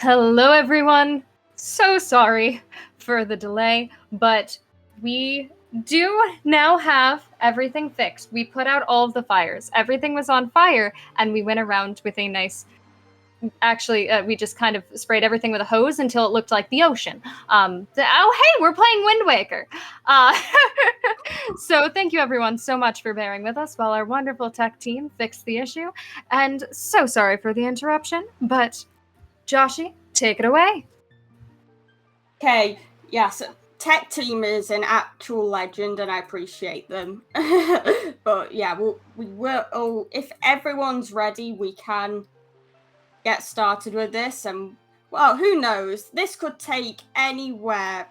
Hello, everyone. So sorry for the delay, but we do now have everything fixed. We put out all of the fires. Everything was on fire, and we went around with a nice. Actually, we just kind of sprayed everything with a hose until it looked like the ocean. Hey, we're playing Wind Waker. Uh, so thank you, everyone, so much for bearing with us while our wonderful tech team fixed the issue. And so sorry for the interruption, but Joshy, take it away. Okay, yes, tech team is an actual legend, and I appreciate them. But yeah, we will. Oh, if everyone's ready, we can get started with this. And well, who knows? This could take anywhere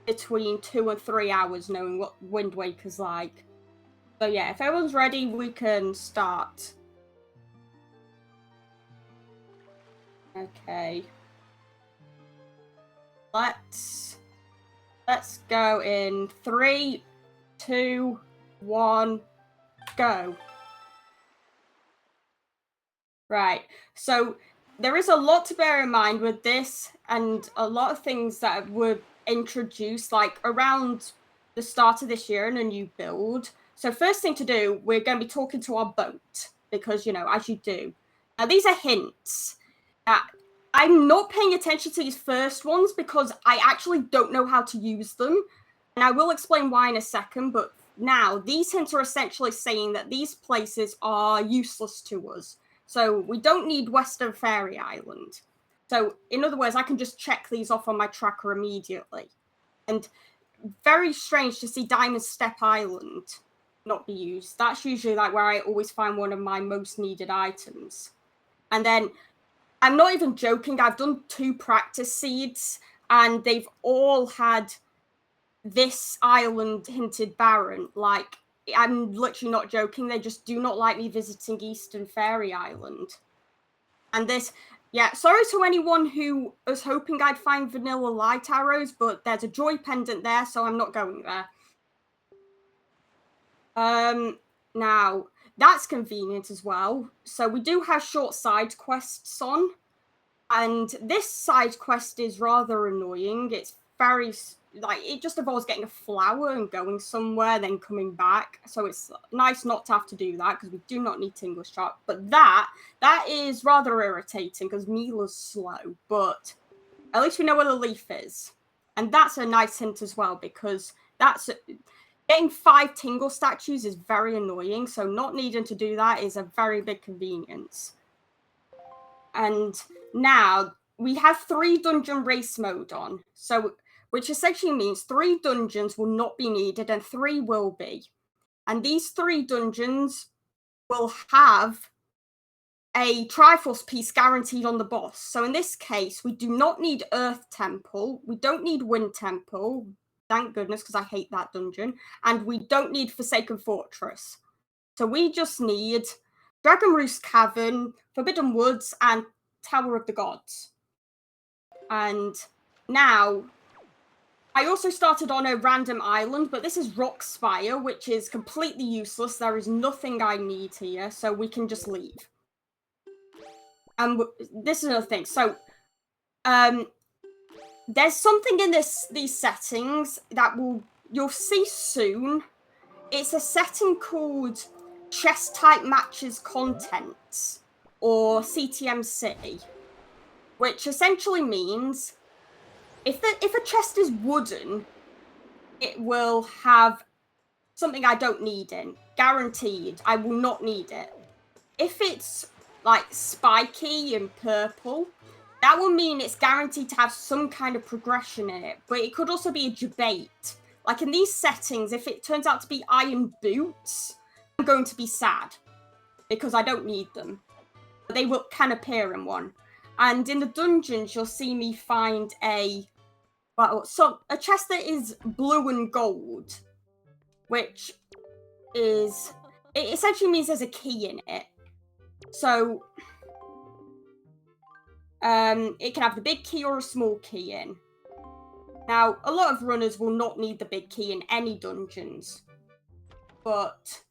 between 2 and 3 hours, knowing what Wind Waker's like. So yeah, if everyone's ready, we can start. Okay. Let's go in 3, 2, 1, go. Right. So there is a lot to bear in mind with this, and a lot of things that were introduced like around the start of this year in a new build. So first thing to do, we're going to be talking to our boat because, as you do. Now these are hints. I'm not paying attention to these first ones because I actually don't know how to use them. And I will explain why in a second, but now these hints are essentially saying that these places are useless to us. So we don't need Western Fairy Island. So in other words, I can just check these off on my tracker immediately. And very strange to see Diamond Step Island not be used. That's usually like where I always find one of my most needed items. And then I'm not even joking, I've done 2 practice seeds and they've all had this island hinted barren. Like, I'm literally not joking, they just do not like me visiting Eastern Fairy Island. And this, yeah, sorry to anyone who was hoping I'd find vanilla light arrows, but there's a joy pendant there, so I'm not going there. Now, that's convenient as well. So we do have short side quests on. And this side quest is rather annoying. It's very, it just involves getting a flower and going somewhere, then coming back. So it's nice not to have to do that, because we do not need Tingle Shark. But that is rather irritating, because Mila's slow. But at least we know where the leaf is. And that's a nice hint as well, because getting 5 Tingle statues is very annoying. So not needing to do that is a very big convenience. And now we have 3 dungeon race mode on, so which essentially means 3 dungeons will not be needed and 3 will be. And these 3 dungeons will have a Triforce piece guaranteed on the boss. So in this case, we do not need Earth Temple, we don't need Wind Temple, thank goodness, because I hate that dungeon, and we don't need Forsaken Fortress. So we just need Dragon Roost Cavern, Forbidden Woods, and Tower of the Gods. And now, I also started on a random island, but this is Rock Spire, which is completely useless. There is nothing I need here, so we can just leave. And this is another thing. So, there's something in these settings that you'll see soon. It's a setting called Chest Type Matches Contents, or CTMC, which essentially means if a chest is wooden, it will have something I don't need in. Guaranteed, I will not need it. If it's like spiky and purple, that will mean it's guaranteed to have some kind of progression in it, but it could also be a debate. Like in these settings, if it turns out to be iron boots, I'm going to be sad because I don't need them. But they can appear in one. And in the dungeons, you'll see me find a chest that is blue and gold, which it essentially means there's a key in it. So it can have the big key or a small key in. Now, a lot of runners will not need the big key in any dungeons, but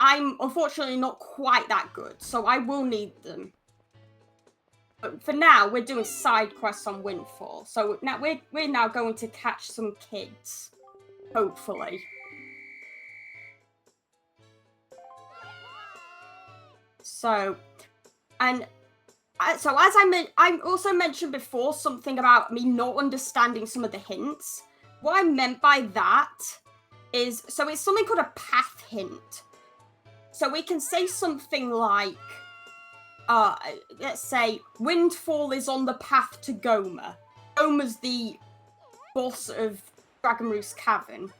I'm unfortunately not quite that good, so I will need them. But for now, we're doing side quests on Windfall. So now we're now going to catch some kids, hopefully. So, and so as I also mentioned before something about me not understanding some of the hints. What I meant by that is, so it's something called a path hint. So we can say something like, let's say, Windfall is on the path to Gomer. Gomer's the boss of Dragon Roost Cavern.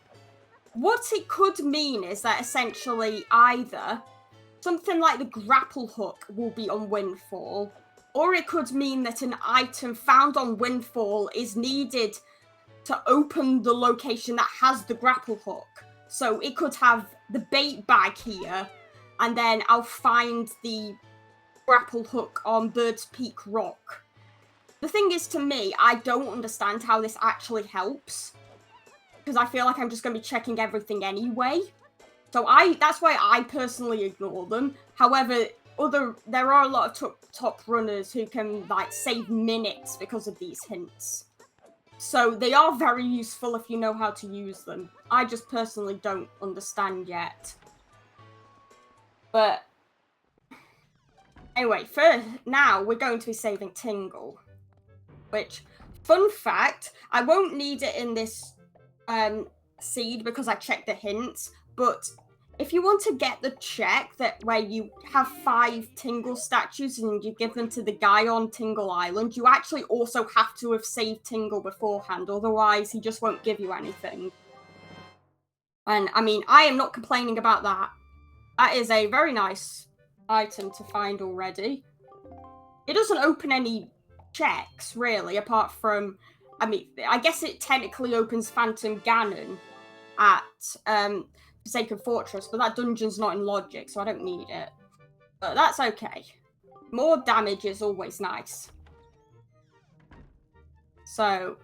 What it could mean is that essentially either something like the grapple hook will be on Windfall, or it could mean that an item found on Windfall is needed to open the location that has the grapple hook. So it could have the bait bag here, and then I'll find the grapple hook on Bird's Peak Rock. The thing is, to me, I don't understand how this actually helps, because I feel like I'm just going to be checking everything anyway. So that's why I personally ignore them. However, there are a lot of top runners who can like save minutes because of these hints. So they are very useful if you know how to use them. I just personally don't understand yet. But anyway, for now, we're going to be saving Tingle. Which, fun fact, I won't need it in this seed because I checked the hints. But if you want to get the check that where you have 5 Tingle statues and you give them to the guy on Tingle Island, you actually also have to have saved Tingle beforehand, otherwise he just won't give you anything. And I mean, I am not complaining about that. That is a very nice item to find already. It doesn't open any checks, really, apart from, I mean, I guess it technically opens Phantom Ganon at Forsaken Fortress, but that dungeon's not in Logic, so I don't need it. But that's okay. More damage is always nice. So,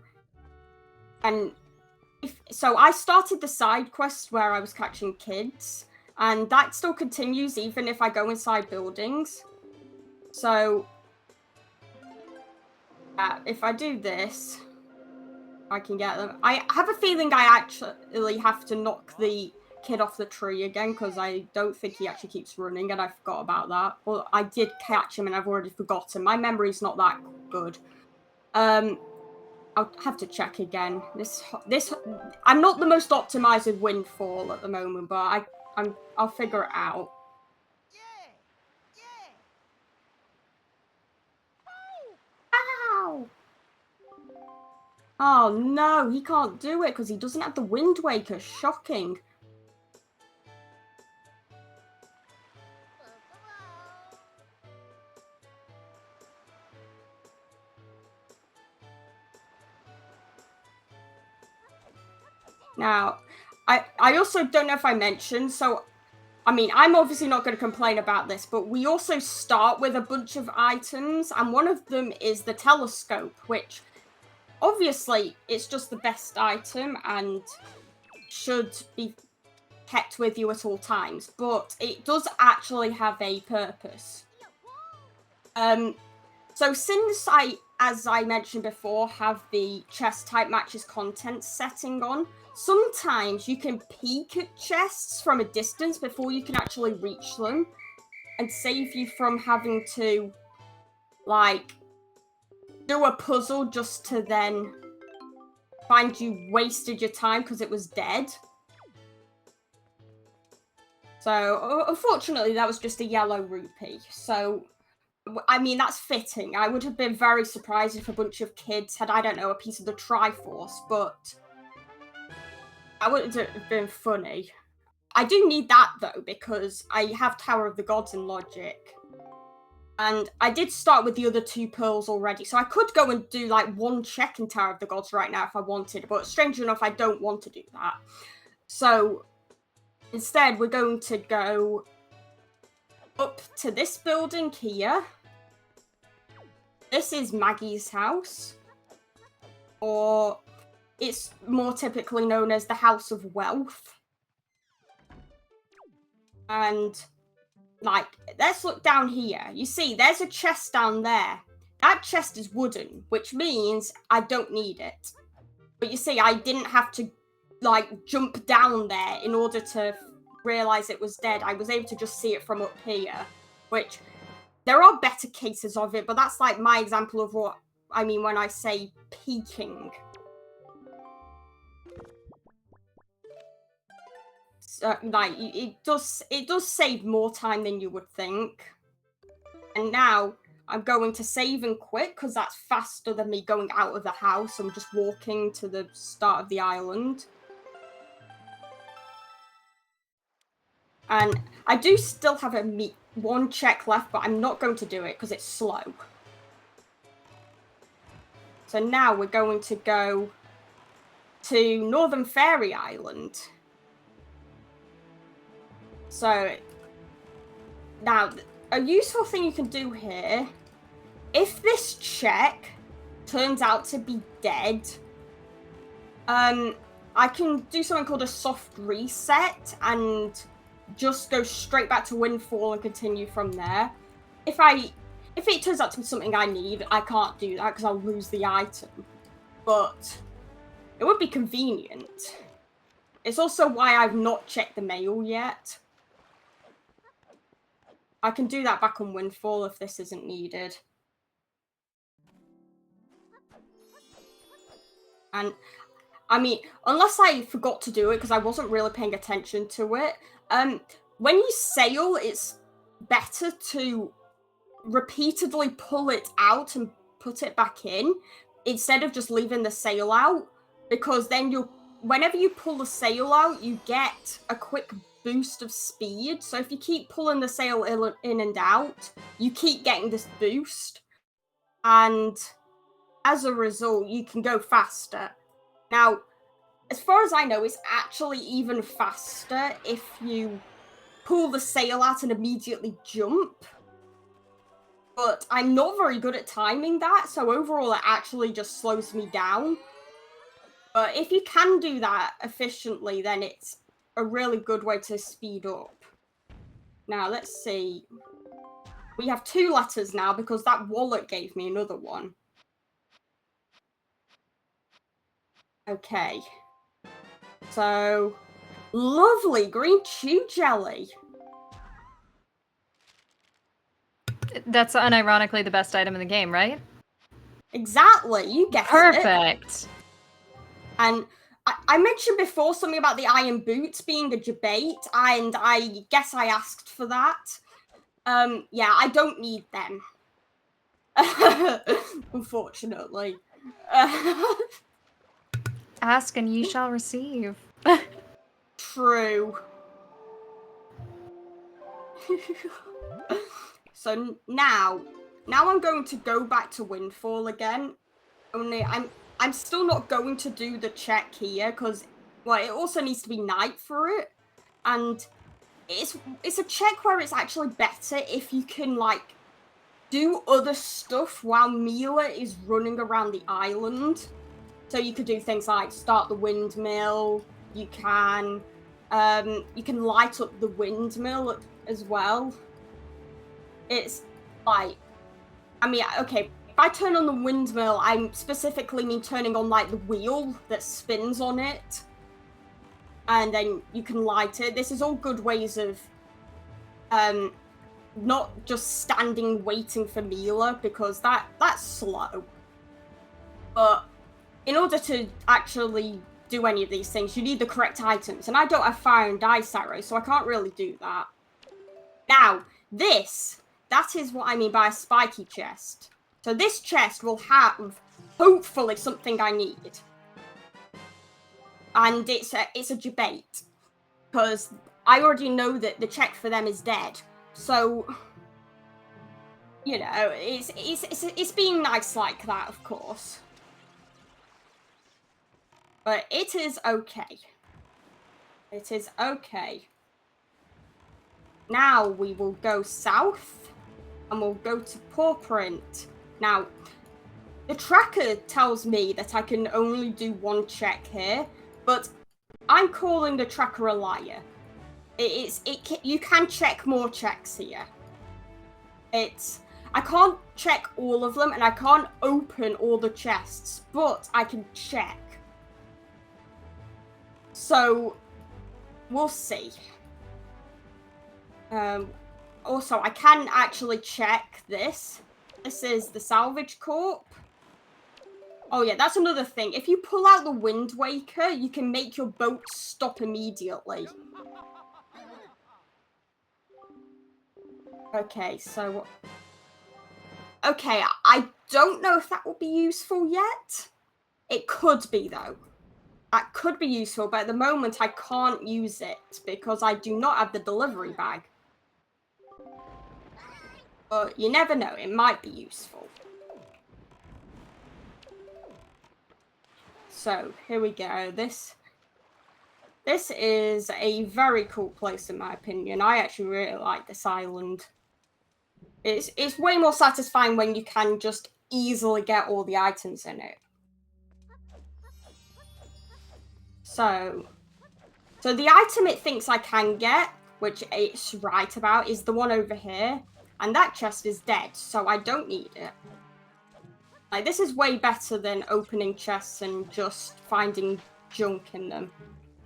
so I started the side quest where I was catching kids, and that still continues even if I go inside buildings. So, if I do this, I can get them. I have a feeling I actually have to knock the kid off the tree again, because I don't think he actually keeps running, and I forgot about that. Well, I did catch him and I've already forgotten. My memory's not that good. I'll have to check again. I'm not the most optimized with Windfall at the moment, but I'll figure it out. Ow! Oh no, he can't do it because he doesn't have the Wind Waker. Shocking. Now, I also don't know if I mentioned, so, I mean, I'm obviously not going to complain about this, but we also start with a bunch of items, and one of them is the telescope, which, obviously, it's just the best item and should be kept with you at all times, but it does actually have a purpose. So since as I mentioned before, have the chest type matches contents setting on, sometimes you can peek at chests from a distance before you can actually reach them, and save you from having to, like, do a puzzle just to then find you wasted your time because it was dead. So, unfortunately, that was just a yellow rupee. So, I mean, that's fitting. I would have been very surprised if a bunch of kids had, I don't know, a piece of the Triforce, but that would have been funny. I do need that, though, because I have Tower of the Gods in Logic. And I did start with the other 2 pearls already, so I could go and do, like, 1 check in Tower of the Gods right now if I wanted, but strangely enough, I don't want to do that. So, instead, we're going to go up to this building here. This is Maggie's house, or it's more typically known as the House of Wealth. And, like, let's look down here. You see, there's a chest down there. that chest is wooden, which means I don't need it. But you see, I didn't have to, like, jump down there in order to realize it was dead. I was able to just see it from up here, which there are better cases of it, but that's, like, my example of what I mean when I say peeking. So, like, it does save more time than you would think. And now I'm going to save and quit because that's faster than me going out of the house. I'm just walking to the start of the island. And I do still have one check left, but I'm not going to do it because it's slow. So now we're going to go to Northern Fairy Island. So now, a useful thing you can do here, if this check turns out to be dead, I can do something called a soft reset and just go straight back to Windfall and continue from there. If it turns out to be something I need, I can't do that because I'll lose the item. But it would be convenient. It's also why I've not checked the mail yet. I can do that back on Windfall if this isn't needed. And, I mean, unless I forgot to do it because I wasn't really paying attention to it, when you sail, it's better to repeatedly pull it out and put it back in instead of just leaving the sail out, because then whenever you pull the sail out, you get a quick boost of speed. So if you keep pulling the sail in and out, you keep getting this boost, and as a result, you can go faster. Now, as far as I know, it's actually even faster if you pull the sail out and immediately jump. But I'm not very good at timing that, so overall it actually just slows me down. But if you can do that efficiently, then it's a really good way to speed up. Now, let's see. We have 2 letters now because that wallet gave me another one. Okay. So, lovely green chew jelly. That's unironically the best item in the game, right? Exactly, you guessed it. Perfect. And I mentioned before something about the iron boots being a debate, and I guess I asked for that. Yeah, I don't need them. Unfortunately. Ask and ye shall receive. True. So now I'm going to go back to Windfall again. Only I'm still not going to do the check here because, well, it also needs to be night for it, and it's a check where it's actually better if you can, like, do other stuff while Mila is running around the island. So you could do things like start the windmill. You can light up the windmill as well. It's like, I mean, okay, if I turn on the windmill, I specifically mean turning on, like, the wheel that spins on it. And then you can light it. This is all good ways of not just standing waiting for Mila, because that's slow. But in order to actually do any of these things, you need the correct items. And I don't have fire and ice arrow, so I can't really do that. Now, that is what I mean by a spiky chest. So this chest will have, hopefully, something I need. And it's a debate, because I already know that the check for them is dead. So, you know, it's being nice like that, of course. But it is okay. It is okay. Now we will go south, and we'll go to Paw Print. Now, the tracker tells me that I can only do 1 check here, but I'm calling the tracker a liar. You can check more checks here. I can't check all of them, and I can't open all the chests, but I can check. So, we'll see. Also, I can actually check this. This is the Salvage Corp. Oh yeah, that's another thing. If you pull out the Wind Waker, you can make your boat stop immediately. Okay, so... Okay, I don't know if that will be useful yet. It could be, though. That could be useful, but at the moment I can't use it because I do not have the delivery bag. But you never know, it might be useful. So, here we go. This is a very cool place in my opinion. I actually really like this island. It's way more satisfying when you can just easily get all the items in it. So the item it thinks I can get, which it's right about, is the one over here. And that chest is dead, so I don't need it. Like, this is way better than opening chests and just finding junk in them,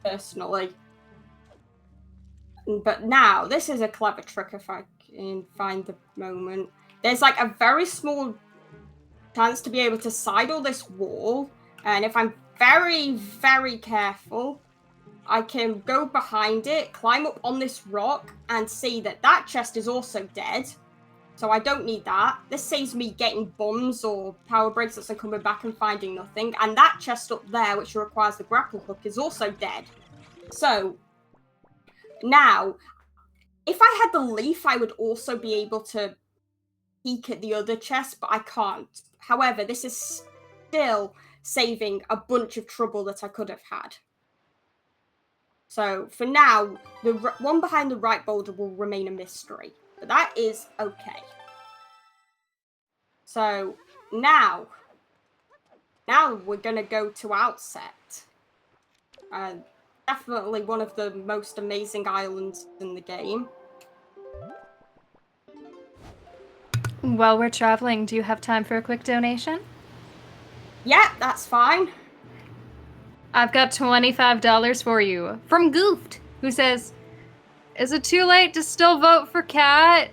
personally. But now, this is a clever trick if I can find the moment. There's like a very small chance to be able to sidle this wall. And if I'm very, very careful, I can go behind it, climb up on this rock, and see that that chest is also dead. So I don't need that. This saves me getting bombs or power breaks that's coming back and finding nothing. And that chest up there, which requires the grapple hook, is also dead. So now, if I had the leaf, I would also be able to peek at the other chest, but I can't. However, this is still saving a bunch of trouble that I could have had. So for now, the one behind the right boulder will remain a mystery, but that is okay. So now we're gonna go to Outset. Definitely one of the most amazing islands in the game. While we're traveling, do you have time for a quick donation? Yeah, that's fine. I've got $25 for you from Goofed, who says, "Is it too late to still vote for Cat?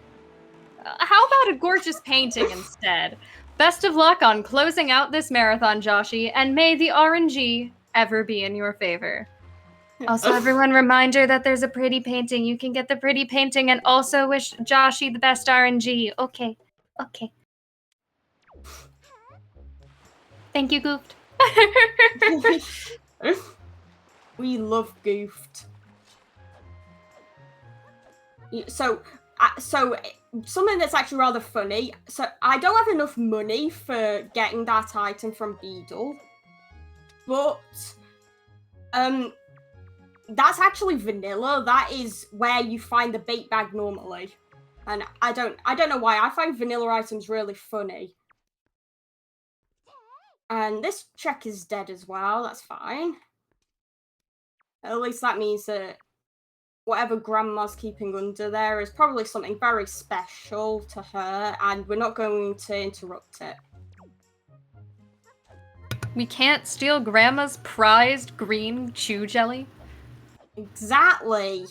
How about a gorgeous painting instead? Best of luck on closing out this marathon, Joshi, and may the RNG ever be in your favor." Also, everyone, reminder that there's a pretty painting. You can get the pretty painting and also wish Joshi the best RNG. Okay. Thank you, Goofed. We love Goofed. So something that's actually rather funny. So I don't have enough money for getting that item from Beedle, but that's actually vanilla. That is where you find the bait bag normally, and I don't know why. I find vanilla items really funny. And this check is dead as well. That's fine. At least that means that whatever Grandma's keeping under there is probably something very special to her, and we're not going to interrupt it. We can't steal Grandma's prized green chew jelly? Exactly.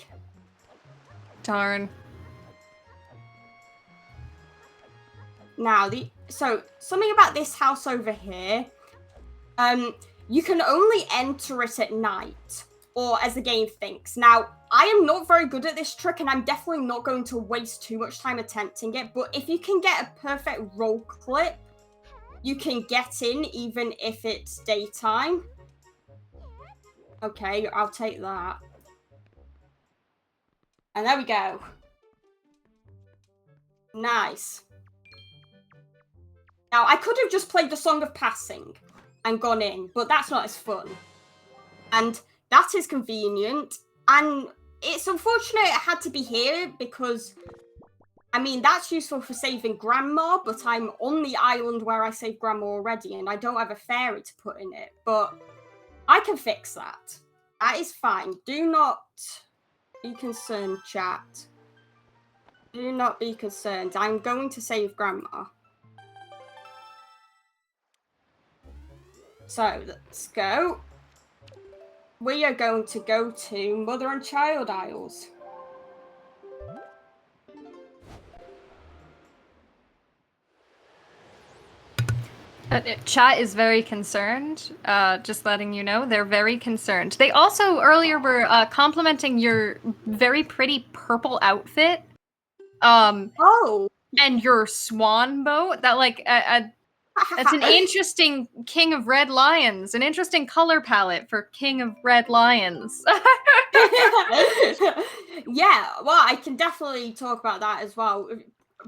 Darn. Now, so something about this house over here, you can only enter it at night, or as the game thinks. Now, I am not very good at this trick, and I'm definitely not going to waste too much time attempting it, but if you can get a perfect roll clip, you can get in even if it's daytime. Okay, I'll take that. And there we go. Nice. Now, I could have just played the Song of Passing and gone in, but that's not as fun. And that is convenient, and it's unfortunate it had to be here because, I mean, that's useful for saving Grandma, but I'm on the island where I saved Grandma already, and I don't have a fairy to put in it, but I can fix that. That is fine. Do not be concerned, chat. Do not be concerned. I'm going to save Grandma. So, let's go. We are going to go to Mother and Child aisles. Chat is very concerned. Just letting you know, they're very concerned. They also earlier were complimenting your very pretty purple outfit. Oh. And your swan boat. That that's an interesting King of Red Lions. An interesting color palette for King of Red Lions. Yeah, well, I can definitely talk about that as well.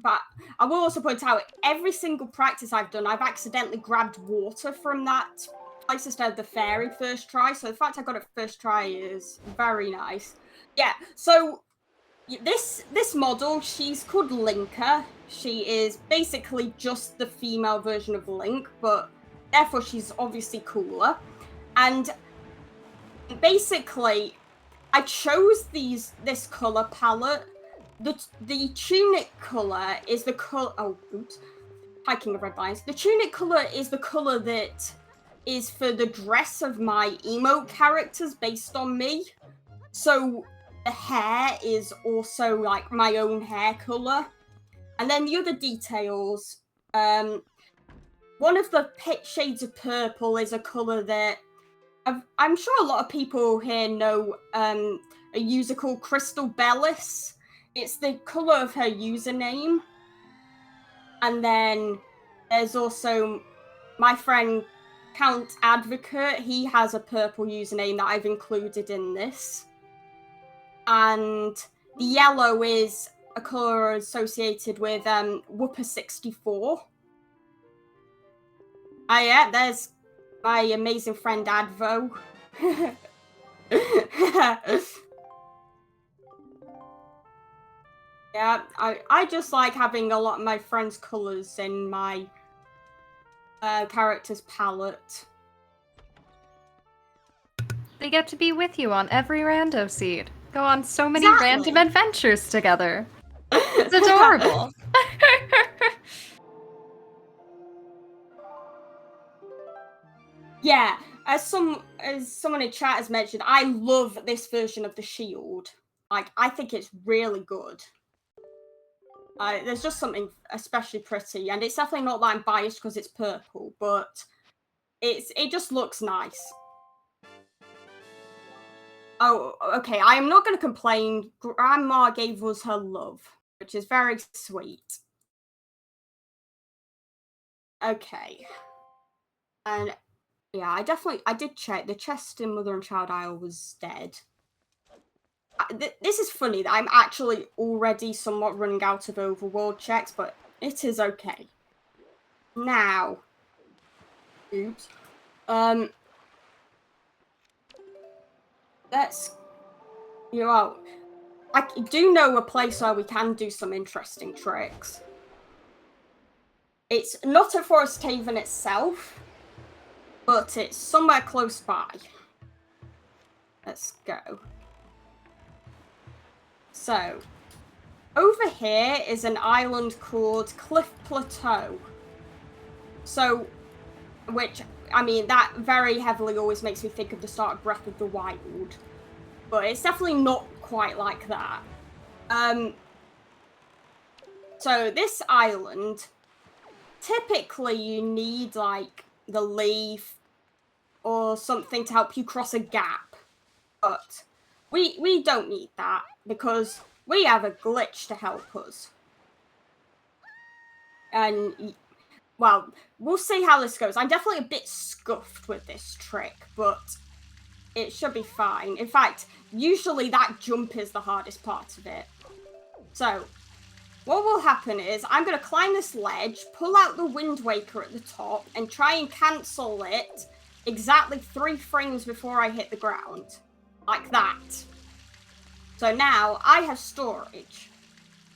But I will also point out, every single practice I've done, I've accidentally grabbed water from that place instead of the fairy first try. So the fact I got it first try is very nice. Yeah, so this model, she's called Linker. She is basically just the female version of Link, but therefore she's obviously cooler. And basically, I chose this color palette. The tunic color is the color. Oh, oops. Hiking of Red Lions. The tunic color is the color that is for the dress of my emote characters based on me. So the hair is also like my own hair color. And then the other details, one of the shades of purple is a color that I'm sure a lot of people here know a user called Crystal Bellis. It's the color of her username. And then there's also my friend Count Advocate. He has a purple username that I've included in this. And the yellow is a color associated with Whooper64. Ah, yeah, there's my amazing friend Advo. Yeah, I just like having a lot of my friends' colors in my character's palette. They get to be with you on every rando seed. Go on so many Exactly. random adventures together. It's adorable. Yeah, as someone in chat has mentioned, I love this version of the shield. Like, I think it's really good. There's just something especially pretty, and it's definitely not that I'm biased because it's purple, but it just looks nice. Oh, okay, I am not going to complain. Grandma gave us her love, which is very sweet. Okay. And yeah, I did check. The chest in Mother and Child aisle was dead. This is funny that I'm actually already somewhat running out of overworld checks, but it is okay. Now, oops. Let's, I do know a place where we can do some interesting tricks. It's not at Forest Haven itself, but it's somewhere close by. Let's go. So, over here is an island called Cliff Plateau. So, which, I mean, that very heavily always makes me think of the start of Breath of the Wild. But it's definitely not quite like that. So this island, typically you need, like, the leaf or something to help you cross a gap. But we don't need that, because we have a glitch to help us. And, well, we'll see how this goes. I'm definitely a bit scuffed with this trick, but it should be fine. In fact, usually that jump is the hardest part of it. So, what will happen is, I'm going to climb this ledge, pull out the Wind Waker at the top, and try and cancel it exactly 3 frames before I hit the ground. Like that. So now, I have storage.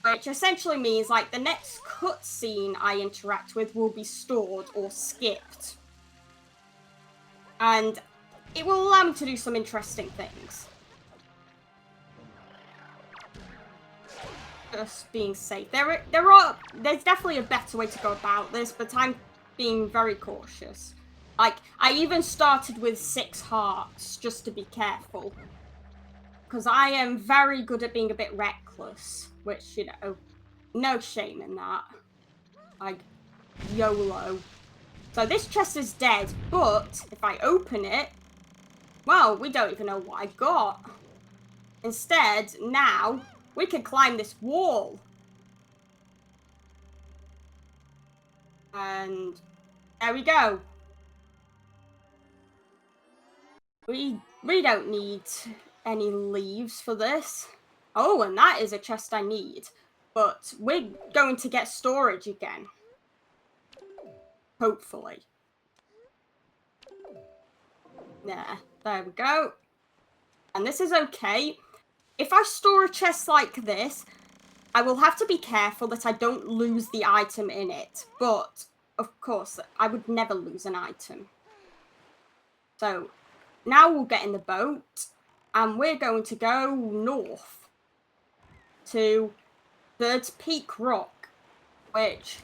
Which essentially means, like, the next cutscene I interact with will be stored or skipped. And it will allow me to do some interesting things. just being safe. There's definitely a better way to go about this, but I'm being very cautious. Like, I even started with 6 hearts just to be careful. Because I am very good at being a bit reckless, which, you know, no shame in that. Like, YOLO. So this chest is dead, but if I open it, well, we don't even know what I got. Instead, now, we can climb this wall. And there we go. We don't need any leaves for this. Oh, and that is a chest I need. But we're going to get storage again. Hopefully. There we go. And this is okay. If I store a chest like this, I will have to be careful that I don't lose the item in it. But, of course, I would never lose an item. So, now we'll get in the boat, and we're going to go north to Bird's Peak Rock, which,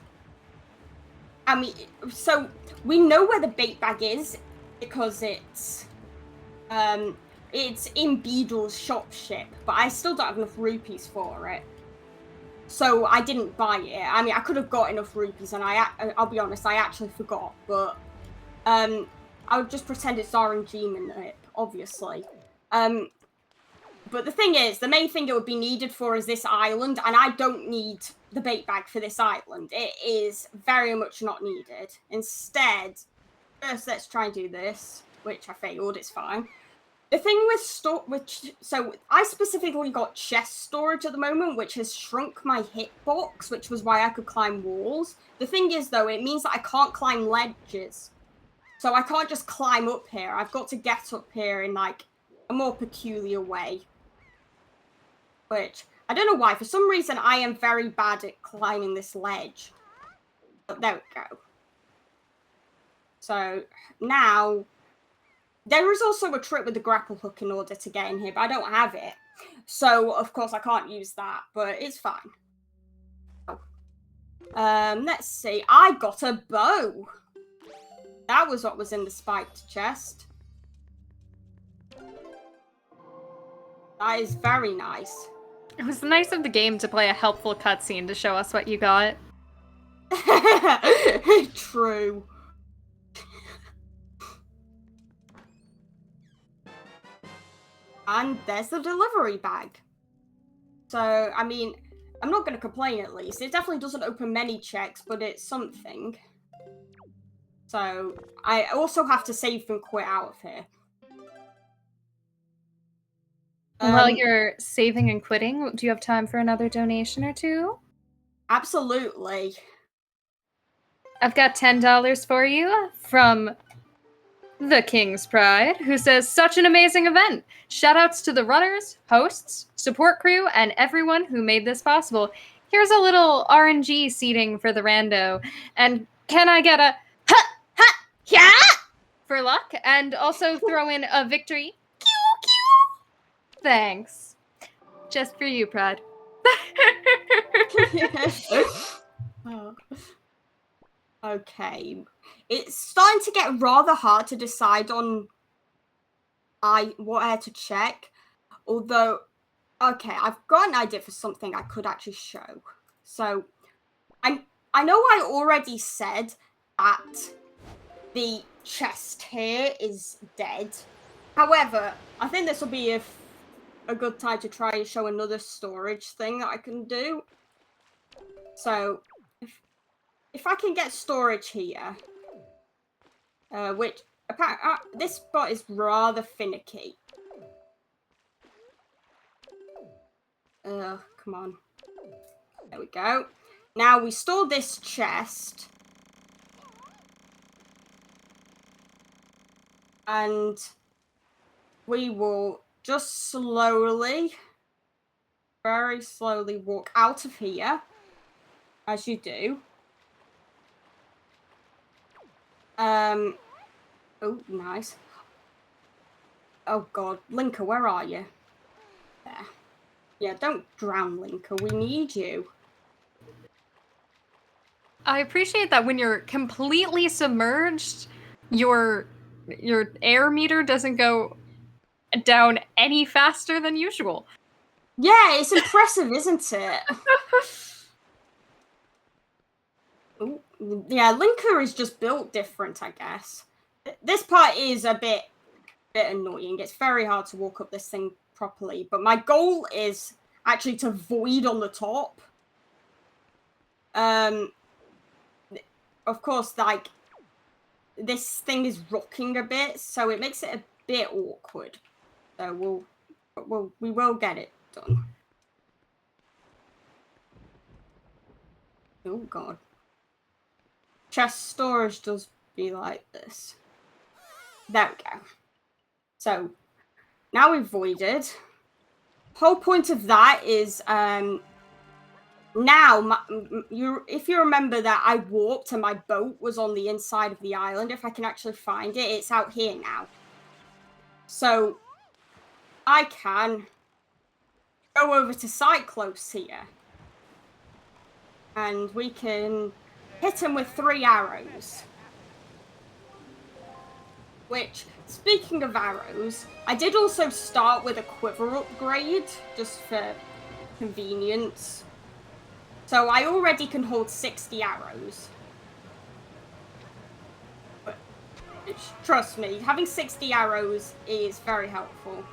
I mean, so we know where the bait bag is because it's in Beedle's shop ship, but I still don't have enough rupees for it. So I didn't buy it. I mean, I could have got enough rupees, and I'll be honest, I actually forgot, but I would just pretend it's RNG manip, obviously. But the thing is, the main thing it would be needed for is this island, and I don't need the bait bag for this island. It is very much not needed. Instead, first let's try and do this, which I failed, it's fine. The thing with so I specifically got chest storage at the moment, which has shrunk my hitbox, which was why I could climb walls. The thing is, though, it means that I can't climb ledges. So I can't just climb up here. I've got to get up here in, like, a more peculiar way. Which, I don't know why, for some reason I am very bad at climbing this ledge. But there we go. So, now, there is also a trick with the grapple hook in order to get in here, but I don't have it. So, of course, I can't use that, but it's fine. Let's see. I got a bow. That was what was in the spiked chest. That is very nice. It was nice of the game to play a helpful cutscene to show us what you got. True. And there's the delivery bag. So, I mean, I'm not going to complain at least. It definitely doesn't open many checks, but it's something. So, I also have to save and quit out of here. While you're saving and quitting, do you have time for another donation or two? Absolutely. I've got $10 for you from the King's Pride, who says, such an amazing event. Shoutouts to the runners, hosts, support crew, and everyone who made this possible. Here's a little RNG seating for the rando. And can I get a ha, ha, yeah for luck? And also throw in a victory. Thanks. Just for you, Pride. Okay. It's starting to get rather hard to decide on where to check. Although, okay, I've got an idea for something I could actually show. So, I know I already said that the chest here is dead. However, I think this will be a good time to try and show another storage thing that I can do. So, if I can get storage here, which apparently this spot is rather finicky. Come on. There we go. Now we store this chest. And we will just slowly, very slowly walk out of here, as you do. Oh, nice. Oh god, Linka, where are you? There. Yeah, don't drown, Linker. We need you. I appreciate that when you're completely submerged, your air meter doesn't go down any faster than usual. Yeah, it's impressive, isn't it? Ooh, yeah, Linker is just built different, I guess. This part is a bit annoying. It's very hard to walk up this thing properly, but my goal is actually to void on the top. Of course, like, this thing is rocking a bit, so it makes it a bit awkward. So we will get it done. Oh god. Chest storage does be like this. There we go. So now we've voided. Whole point of that is now if you remember that I warped and my boat was on the inside of the island, if I can actually find it, it's out here now. So I can go over to TLoZ here and we can hit him with 3 arrows. Which, speaking of arrows, I did also start with a quiver upgrade, just for convenience. So I already can hold 60 arrows. But trust me, having 60 arrows is very helpful.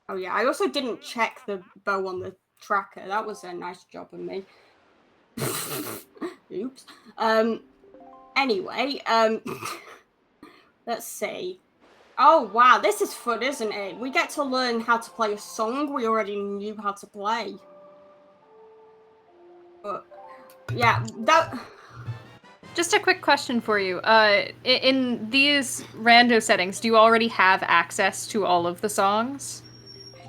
Oh yeah, I also didn't check the bow on the tracker. That was a nice job of me. Oops. Anyway, let's see. Oh wow, this is fun, isn't it? We get to learn how to play a song we already knew how to play. But yeah, that. Just a quick question for you. In these rando settings, do you already have access to all of the songs?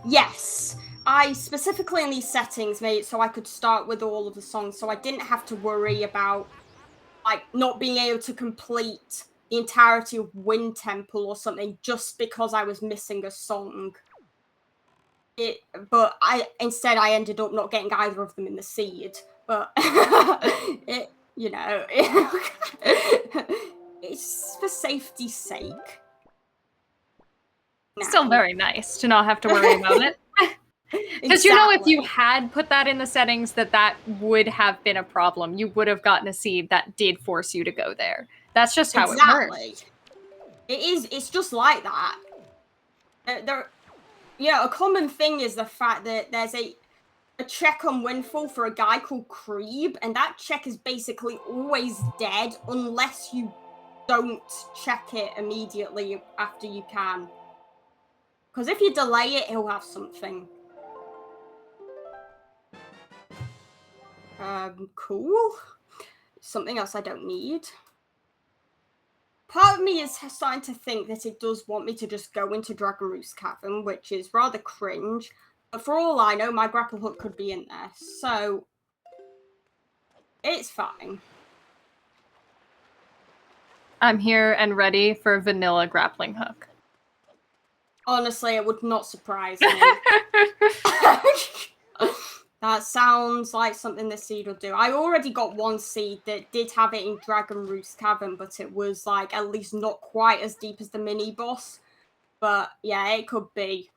Yes. I specifically in these settings made it so I could start with all of the songs, so I didn't have to worry about like not being able to complete the entirety of Wind Temple or something just because I was missing a song. But I ended up not getting either of them in the seed. But it's for safety's sake. Still Now. very nice to not have to worry about it. Because Exactly. if you had put that in the settings, that would have been a problem. You would have gotten a seed that did force you to go there. That's just how it works. It's just like that. A common thing is the fact that there's a check on Windfall for a guy called Creeb, and that check is basically always dead unless you don't check it immediately after you can. Because if you delay it, he'll have something. Cool. Something else I don't need. Part of me is starting to think that it does want me to just go into Dragon Roost Cavern, which is rather cringe. But for all I know, my grapple hook could be in there. So, it's fine. I'm here and ready for vanilla grappling hook. Honestly, it would not surprise me. That sounds like something the seed will do. I already got one seed that did have it in Dragon Roost Cavern, but it was like at least not quite as deep as the mini boss. But yeah, it could be.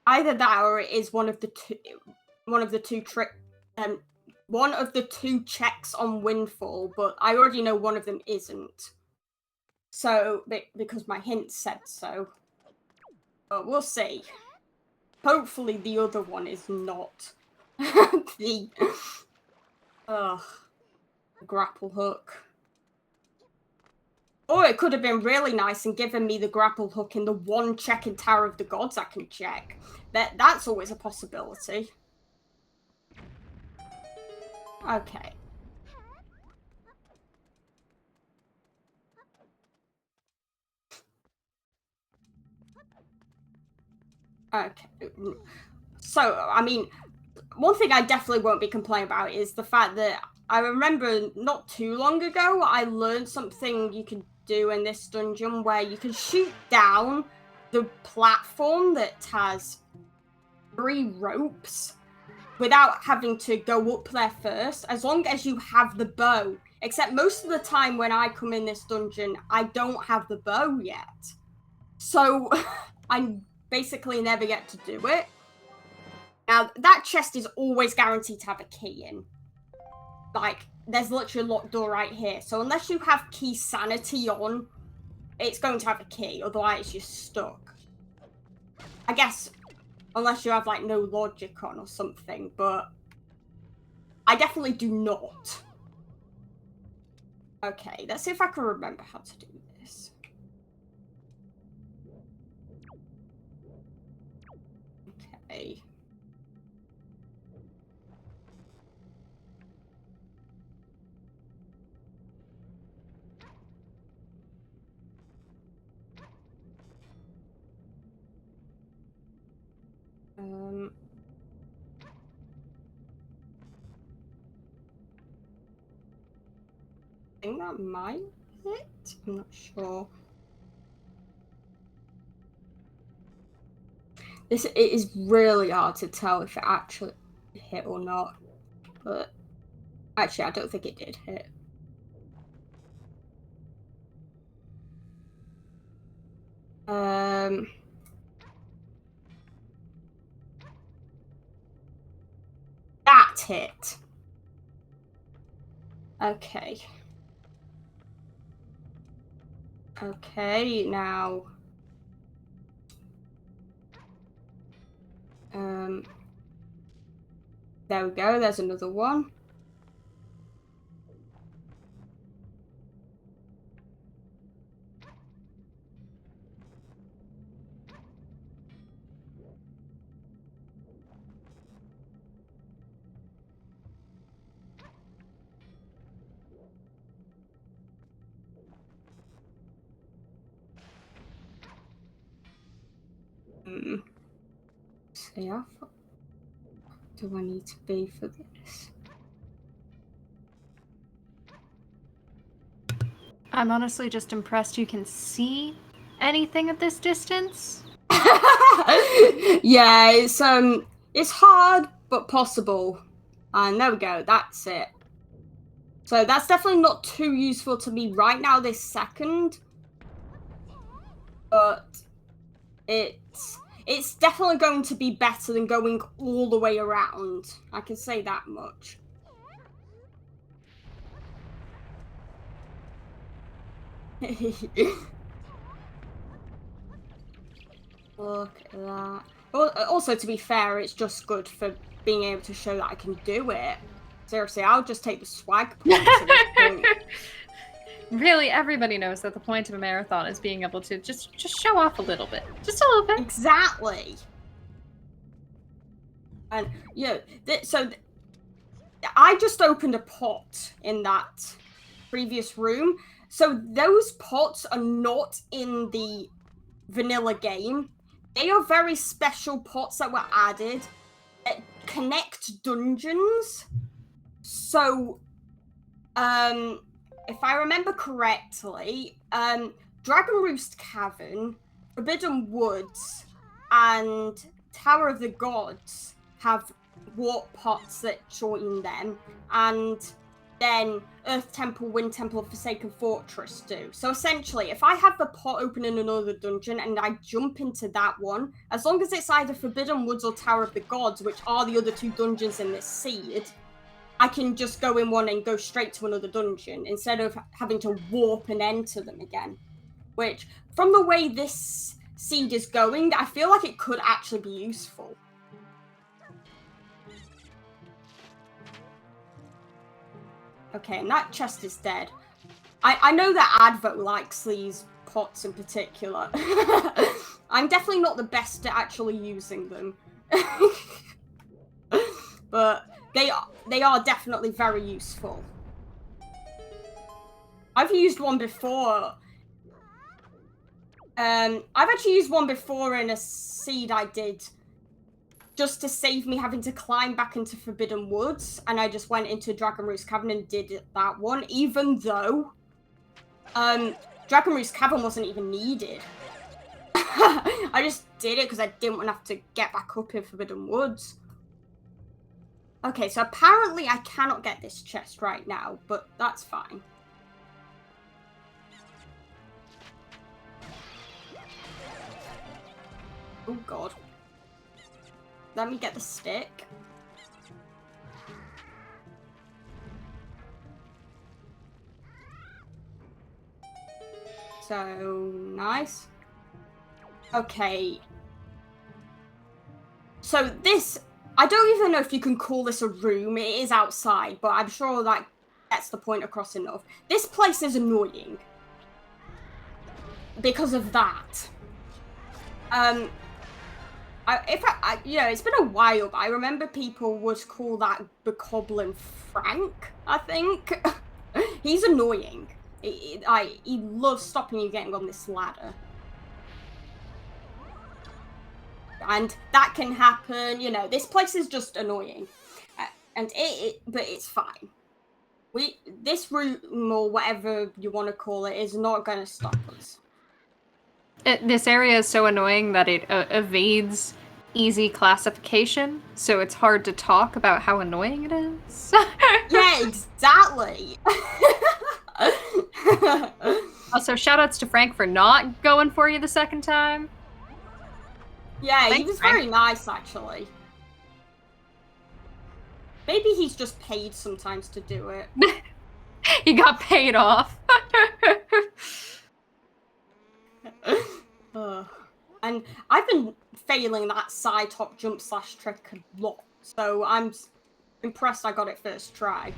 Either that or it is one of the two checks on Windfall, but I already know one of them isn't. So, because my hint said so. But we'll see. Hopefully the other one is not. the grapple hook. Or it could have been really nice and given me the grapple hook in the one check in Tower of the Gods I can check. That's always a possibility. Okay. Okay. So, I mean, one thing I definitely won't be complaining about is the fact that I remember not too long ago, I learned something you can do in this dungeon where you can shoot down the platform that has 3 ropes without having to go up there first, as long as you have the bow. Except most of the time when I come in this dungeon, I don't have the bow yet. So I basically never get to do it. Now, that chest is always guaranteed to have a key in. Like, there's literally a locked door right here. So unless you have key sanity on, it's going to have a key. Otherwise, you're stuck. I guess, unless you have, like, no logic on or something. But I definitely do not. Okay, let's see if I can remember how to do this. Okay. I think that might hit. I'm not sure. It is really hard to tell if it actually hit or not. But actually, I don't think it did hit. That hit. Okay. Okay, now. There we go, there's another one. So how far do I need to be for this? I'm honestly just impressed you can see anything at this distance. Yeah, it's hard but possible. And there we go, that's it. So that's definitely not too useful to me right now this second. But it's definitely going to be better than going all the way around. I can say that much. Look at that. Also, to be fair, it's just good for being able to show that I can do it. Seriously, I'll just take the swag points at this point. Really, everybody knows that the point of a marathon is being able to just show off a little bit. Just a little bit. Exactly. And, yeah, I just opened a pot in that previous room. So those pots are not in the vanilla game. They are very special pots that were added that connect dungeons. So, if I remember correctly, Dragon Roost Cavern, Forbidden Woods, and Tower of the Gods have warp pots that join them, and then Earth Temple, Wind Temple, and Forsaken Fortress do. So essentially, if I have the pot open in another dungeon and I jump into that one, as long as it's either Forbidden Woods or Tower of the Gods, which are the other 2 dungeons in this seed, I can just go in one and go straight to another dungeon instead of having to warp and enter them again. Which, from the way this seed is going, I feel like it could actually be useful. Okay, and that chest is dead. I know that Advo likes these pots in particular. I'm definitely not the best at actually using them. But they are definitely very useful. I've used one before. I've actually used one before in a seed I did just to save me having to climb back into Forbidden Woods, and I just went into Dragon Roost Cavern and did that one, even though Dragon Roost Cavern wasn't even needed. I just did it because I didn't want to have to get back up in Forbidden Woods. Okay, so apparently I cannot get this chest right now, but that's fine. Oh god. Let me get the stick. So, nice. Okay. So this, I don't even know if you can call this a room. It is outside, but I'm sure that gets the point across enough. This place is annoying. Because of that. You know, it's been a while, but I remember people would call that Bokoblin Frank, I think. He's annoying. He loves stopping you getting on this ladder. And that can happen, you know, this place is just annoying. But it's fine. This room, or whatever you want to call it, is not going to stop us. This area is so annoying that it evades easy classification, so it's hard to talk about how annoying it is. Yeah, exactly. Also, shoutouts to Frank for not going for you the second time. Yeah, Thanks, he was Frank. very nice, actually. Maybe he's just paid sometimes to do it. He got paid off. And I've been failing that side top jump / trick a lot, so I'm impressed I got it first try.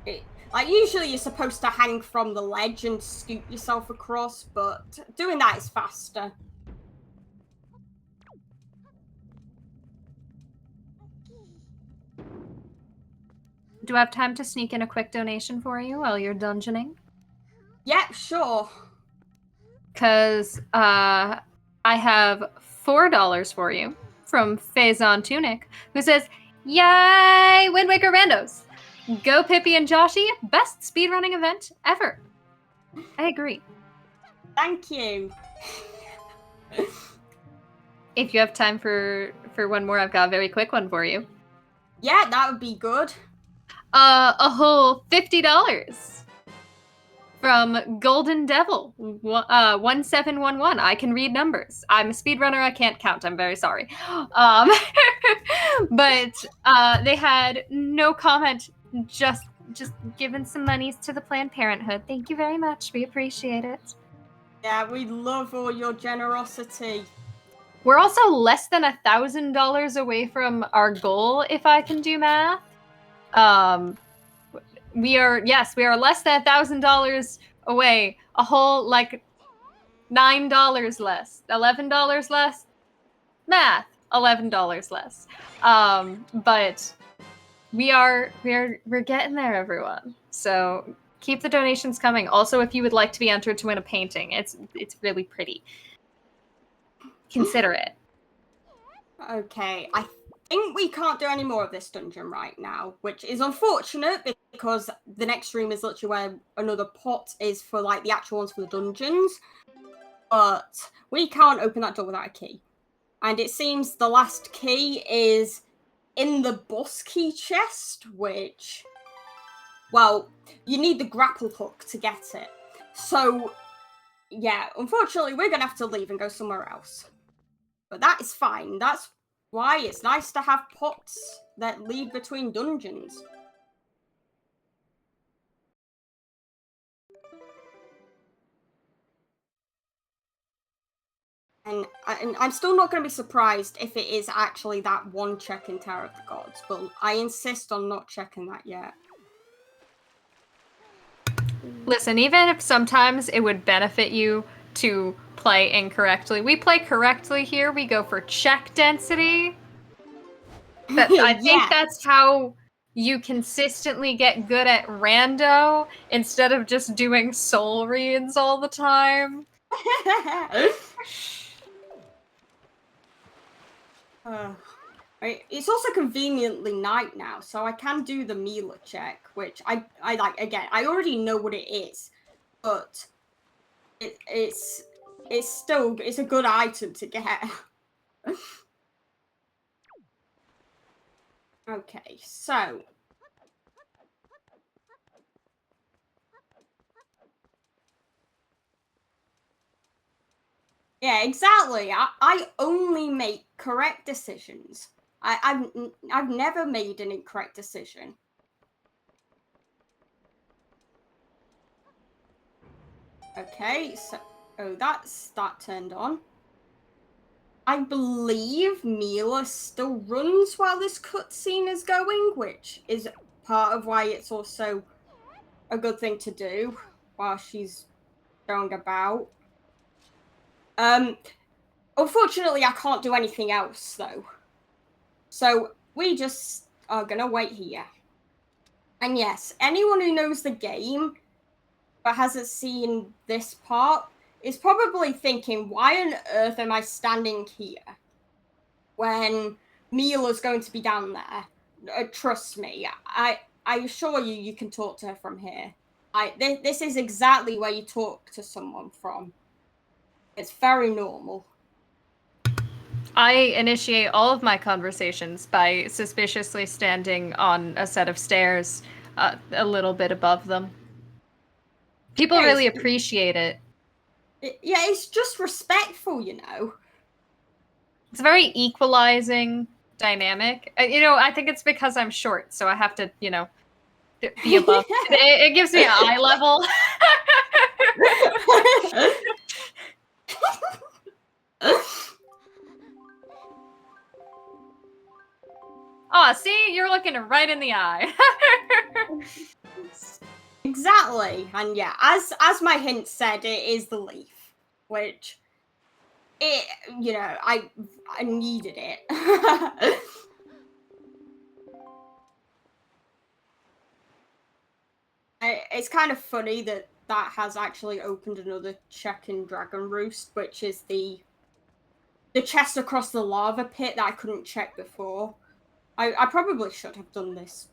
Like, usually you're supposed to hang from the ledge and scoop yourself across, but doing that is faster. Do I have time to sneak in a quick donation for you while you're dungeoning? Yep, sure. Because I have $4 for you from Faison Tunic, who says, "Yay, Wind Waker Randos! Go Pippi and Joshi, best speedrunning event ever." I agree. Thank you. If you have time for one more, I've got a very quick one for you. Yeah, that would be good. A whole $50 from Golden Devil 1711. I can read numbers. I'm a speedrunner. I can't count. I'm very sorry. But they had no comment. Just giving some monies to the Planned Parenthood. Thank you very much. We appreciate it. Yeah, we love all your generosity. We're also less than $1,000 away from our goal, if I can do math. We are less than $1,000 away. A whole like $9 less, $11 less. Math, $11 less. But we're getting there, everyone. So keep the donations coming. Also, if you would like to be entered to win a painting, it's really pretty. Consider it. Okay, I think we can't do any more of this dungeon right now, which is unfortunate because the next room is literally where another pot is for like the actual ones for the dungeons. But we can't open that door without a key. And it seems the last key is in the boss key chest, which, well, you need the grapple hook to get it. So, yeah, unfortunately, we're going to have to leave and go somewhere else. But that is fine. That's why it's nice to have pots that lead between dungeons. And I'm still not going to be surprised if it is actually that one check in Tower of the Gods, but I insist on not checking that yet. Listen, even if sometimes it would benefit you to play incorrectly, we play correctly here. We go for check density. But I think that's how you consistently get good at rando instead of just doing soul reads all the time. It's also conveniently night now, so I can do the Mila check, which I like. Again, I already know what it is, but it's still a good item to get. Okay, so yeah, exactly. I only make correct decisions. I've never made an incorrect decision. Okay, so that's that turned on. I believe Mila still runs while this cutscene is going, which is part of why it's also a good thing to do while she's going about. Unfortunately, I can't do anything else though. So we just are gonna wait here. And yes, anyone who knows the game but hasn't seen this part is probably thinking, why on earth am I standing here when Mila's going to be down there? Trust me, I assure you, you can talk to her from here. This is exactly where you talk to someone from. It's very normal. I initiate all of my conversations by suspiciously standing on a set of stairs a little bit above them. People really appreciate it. Yeah, it's just respectful, you know. It's a very equalizing dynamic. I think it's because I'm short, so I have to, be above. It gives me an eye level. Oh, see, you're looking right in the eye. Exactly, and yeah, as my hint said, it is the leaf, which I needed it. It's kind of funny that has actually opened another check in Dragon Roost, which is the chest across the lava pit that I couldn't check before. I probably should have done this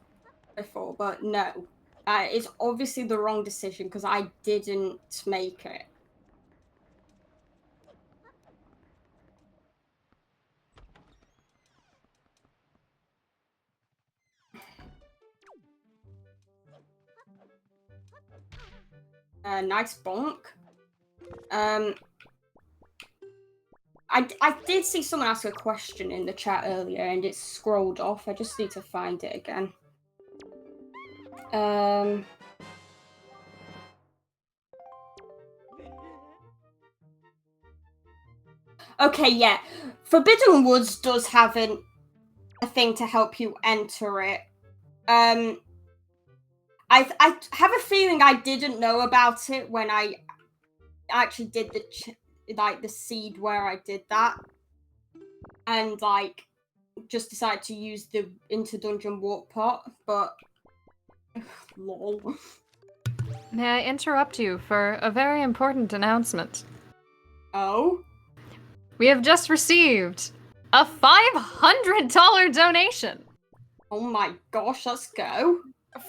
before, but no. It's obviously the wrong decision because I didn't make it. Nice bonk. I did see someone ask a question in the chat earlier and it scrolled off. I just need to find it again. Okay, yeah. Forbidden Woods does have a thing to help you enter it. I have a feeling I didn't know about it when I actually did the seed where I did that, and just decided to use the into dungeon warp pot, but lol. May I interrupt you for a very important announcement? Oh? We have just received a $500 donation. Oh my gosh, let's go.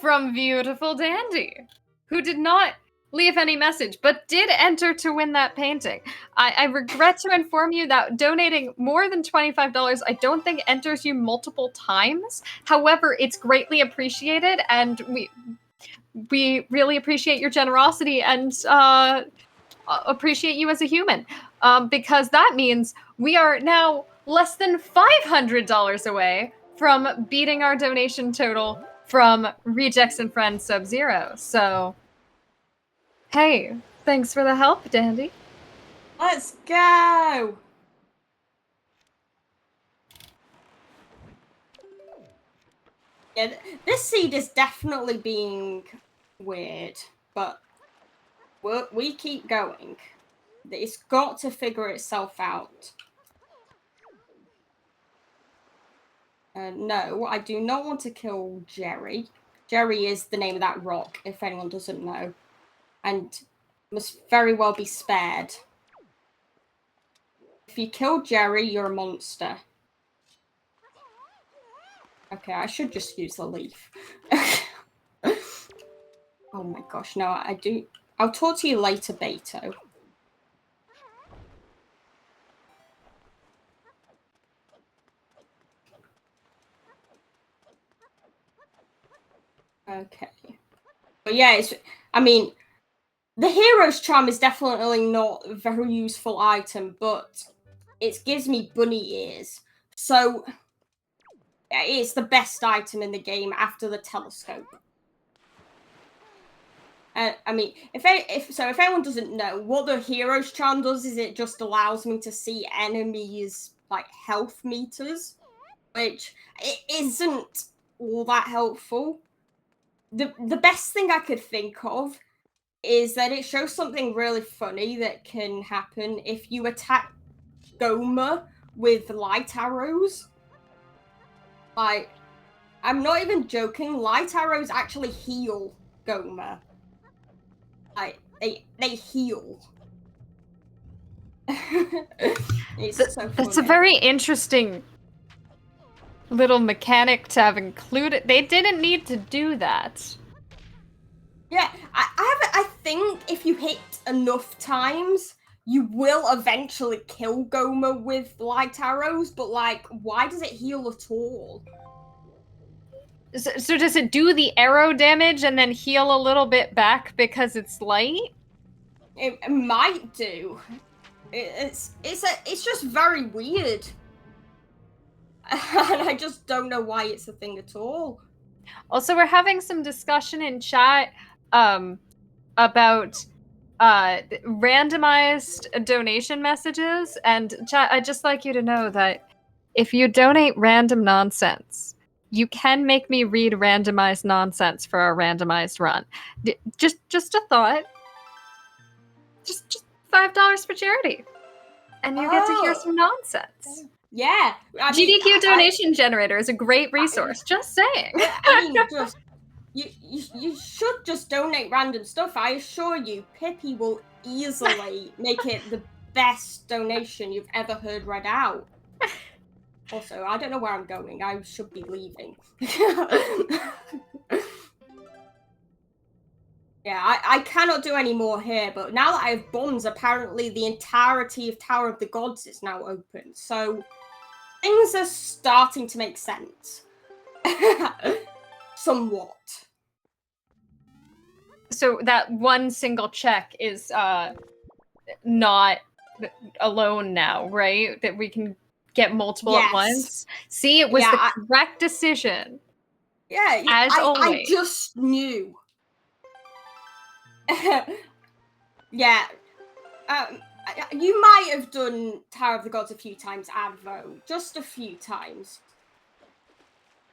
From Beautiful Dandy, who did not leave any message, but did enter to win that painting. I regret to inform you that donating more than $25 I don't think enters you multiple times. However, it's greatly appreciated, and we really appreciate your generosity and appreciate you as a human, because that means we are now less than $500 away from beating our donation total from Rejects and Friends Sub-Zero. So, hey, thanks for the help, Dandy. Let's go! Yeah, this seed is definitely being weird, but we keep going. It's got to figure itself out. No, I do not want to kill Jerry. Jerry is the name of that rock, if anyone doesn't know, and must very well be spared. If you kill Jerry, you're a monster. Okay, I should just use the leaf. Oh my gosh, no, I do. I'll talk to you later, Beto. Okay. But yeah, I mean, the hero's charm is definitely not a very useful item, but it gives me bunny ears. So it's the best item in the game after the telescope. I mean, if anyone doesn't know, what the hero's charm does is it just allows me to see enemies like health meters, which it isn't all that helpful. The best thing I could think of is that it shows something really funny that can happen if you attack Gomer with light arrows. Like, I'm not even joking, light arrows actually heal Gomer. Like, they heal. It's so funny. That's a very interesting little mechanic to have included. They didn't need to do that. Yeah, I think if you hit enough times, you will eventually kill Gomer with light arrows, but like, why does it heal at all? So does it do the arrow damage and then heal a little bit back because it's light? It might do. It's just very weird. And I just don't know why it's a thing at all. Also, we're having some discussion in chat about randomized donation messages, and chat, I'd just like you to know that if you donate random nonsense, you can make me read randomized nonsense for our randomized run. Just a thought. Just $5 for charity, and you get to hear some nonsense. Yeah, GDQ donation generator is a great resource. Just saying. I mean, just you should just donate random stuff. I assure you, Pippi will easily make it the best donation you've ever heard read out. Also, I don't know where I'm going. I should be leaving. Yeah, I cannot do any more here, but now that I have bombs, apparently the entirety of Tower of the Gods is now open. So things are starting to make sense. Somewhat. So that one single check is not alone now, right? That we can get multiple at once. See, it was the correct decision. Yeah, as always. I just knew. Yeah. You might have done Tower of the Gods a few times, Advo. Just a few times.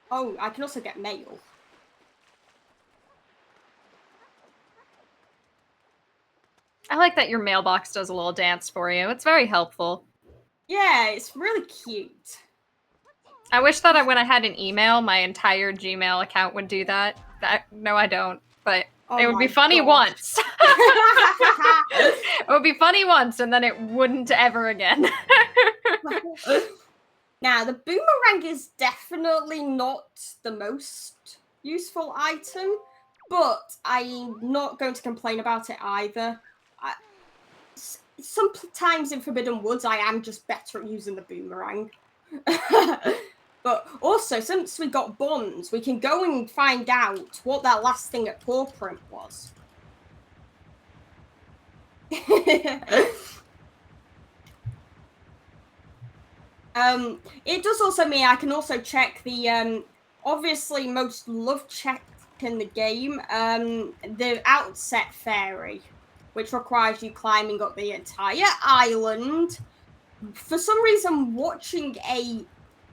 Oh, I can also get mail. I like that your mailbox does a little dance for you. It's very helpful. Yeah, it's really cute. I wish that when I had an email, my entire Gmail account would do that. No, I don't. But it would be funny once. It would be funny once, and then it wouldn't ever again. Now, the boomerang is definitely not the most useful item, but I'm not going to complain about it either. Sometimes in Forbidden Woods, I am just better at using the boomerang. But also, since we got bombs, we can go and find out what that last thing at Paw Print was. It does also mean I can also check the obviously most loved check in the game, the Outset Fairy, which requires you climbing up the entire island. For some reason, watching a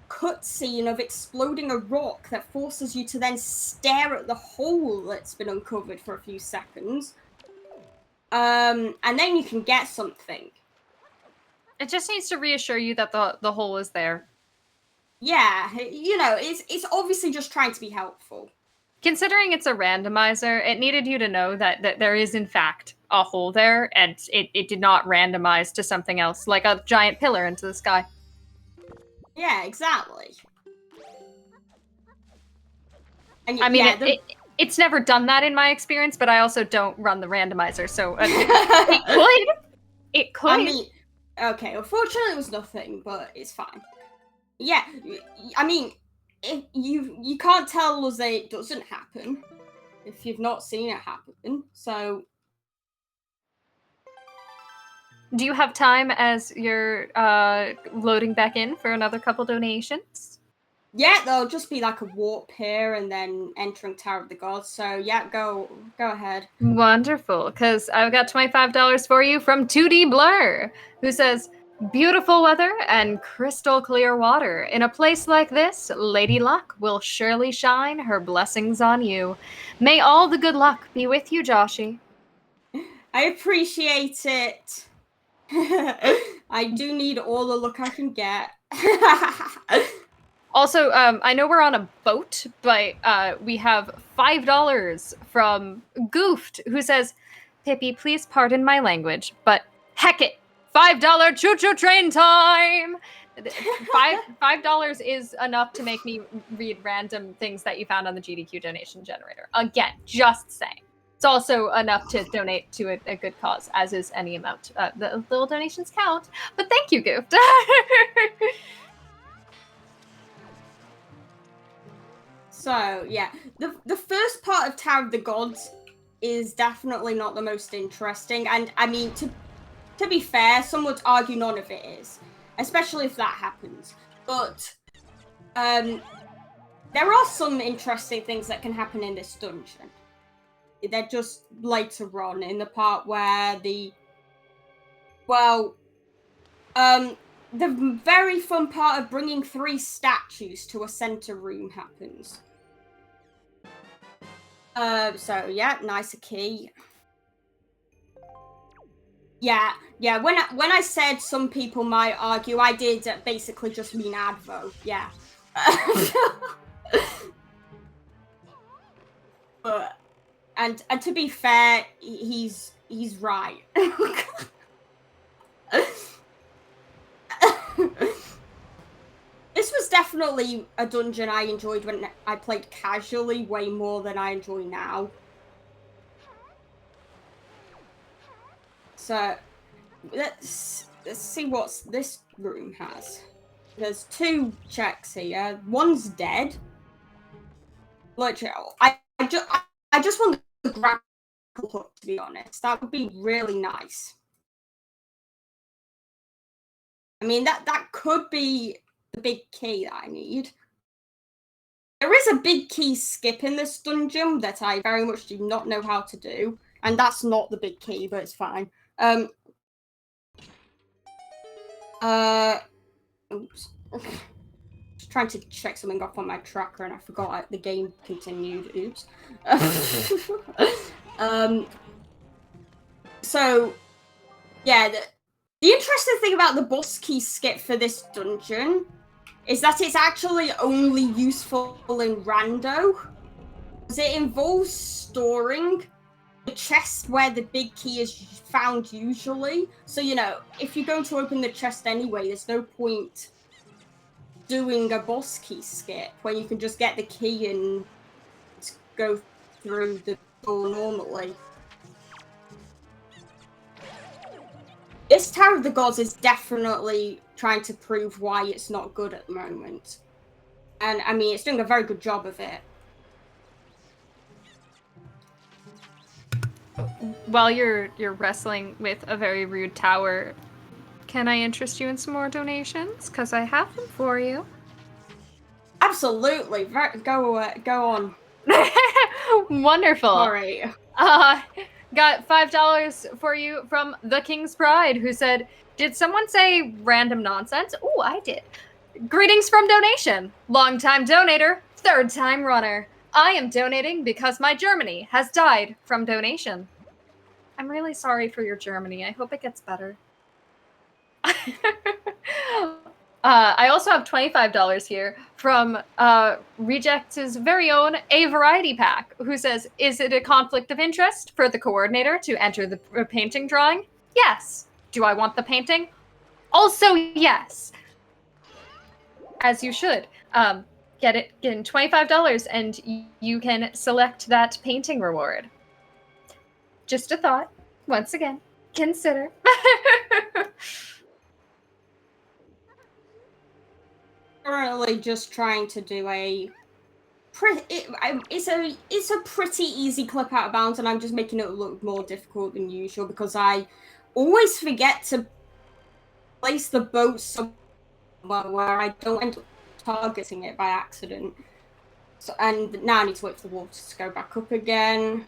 cutscene of exploding a rock that forces you to then stare at the hole that's been uncovered for a few seconds. And then you can get something. It just needs to reassure you that the hole is there. Yeah, you know, it's obviously just trying to be helpful. Considering it's a randomizer, it needed you to know that there is, in fact, a hole there, and it did not randomize to something else, like a giant pillar into the sky. Yeah, exactly. And I mean, yeah, it's never done that in my experience, but I also don't run the randomizer, so it could. It could. I mean, okay, unfortunately it was nothing, but it's fine. Yeah, I mean, if you can't tell us that it doesn't happen if you've not seen it happen. So, do you have time as you're loading back in for another couple donations? yeah, there'll just be like a warp here and then entering Tower of the Gods. So yeah, go ahead. Wonderful, because I've got $25 for you from 2D Blur, who says, beautiful weather and crystal clear water. In a place like this, Lady Luck will surely shine her blessings on you. May all the good luck be with you, Joshy. I appreciate it. I do need all the luck I can get. Also, I know we're on a boat, but we have $5 from Goofed, who says, Pippi, please pardon my language, but heck it, $5 choo-choo train time! $5 is enough to make me read random things that you found on the GDQ donation generator. Again, just saying. It's also enough to donate to a good cause, as is any amount. The little donations count, but thank you, Goofed. So yeah, the first part of Tower of the Gods is definitely not the most interesting, and I mean to be fair, some would argue none of it is, especially if that happens. But there are some interesting things that can happen in this dungeon. They're just later on in the part where the very fun part of bringing 3 statues to a center room happens. So yeah, nice key. Yeah. When I said some people might argue, I did basically just mean Advo. Yeah. But and to be fair, he's right. This was definitely a dungeon I enjoyed when I played casually way more than I enjoy now. So let's see what this room has. There's 2 checks here. One's dead. Literally, I just want the grapple hook, to be honest. That would be really nice. I mean, that could be the big key that I need. There is a big key skip in this dungeon that I very much do not know how to do, and that's not the big key, but it's fine. Oops. Just trying to check something off on my tracker and I forgot the game continued. Oops. So, yeah, the interesting thing about the boss key skip for this dungeon is that it's actually only useful in rando, because it involves storing the chest where the big key is found usually. So, you know, if you're going to open the chest anyway, there's no point doing a boss key skip when you can just get the key and go through the door normally. This Tower of the Gods is definitely trying to prove why it's not good at the moment. And I mean, it's doing a very good job of it. While you're wrestling with a very rude tower, can I interest you in some more donations? Because I have them for you. Absolutely. Go on. Wonderful. Sorry. Got $5 for you from the King's Pride, who said, did someone say random nonsense? Oh, I did. Greetings from donation. Long-time donator, third-time runner. I am donating because my Germany has died from donation. I'm really sorry for your Germany. I hope it gets better. I also have $25 here from Reject's very own A Variety Pack, who says, is it a conflict of interest for the coordinator to enter the painting drawing? Yes. Do I want the painting? Also yes. As you should. get in $25 and you can select that painting reward. Just a thought. Once again, consider. Currently just trying to do it's a pretty easy clip out of bounds, and I'm just making it look more difficult than usual because I always forget to place the boat somewhere where I don't end up targeting it by accident. So, and now I need to wait for the water to go back up again.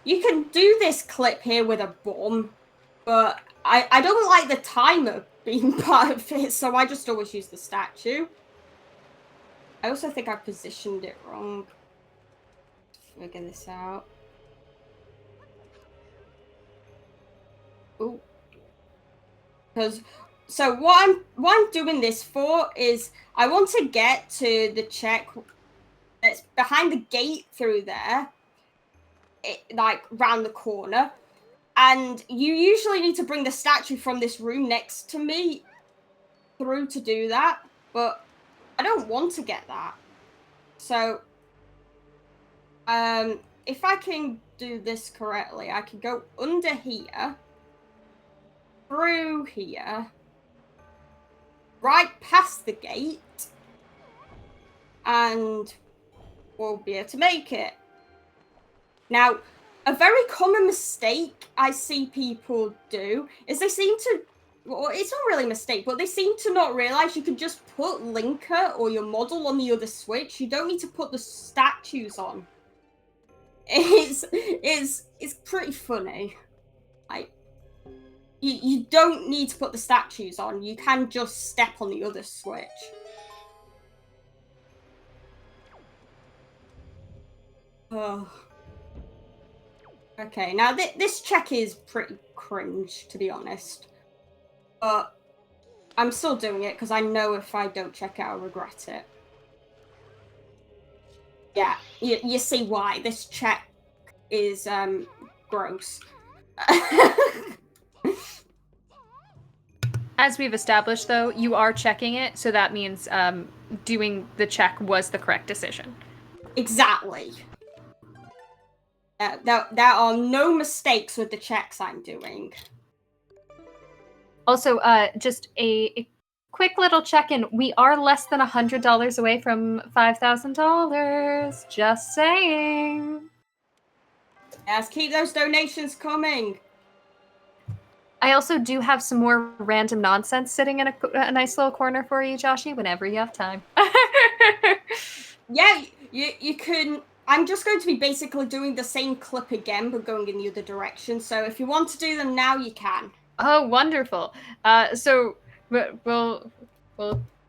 You can do this clip here with a bomb, but I don't like the timer being part of it, so I just always use the statue. I also think I positioned it wrong. Figure this out. Ooh. So what I'm doing this for is I want to get to the check that's behind the gate through there, like round the corner, and you usually need to bring the statue from this room next to me through to do that, but I don't want to get that. So if I can do this correctly, I can go under here, through here, right past the gate, and we'll be able to make it. Now, a very common mistake I see people do is they seem to, well, it's not really a mistake, but they seem to not realize you can just put Linker or your model on the other switch. You don't need to put the statues on. It's pretty funny. Like, you don't need to put the statues on. You can just step on the other switch. Oh. Okay, now this check is pretty cringe, to be honest. But I'm still doing it because I know if I don't check it, I'll regret it. Yeah, you see why. This check is gross. As we've established, though, you are checking it, so that means doing the check was the correct decision. Exactly. There are no mistakes with the checks I'm doing. Also, just a quick little check-in. We are less than $100 away from $5,000. Just saying. Yes, keep those donations coming. I also do have some more random nonsense sitting in a nice little corner for you, Joshy, whenever you have time. Yeah, you can. I'm just going to be basically doing the same clip again, but going in the other direction. So if you want to do them now, you can. Oh, wonderful. So we'll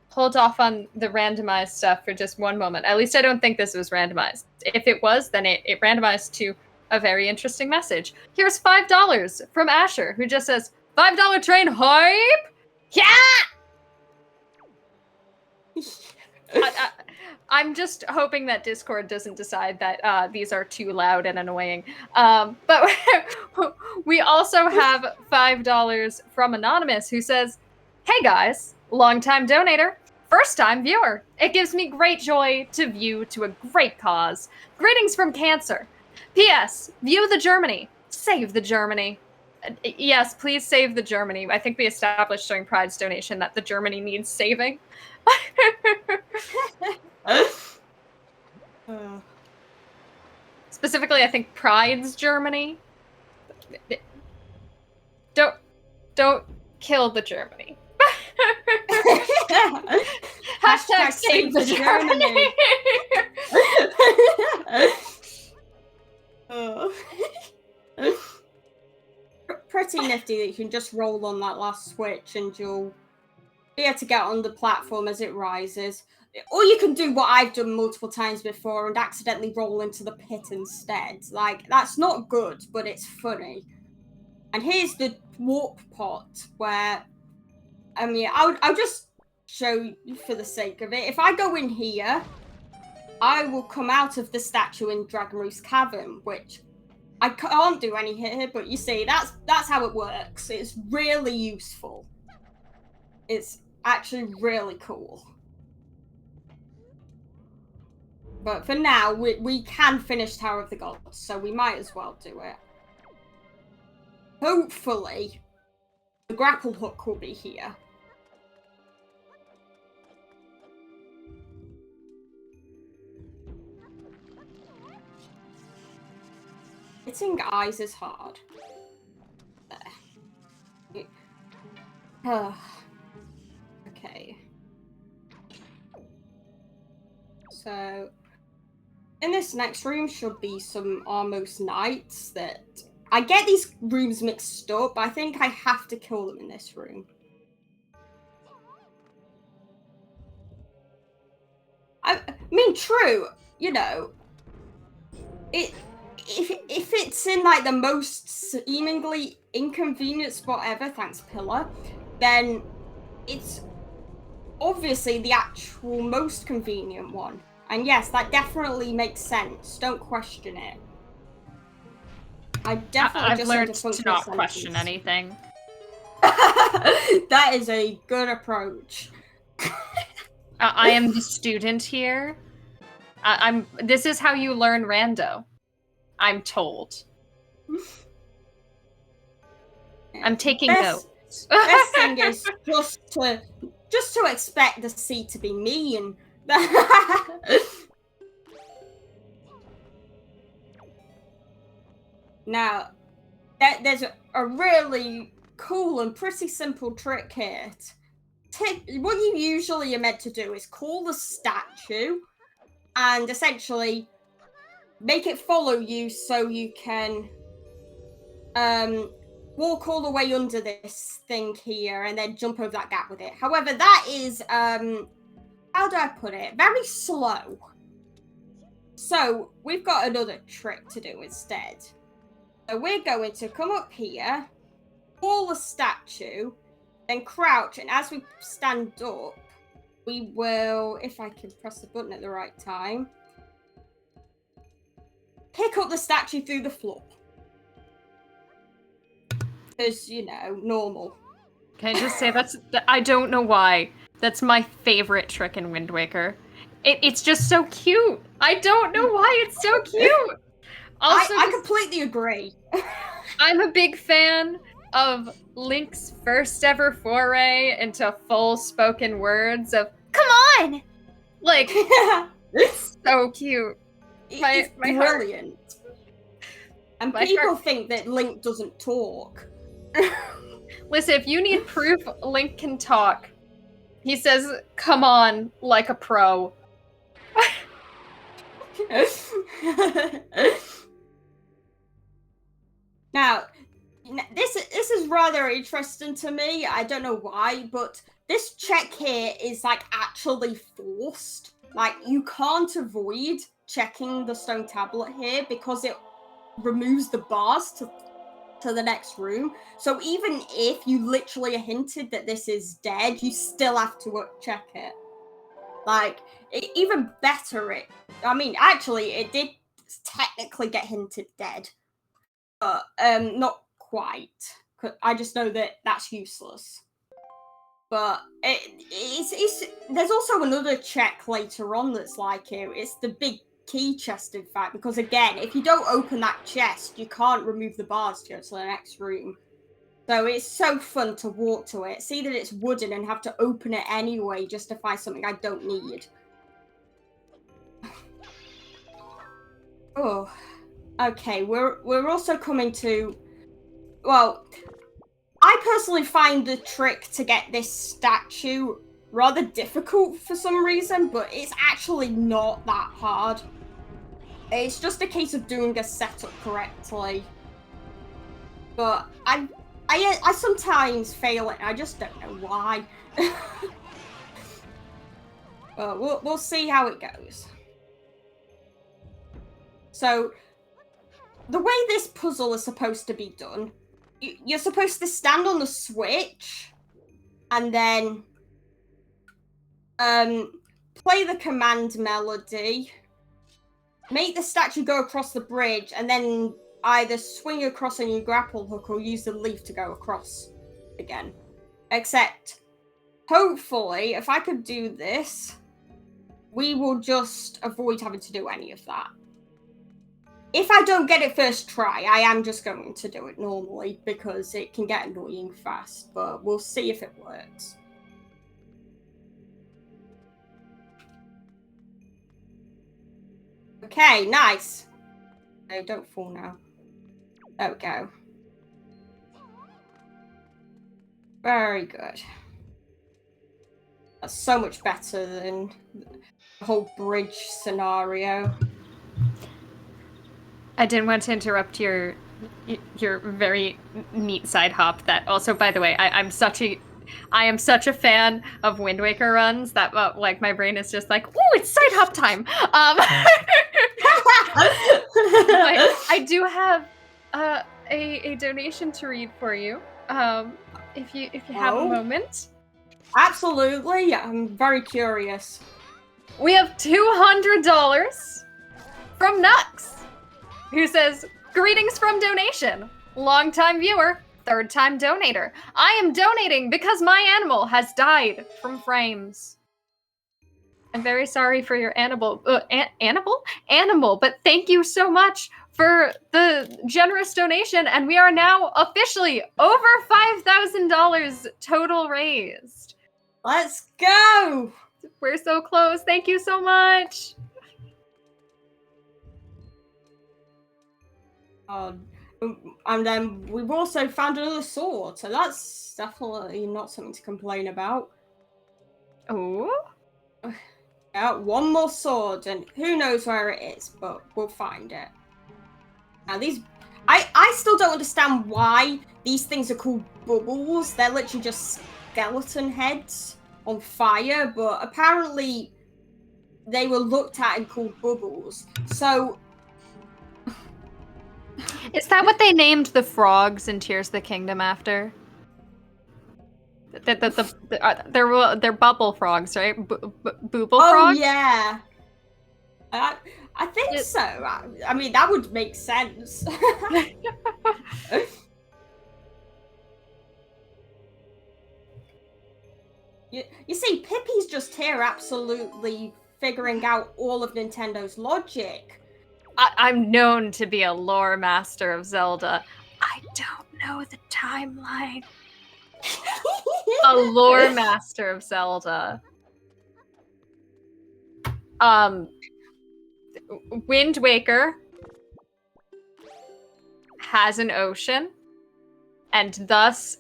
hold off on the randomized stuff for just one moment. At least I don't think this was randomized. If it was, then it randomized to a very interesting message. Here's $5 from Asher, who just says, $5 train hype? Yeah! I'm just hoping that Discord doesn't decide that these are too loud and annoying. But we also have $5 from Anonymous, who says, hey guys, long-time donator, first-time viewer. It gives me great joy to view to a great cause. Greetings from Cancer. P.S. View the Germany. Save the Germany. Yes, please save the Germany. I think we established during Pride's donation that the Germany needs saving. Specifically, I think Pride's Germany. Don't kill the Germany. Hashtag save the Germany. Pretty nifty that you can just roll on that last switch and you'll be able to get on the platform as it rises. Or you can do what I've done multiple times before and accidentally roll into the pit instead. Like, that's not good, but it's funny. And here's the warp pot where, I mean, I'll just show you for the sake of it. If I go in here, I will come out of the statue in Dragon Roost Cavern, which I can't do any here, but you see, that's how it works. It's really useful. actually really cool. But for now, we can finish Tower of the Gods, so we might as well do it. Hopefully, the grapple hook will be here. Hitting eyes is hard. There. Okay. So, in this next room should be some Armos Knights that... I get these rooms mixed up, but I think I have to kill them in this room. I mean, true, you know, if it's in like the most seemingly inconvenient spot ever, thanks Pillar, then it's obviously the actual most convenient one. And yes, that definitely makes sense. Don't question it. I definitely I've just learned to not question anything. That is a good approach. I am the student here. This is how you learn rando. I'm told. I'm taking notes. Best thing is just to expect the C to be me and now there's a really cool and pretty simple trick here. What you usually are meant to do is call the statue and essentially make it follow you so you can walk all the way under this thing here and then jump over that gap with it. However, that is how do I put it? Very slow. So we've got another trick to do instead. So we're going to come up here, call the statue, then crouch, and as we stand up, we will, if I can press the button at the right time, pick up the statue through the floor. Because, you know, normal. Can I just say I don't know why. That's my favorite trick in Wind Waker. It's just so cute. I don't know why it's so cute. Also, I completely agree. I'm a big fan of Link's first ever foray into full spoken words of "Come on!" Like, it's so cute. It's brilliant. And people think that Link doesn't talk. Listen, if you need proof Link can talk, he says, "Come on," like a pro. Now, this is rather interesting to me. I don't know why, but this check here is like actually forced. Like, you can't avoid checking the stone tablet here because it removes the bars to the next room. So even if you literally hinted that this is dead, you still have to check it. Like, even better, I mean, actually, it did technically get hinted dead. But not quite. I just know that that's useless. But there's also another check later on that's like it. It's the big key chest, in fact, because again, if you don't open that chest, you can't remove the bars to go to the next room. So it's so fun to walk to it, see that it's wooden and have to open it anyway just to find something I don't need. Oh. Okay, we're also coming to, well, I personally find the trick to get this statue rather difficult for some reason, but it's actually not that hard. It's just a case of doing a setup correctly. But I sometimes fail it, and I just don't know why. But we'll see how it goes. So, the way this puzzle is supposed to be done, you're supposed to stand on the switch and then play the command melody, make the statue go across the bridge, and then either swing across on your grapple hook or use the leaf to go across again. Except hopefully, if I could do this, we will just avoid having to do any of that. If I don't get it first try, I am just going to do it normally because it can get annoying fast, but we'll see if it works. Okay, nice. No, don't fall now. There we go. Very good. That's so much better than the whole bridge scenario. I didn't want to interrupt your very neat side hop. That also, by the way, I am such a fan of Wind Waker runs that like my brain is just like, oh, it's side hop time. I do have a donation to read for you. If you have a moment. Absolutely, I'm very curious. We have $200 from Nux, who says, "Greetings from donation. Long-time viewer, third-time donator. I am donating because my animal has died from frames. I'm very sorry for your animal, but thank you so much for the generous donation, and we are now officially over $5,000 total raised. Let's go! We're so close. Thank you so much. And then we've also found another sword, so that's definitely not something to complain about. Oh? Yeah, one more sword, and who knows where it is, but we'll find it. Now these... I still don't understand why these things are called bubbles. They're literally just skeleton heads on fire, but apparently they were looked at and called bubbles. So... Is that what they named the frogs in Tears of the Kingdom after? They're bubble frogs, right? Booble frogs? Oh, yeah. I think so. I mean, that would make sense. You see, Pippi's just here absolutely figuring out all of Nintendo's logic. I'm known to be a lore master of Zelda. I don't know the timeline. A lore master of Zelda. Wind Waker has an ocean, and thus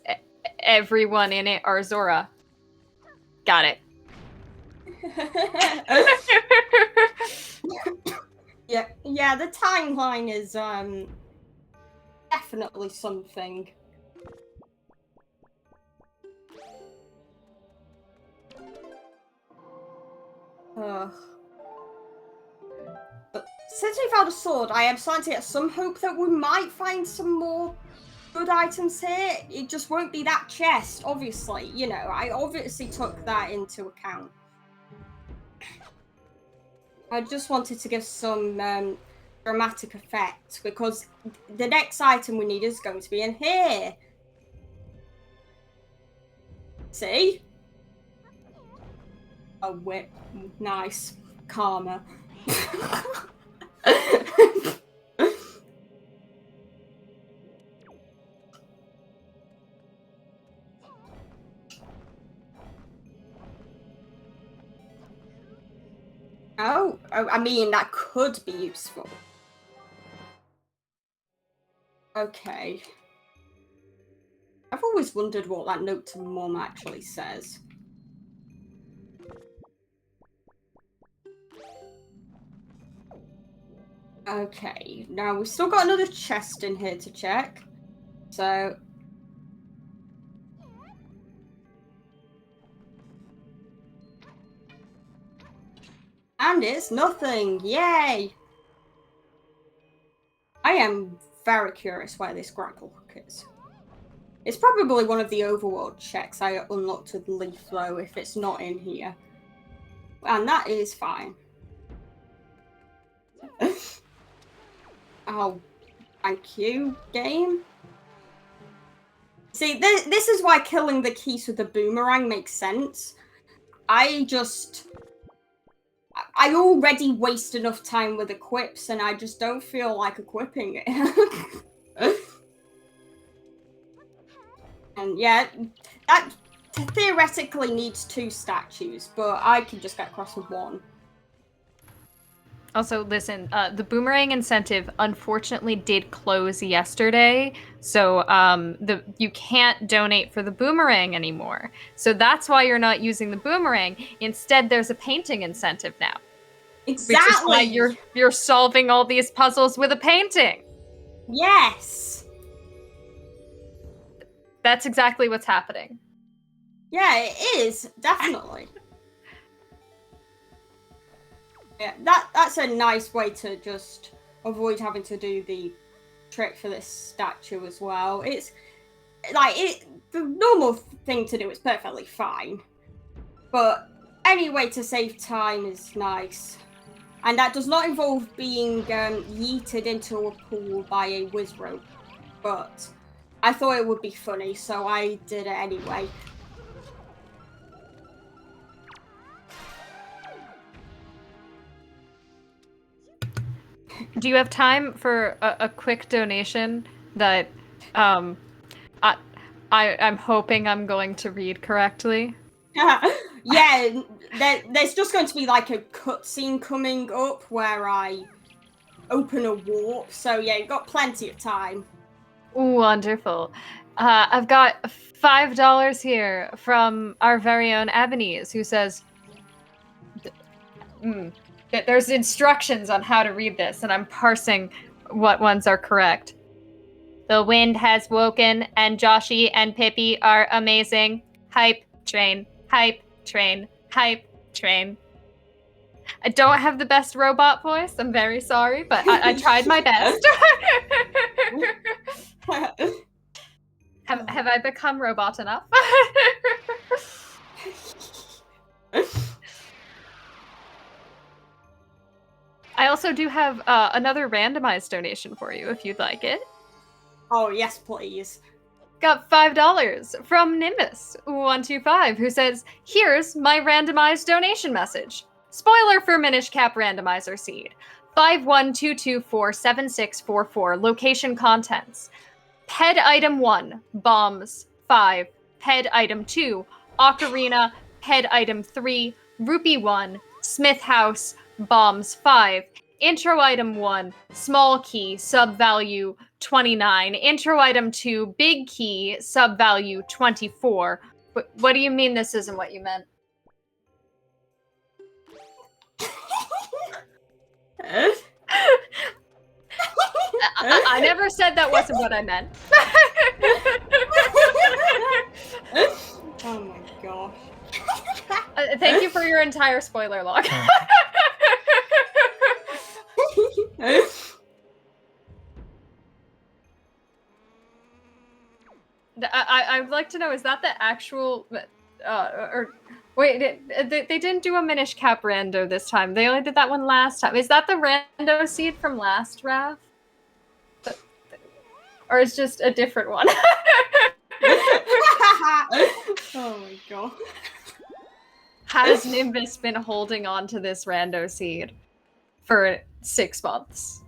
everyone in it are Zora. Got it. Yeah, the timeline is definitely something. Ugh. But since we found a sword, I am starting to get some hope that we might find some more good items here. It just won't be that chest, obviously. You know, I obviously took that into account. I just wanted to give some dramatic effect because the next item we need is going to be in here. See? A whip. Nice. Karma. Oh, I mean, that could be useful. Okay. I've always wondered what that note to Mum actually says. Okay, now we've still got another chest in here to check. So... And it's nothing! Yay! I am very curious where this grapple hook is. It's probably one of the overworld checks I unlocked with Leaf, though, if it's not in here. And that is fine. Oh, thank you, game. See, this is why killing the keys with the boomerang makes sense. I already waste enough time with equips, and I just don't feel like equipping it. And yeah, that theoretically needs 2 statues, but I can just get across with 1. Also, listen, the boomerang incentive unfortunately did close yesterday, so you can't donate for the boomerang anymore. So that's why you're not using the boomerang. Instead, there's a painting incentive now. Exactly. Which is why you're solving all these puzzles with a painting. Yes. That's exactly what's happening. Yeah, it is, definitely. Yeah, that's a nice way to just avoid having to do the trick for this statue as well. It's like the normal thing to do is perfectly fine, but any way to save time is nice, and that does not involve being yeeted into a pool by a whiz rope. But I thought it would be funny, so I did it anyway. Do you have time for a quick donation that I'm hoping I'm going to read correctly? Yeah, there's just going to be like a cutscene coming up where I open a warp, so yeah, you've got plenty of time. Wonderful. I've got $5 here from our very own Ebony's, who says that there's instructions on how to read this, and I'm parsing what ones are correct. The wind has woken, and Joshy and Pippi are amazing. Hype train, hype train, hype train. I don't have the best robot voice. I'm very sorry, but I tried my best. Have I become robot enough? I also do have another randomized donation for you if you'd like it. Oh, yes, please. Got $5 from Nimbus125, who says, here's my randomized donation message. Spoiler for Minish Cap Randomizer Seed. 512247644, location contents. Ped item 1, bombs 5. Ped item 2, ocarina. Ped item 3, rupee 1. Smith House, bombs 5. Intro item 1, small key, sub value 29. Intro item 2, big key, sub value 24. What do you mean this isn't what you meant? I never said that wasn't what I meant. Oh my gosh. Thank you for your entire spoiler log. I'd like to know, is that the actual... Wait, they didn't do a Minish Cap rando this time. They only did that one last time. Is that the rando seed from last RAF? Or is just a different one? Oh my god. Has Nimbus been holding on to this rando seed for 6 months?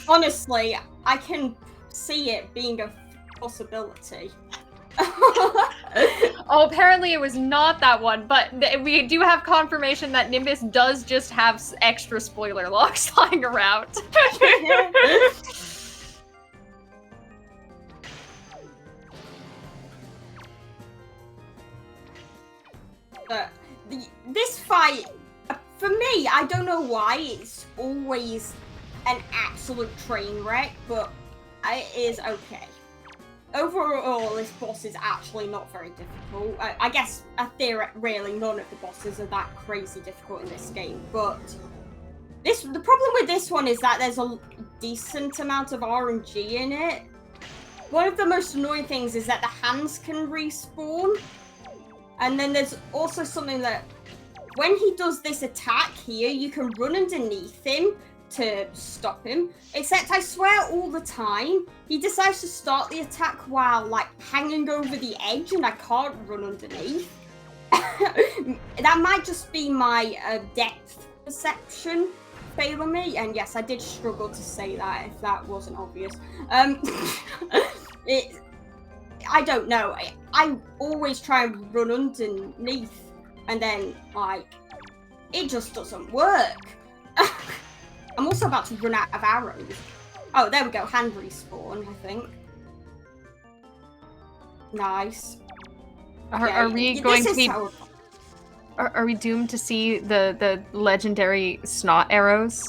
Honestly, I can see it being a possibility. Oh, apparently it was not that one, but we do have confirmation that Nimbus does just have extra spoiler logs lying around. This fight, for me, I don't know why it's always an absolute train wreck, but it is okay. Overall, this boss is actually not very difficult. I guess, really, none of the bosses are that crazy difficult in this game, but the problem with this one is that there's a decent amount of RNG in it. One of the most annoying things is that the hands can respawn, and then there's also something that when he does this attack here, you can run underneath him, to stop him. Except I swear all the time, he decides to start the attack while like hanging over the edge and I can't run underneath. That might just be my depth perception failing me. And yes, I did struggle to say that if that wasn't obvious. I don't know. I always try and run underneath and then like it just doesn't work. I'm also about to run out of arrows. Oh, there we go. Hand respawn, I think. Nice. Are we going to be... Are we doomed to see the legendary snot arrows?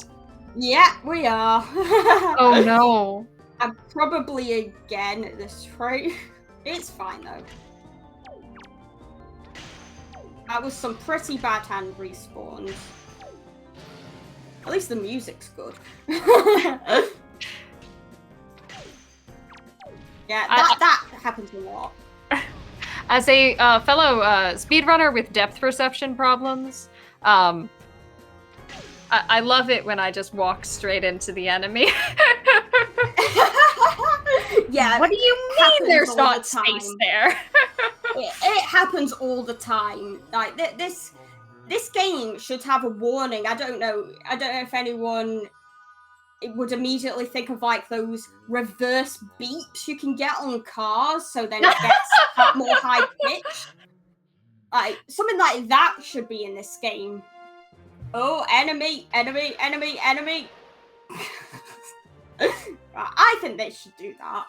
Yeah, we are. Oh no. I'm probably again at this rate. It's fine though. That was some pretty bad hand respawns. At least the music's good. Yeah, that happens a lot. As a fellow speedrunner with depth perception problems, I love it when I just walk straight into the enemy. Yeah. What do you mean there's not space there? It happens all the time. Like this game should have a warning. I don't know if anyone would immediately think of like those reverse beeps you can get on cars, so then it gets more high pitched. Like something like that should be in this game. Oh, enemy, enemy, enemy, enemy. I think they should do that.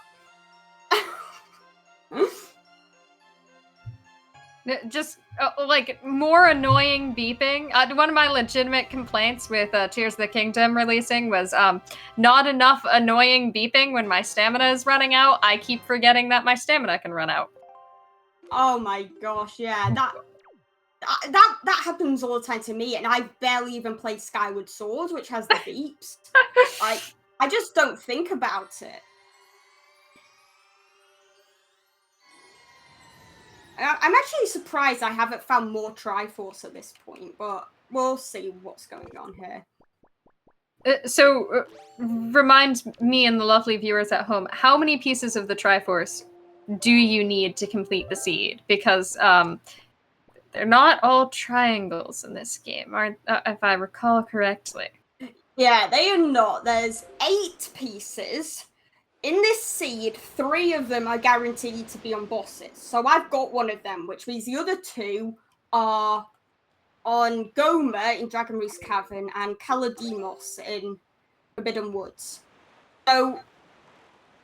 Just like more annoying beeping. One of my legitimate complaints with Tears of the Kingdom releasing was not enough annoying beeping when my stamina is running out. I keep forgetting that my stamina can run out. Oh my gosh, yeah, that happens all the time to me, and I barely even played Skyward Sword, which has the beeps. I just don't think about it. I'm actually surprised I haven't found more Triforce at this point, but we'll see what's going on here. So, remind me and the lovely viewers at home, how many pieces of the Triforce do you need to complete the seed? Because they're not all triangles in this game, aren't? If I recall correctly. Yeah, they are not. There's 8 pieces. In this seed, 3 of them are guaranteed to be on bosses. So I've got one of them, which means the other 2 are on Goma in Dragon Reese Cavern and Kaladimos in Forbidden Woods. So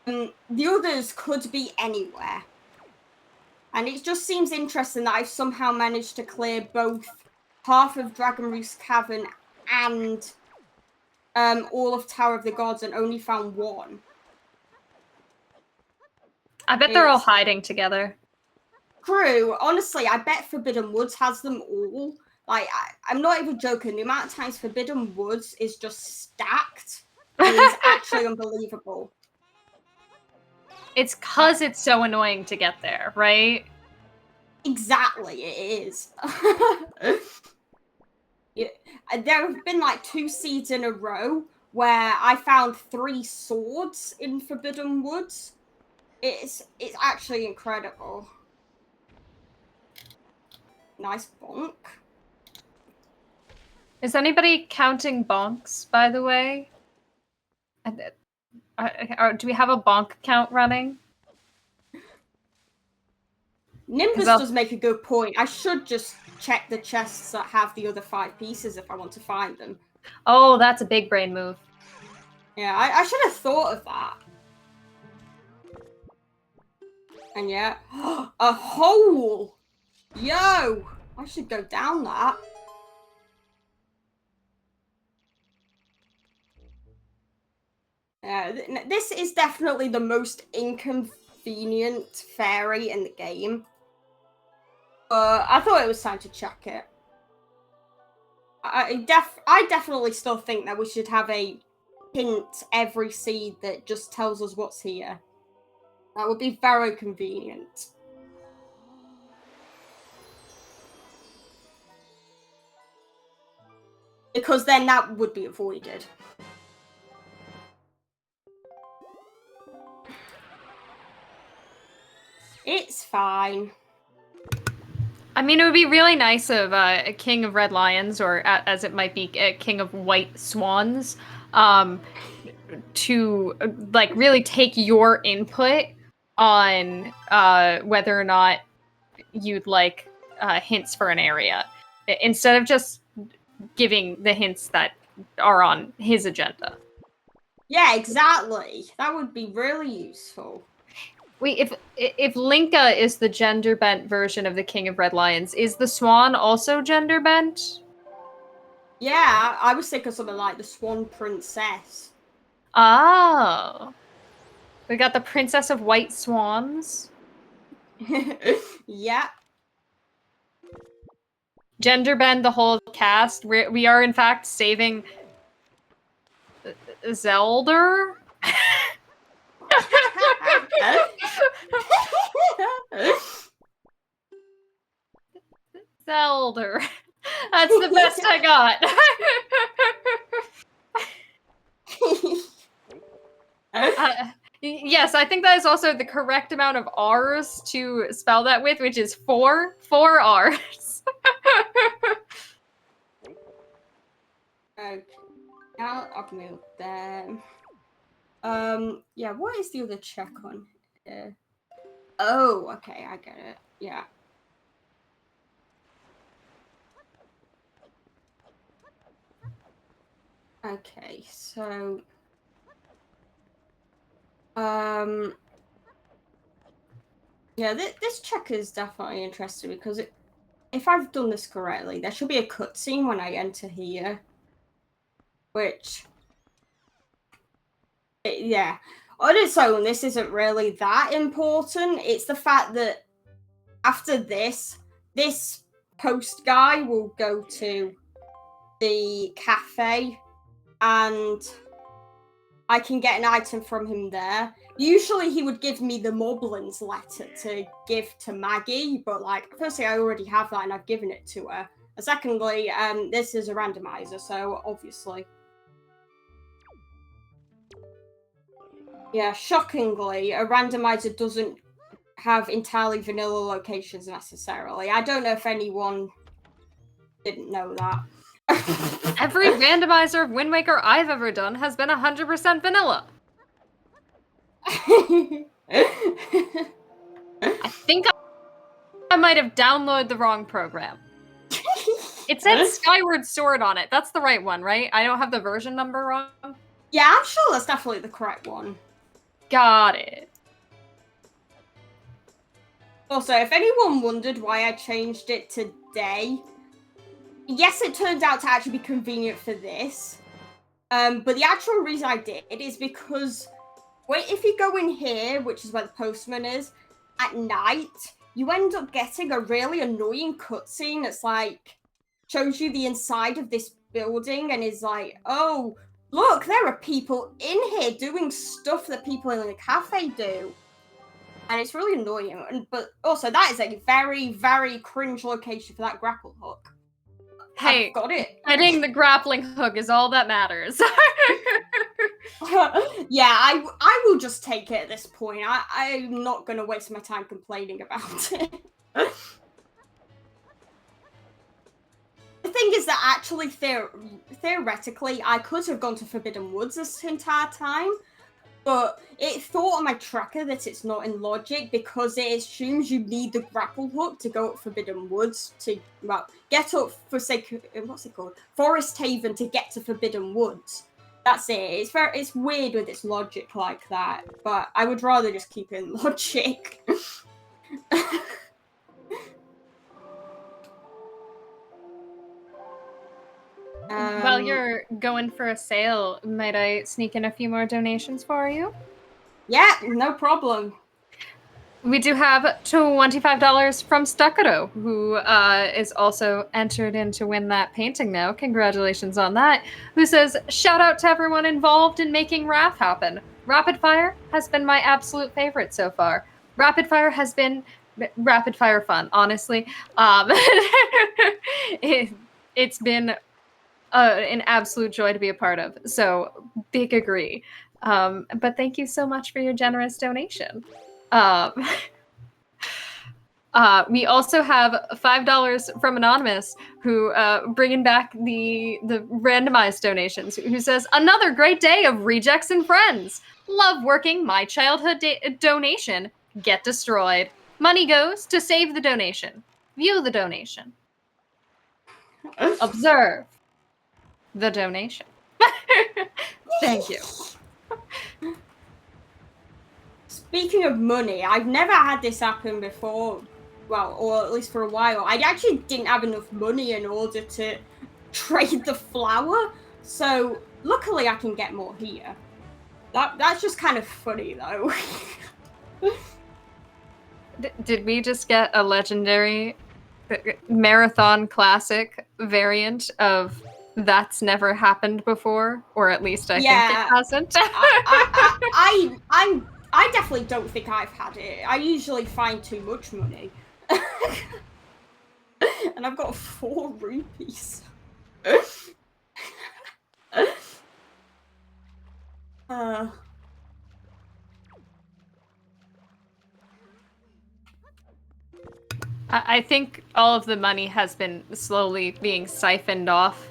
the others could be anywhere. And it just seems interesting that I've somehow managed to clear both half of Dragon Reese Cavern and all of Tower of the Gods and only found 1. I bet they're all hiding together. True. Honestly, I bet Forbidden Woods has them all. Like, I'm not even joking. The amount of times Forbidden Woods is just stacked is actually unbelievable. It's because it's so annoying to get there, right? Exactly, it is. Yeah, there have been like 2 seeds in a row where I found 3 swords in Forbidden Woods. It's actually incredible. Nice bonk. Is anybody counting bonks, by the way? Do we have a bonk count running? Nimbus does make a good point. I should just check the chests that have the other 5 pieces if I want to find them. Oh, that's a big brain move. Yeah, I should have thought of that. And yeah, a hole! Yo! I should go down that. Yeah, this is definitely the most inconvenient fairy in the game. I thought it was time to check it. I definitely still think that we should have a hint every seed that just tells us what's here. That would be very convenient. Because then that would be avoided. It's fine. I mean, it would be really nice of a king of red lions, or as it might be, a king of white swans, to like really take your input on whether or not you'd like hints for an area, instead of just giving the hints that are on his agenda. Yeah, exactly. That would be really useful. Wait, if Linka is the gender bent version of the King of Red Lions, is the Swan also gender bent? Yeah, I was thinking something like the Swan Princess. Oh. We got the Princess of White Swans. Yeah. Gender bend the whole cast. We are in fact saving Zelda. Zelda. That's the best I got. Yes, I think that is also the correct amount of R's to spell that with, which is 4 R's. Okay, I'll move them. Yeah, what is the other check on here? Oh, okay, I get it. Yeah. Okay, so yeah, this check is definitely interesting because if I've done this correctly, there should be a cutscene when I enter here, which yeah, on its own, this isn't really that important. It's the fact that after this post guy will go to the cafe and I can get an item from him there. Usually he would give me the Moblin's letter to give to Maggie, but like, firstly, I already have that and I've given it to her. And secondly, this is a randomizer, so obviously. Yeah, shockingly, a randomizer doesn't have entirely vanilla locations necessarily. I don't know if anyone didn't know that. Every randomizer of Wind Waker I've ever done has been 100% vanilla. I think I might have downloaded the wrong program. It said Skyward Sword on it. That's the right one, right? I don't have the version number wrong? Yeah, I'm sure that's definitely the correct one. Got it. Also, if anyone wondered why I changed it to day, yes, it turned out to actually be convenient for this. But the actual reason I did it is because if you go in here, which is where the postman is, at night, you end up getting a really annoying cutscene that's like shows you the inside of this building and is like, oh, look, there are people in here doing stuff that people in the cafe do. And it's really annoying. But also, that is a very, very cringe location for that grapple hook. Hey, I've got it. Getting the grappling hook is all that matters. Yeah, I will just take it at this point. I'm not going to waste my time complaining about it. The thing is that actually, theoretically, I could have gone to Forbidden Woods this entire time, but it thought on my tracker that it's not in logic because it assumes you need the grapple hook to go up Forbidden Woods to, well, get up for what's it called? Forest Haven to get to Forbidden Woods. That's it. It's weird with its logic like that, but I would rather just keep it in logic. While you're going for a sale, might I sneak in a few more donations for you? Yeah, no problem. We do have $25 from Stuccato, who is also entered in to win that painting now. Congratulations on that. Who says, shout out to everyone involved in making Wrath happen. Rapid Fire has been my absolute favorite so far. Rapid Fire has been rapid fire fun, honestly. It's been an absolute joy to be a part of. So, big agree. But thank you so much for your generous donation. We also have $5 from Anonymous, who bringing back the randomized donations, who says, another great day of rejects and friends. Love working my childhood donation. Get destroyed. Money goes to save the donation. View the donation. Observe the donation. Thank you. Speaking of money, I've never had this happen before. Well, or at least for a while. I actually didn't have enough money in order to trade the flour. So luckily I can get more here. That's just kind of funny though. Did we just get a legendary marathon classic variant of that's never happened before? Or at least I think it hasn't. I definitely don't think I've had it. I usually find too much money. And I've got 4 rupees. I think all of the money has been slowly being siphoned off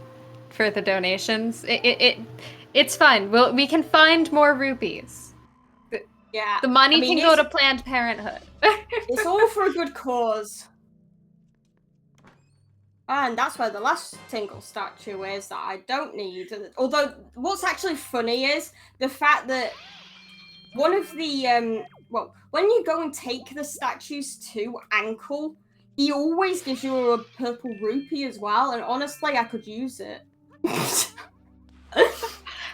for the donations. It's fine. We can find more rupees. Yeah. The money can go to Planned Parenthood. It's all for a good cause. And that's where the last Tingle statue is that I don't need. Although, what's actually funny is the fact that one of the, well, when you go and take the statues to Ankle, he always gives you a purple rupee as well, and honestly, I could use it.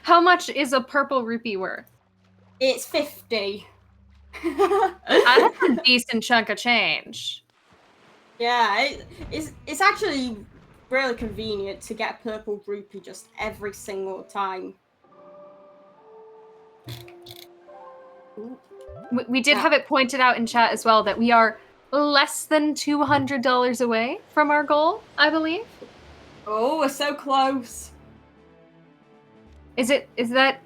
How much is a purple rupee worth? It's 50. That's a decent chunk of change. Yeah, it's actually really convenient to get a purple rupee just every single time. We did have it pointed out in chat as well that we are less than $200 away from our goal, I believe. Oh, we're so close. Is that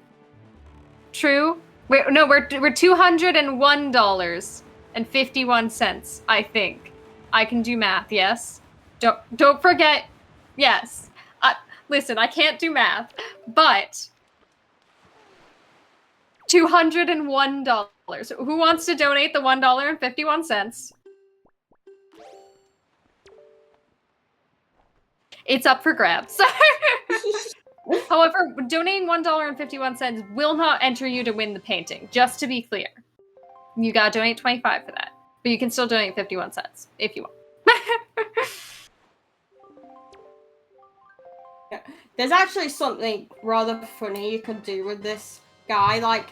true? We're $201.51, I think. I can do math, yes? Don't forget, yes. Listen, I can't do math, but $201. Who wants to donate the $1.51? It's up for grabs. However, donating $1.51 will not enter you to win the painting, just to be clear. You gotta donate 25 for that. But you can still donate 51 cents if you want. Yeah. There's actually something rather funny you could do with this guy. Like,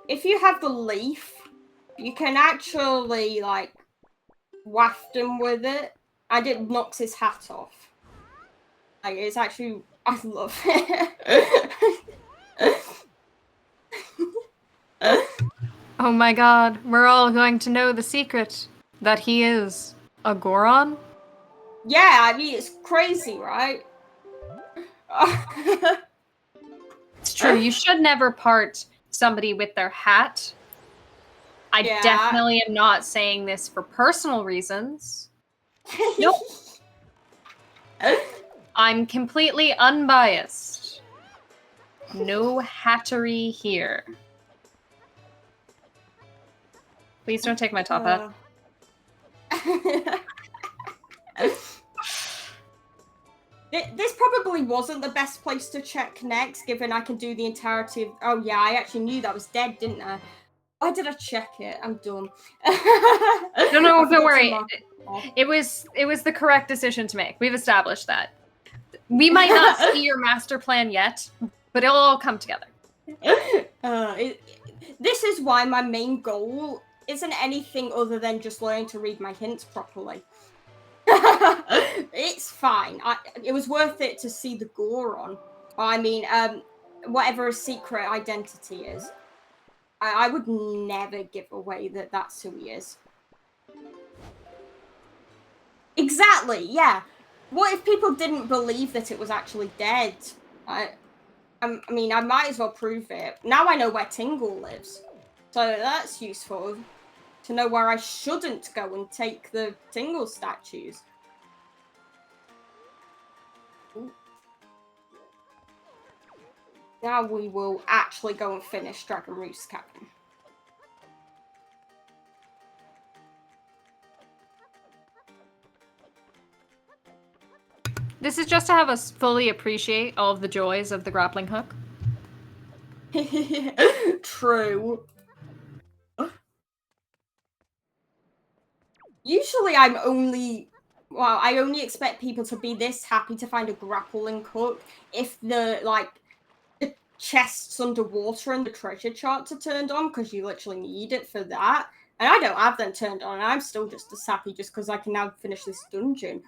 if you have the leaf, you can actually, like, waft him with it, and it knocks his hat off. Like, it's actually, I love it. Oh my god, we're all going to know the secret that he is a Goron? Yeah, I mean, it's crazy, right? It's true, you should never part somebody with their hat. I definitely am not saying this for personal reasons. Nope. I'm completely unbiased. No hattery here. Please don't take my top hat. This probably wasn't the best place to check next, given I can do the entirety of... Oh yeah, I actually knew that was dead, didn't I? Why did I check it? I'm dumb. No, don't worry. It was the correct decision to make. We've established that. We might not see your master plan yet, but it'll all come together. This is why my main goal isn't anything other than just learning to read my hints properly. It's fine. It was worth it to see the Goron. I mean, whatever his secret identity is. I would never give away that that's who he is. Exactly, yeah. What if people didn't believe that it was actually dead? I mean, I might as well prove it. Now I know where Tingle lives. So that's useful to know where I shouldn't go and take the Tingle statues. Ooh. Now we will actually go and finish Dragon Roost Cabin. This is just to have us fully appreciate all of the joys of the grappling hook. True. Usually I only expect people to be this happy to find a grappling hook if the chests underwater and the treasure charts are turned on, because you literally need it for that. And I don't have them turned on, and I'm still just as happy just because I can now finish this dungeon.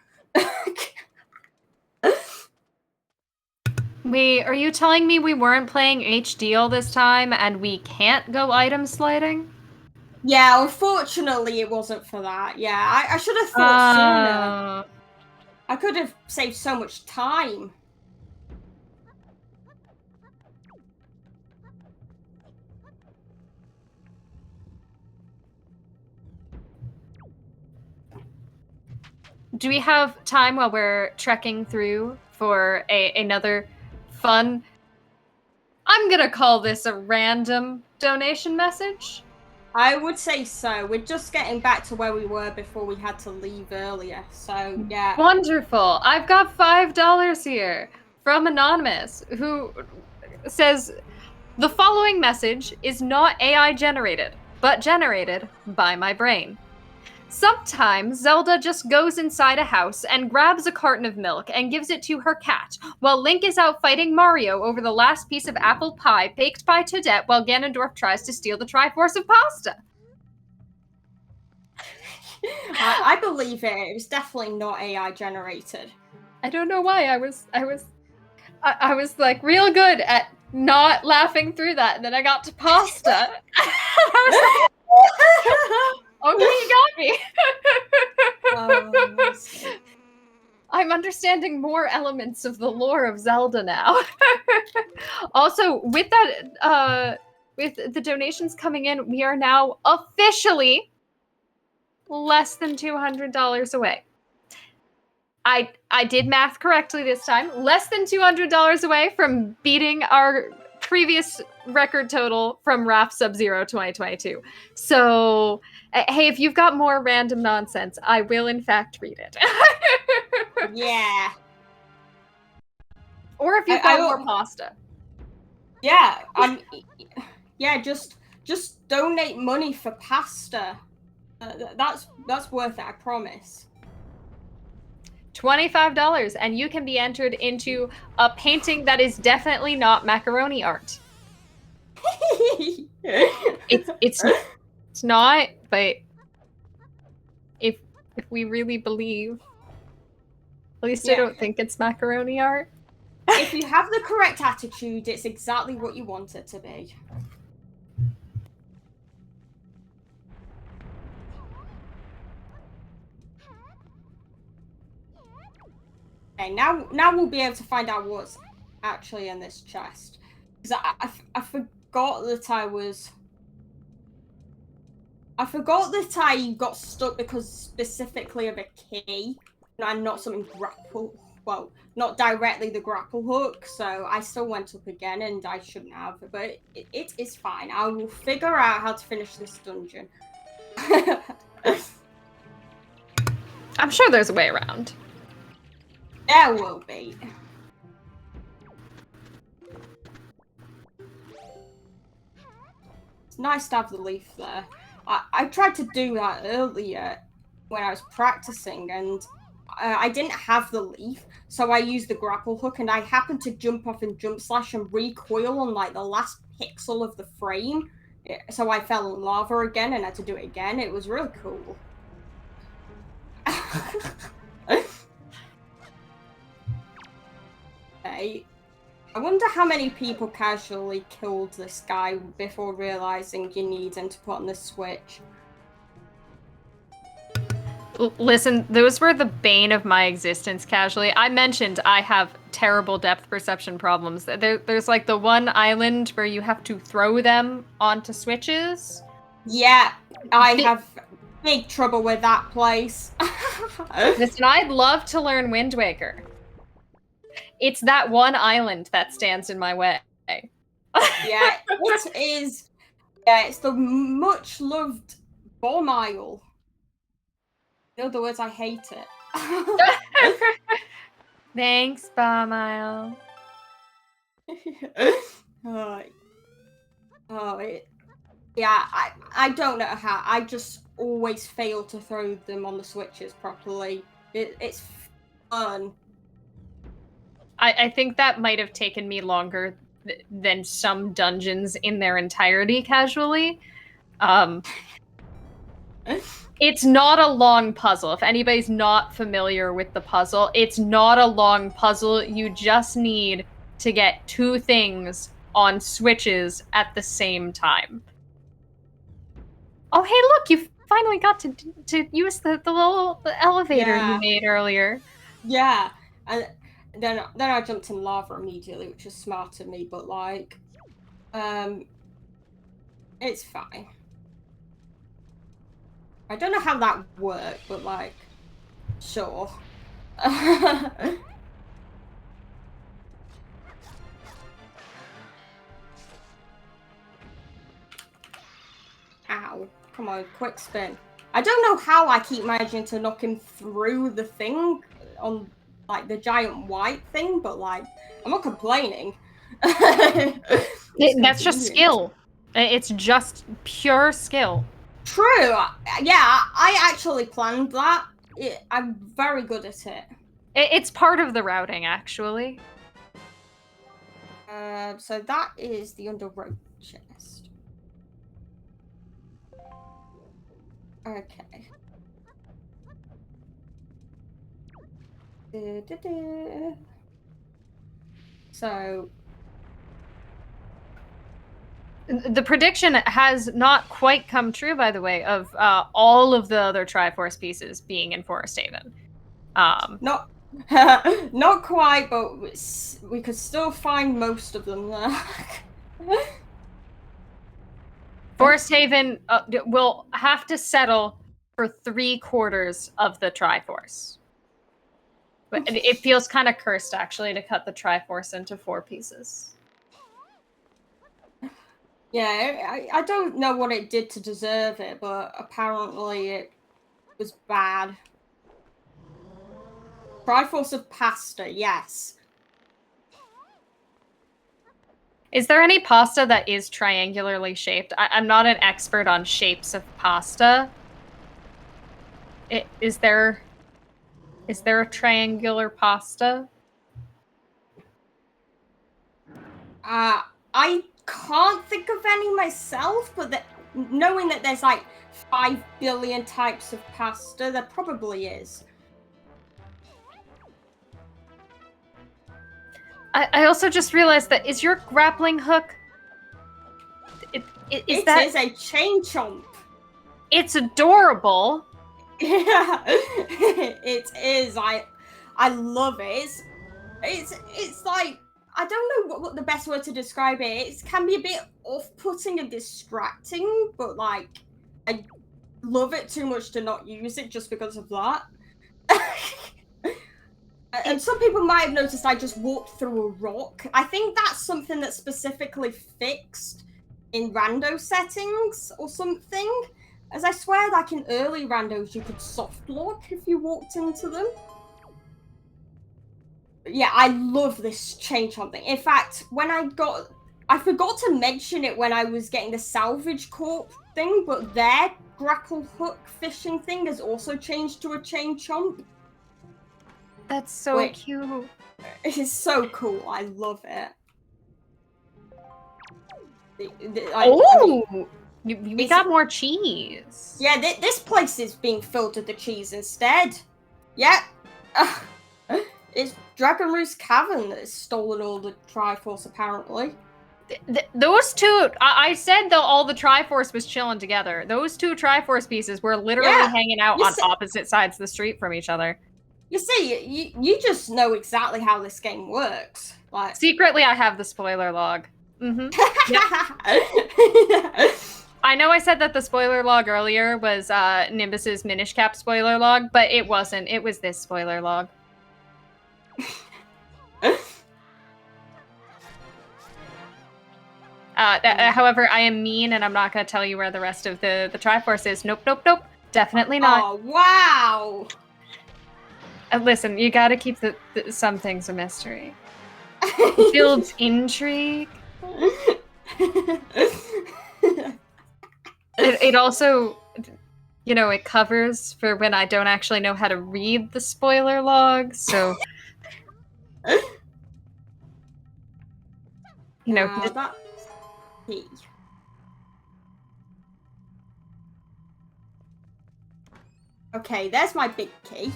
Wait, are you telling me we weren't playing HD all this time and we can't go item sliding? Yeah, unfortunately it wasn't for that. Yeah, I should have thought sooner. I could have saved so much time. Do we have time while we're trekking through for another fun... I'm gonna call this a random donation message? I would say so. We're just getting back to where we were before we had to leave earlier. So, yeah. Wonderful. I've got $5 here from Anonymous, who says, the following message is not AI generated, but generated by my brain. Sometimes Zelda just goes inside a house and grabs a carton of milk and gives it to her cat, while Link is out fighting Mario over the last piece of apple pie baked by Toadette while Ganondorf tries to steal the Triforce of Pasta. I believe it. It was definitely not AI generated. I don't know why. I was like real good at not laughing through that, and then I got to pasta. I was like, okay, you got me. I'm understanding more elements of the lore of Zelda now. Also, with that, with the donations coming in, we are now officially less than $200 away. I did math correctly this time. Less than $200 away from beating our previous record total from RAF Sub-Zero 2022. So, hey, if you've got more random nonsense, I will in fact read it. Yeah. Or if you've got more pasta. Yeah, yeah, just donate money for pasta. That's worth it, I promise. $25, and you can be entered into a painting that is definitely not macaroni art. It's not, but if we really believe, at least I don't think it's macaroni art. If you have the correct attitude, it's exactly what you want it to be. Okay, now we'll be able to find out what's actually in this chest. Because I forgot that I got stuck because specifically of a key and not something grapple. Well, not directly the grapple hook, so I still went up again and I shouldn't have, but it is fine. I will figure out how to finish this dungeon. I'm sure there's a way around. There will be. It's nice to have the leaf there. I tried to do that earlier when I was practicing, and I didn't have the leaf, so I used the grapple hook, and I happened to jump off and jump slash and recoil on like the last pixel of the frame. So I fell in lava again and had to do it again. It was really cool. Okay. I wonder how many people casually killed this guy before realizing you need him to put on the switch. Listen, those were the bane of my existence casually. I mentioned I have terrible depth perception problems. There's like the one island where you have to throw them onto switches. Yeah, I have big trouble with that place. Listen, I'd love to learn Wind Waker. It's that one island that stands in my way. Yeah, it is. Yeah, it's the much loved Bomb Isle. In other words, I hate it. Thanks, Bamile. Yeah, I don't know how. I just always fail to throw them on the switches properly. It's fun. I think that might have taken me longer than some dungeons in their entirety casually. It's not a long puzzle. If anybody's not familiar with the puzzle, it's not a long puzzle. You just need to get two things on switches at the same time. Oh, hey, look, you finally got to use the little elevator you made earlier. Yeah, and then I jumped in lava immediately, which is smart of me, but like, it's fine. I don't know how that worked, but like, sure. Ow. Come on, quick spin. I don't know how I keep managing to knock him through the thing on, like, the giant white thing, but, like, I'm not complaining. That's just skill. It's just pure skill. True. Yeah, I actually planned that. I'm very good at it. It's part of the routing, actually. So that is the underground chest. Okay. So the prediction has not quite come true, by the way, of all of the other Triforce pieces being in Forest Haven. Not not quite, but we could still find most of them there. Forest Haven will have to settle for 3/4 of the Triforce. But it feels kind of cursed, actually, to cut the Triforce into 4 pieces. Yeah, I don't know what it did to deserve it, but apparently it was bad. Triforce of pasta, yes. Is there any pasta that is triangularly shaped? I'm not an expert on shapes of pasta. Is there a triangular pasta? I can't think of any myself, but knowing that there's like 5 billion types of pasta, there probably is. I also just realized that is your grappling hook. It is a chain chomp. It's adorable. Yeah, it is. I love it. It's like, I don't know what the best word to describe it. It can be a bit off-putting and distracting, but like I love it too much to not use it just because of that. And some people might have noticed I just walked through a rock. I think that's something that's specifically fixed in rando settings or something. As I swear, like in early randos, you could soft lock if you walked into them. Yeah, I love this chain chomp thing. In fact, I forgot to mention it when I was getting the salvage corp thing, but their grapple hook fishing thing has also changed to a chain chomp. That's so cute. It is so cool. I love it. We got more cheese. Yeah, this place is being filled with the cheese instead. Yeah. It's Dragon Roost Cavern that has stolen all the Triforce, apparently. Those two, I said all the Triforce was chilling together. Those two Triforce pieces were literally hanging out on opposite sides of the street from each other. You see, you just know exactly how this game works. Like, secretly, I have the spoiler log. Mm-hmm. I know I said that the spoiler log earlier was Nimbus's Minish Cap spoiler log, but it wasn't. It was this spoiler log. However, I am mean, and I'm not going to tell you where the rest of the Triforce is. Nope, nope, nope. Definitely not. Oh, wow! Listen, you got to keep some things a mystery. Builds intrigue. It also, you know, it covers for when I don't actually know how to read the spoiler log, so... You know, that's key. Okay, there's my big key.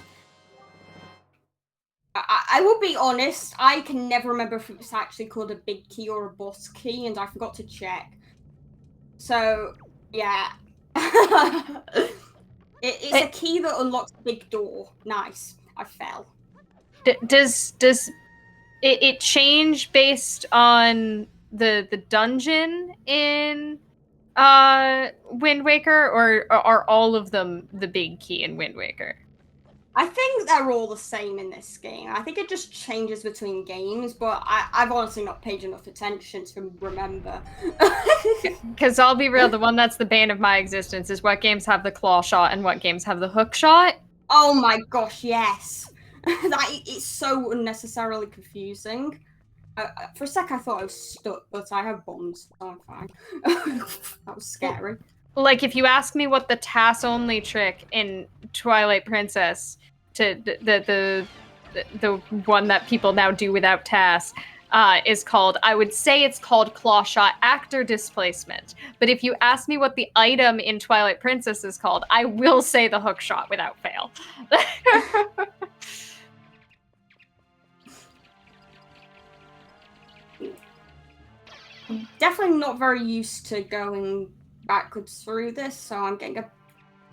I will be honest, I can never remember if it's actually called a big key or a boss key, and I forgot to check. So, yeah. It's a key that unlocks a big door. Nice. I fell. Does it change based on the dungeon in Wind Waker, or are all of them the big key in Wind Waker? I think they're all the same in this game. I think it just changes between games, but I've honestly not paid enough attention to remember. Because I'll be real, the one that's the bane of my existence is what games have the claw shot and what games have the hook shot. Oh my gosh, yes. It's so unnecessarily confusing. For a sec I thought I was stuck, but I have bombs, so I'm fine. That was scary. Like, if you ask me what the TAS only trick in Twilight Princess, to the one that people now do without TAS, is called, I would say it's called Claw Shot Actor Displacement. But if you ask me what the item in Twilight Princess is called, I will say the hook shot without fail. Definitely not very used to going backwards through this, so I'm getting a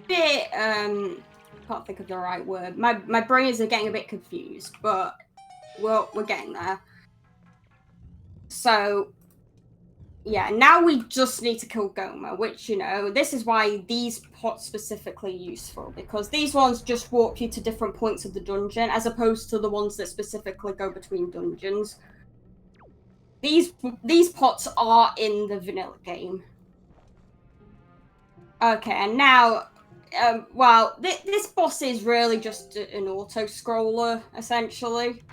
bit can't think of the right word. My brains are getting a bit confused, but we're getting there. So yeah, now we just need to kill Goma, which, you know, this is why these pots specifically are useful, because these ones just walk you to different points of the dungeon, as opposed to the ones that specifically go between dungeons. These pots are in the vanilla game. Okay, and now, well, this boss is really just an auto-scroller, essentially.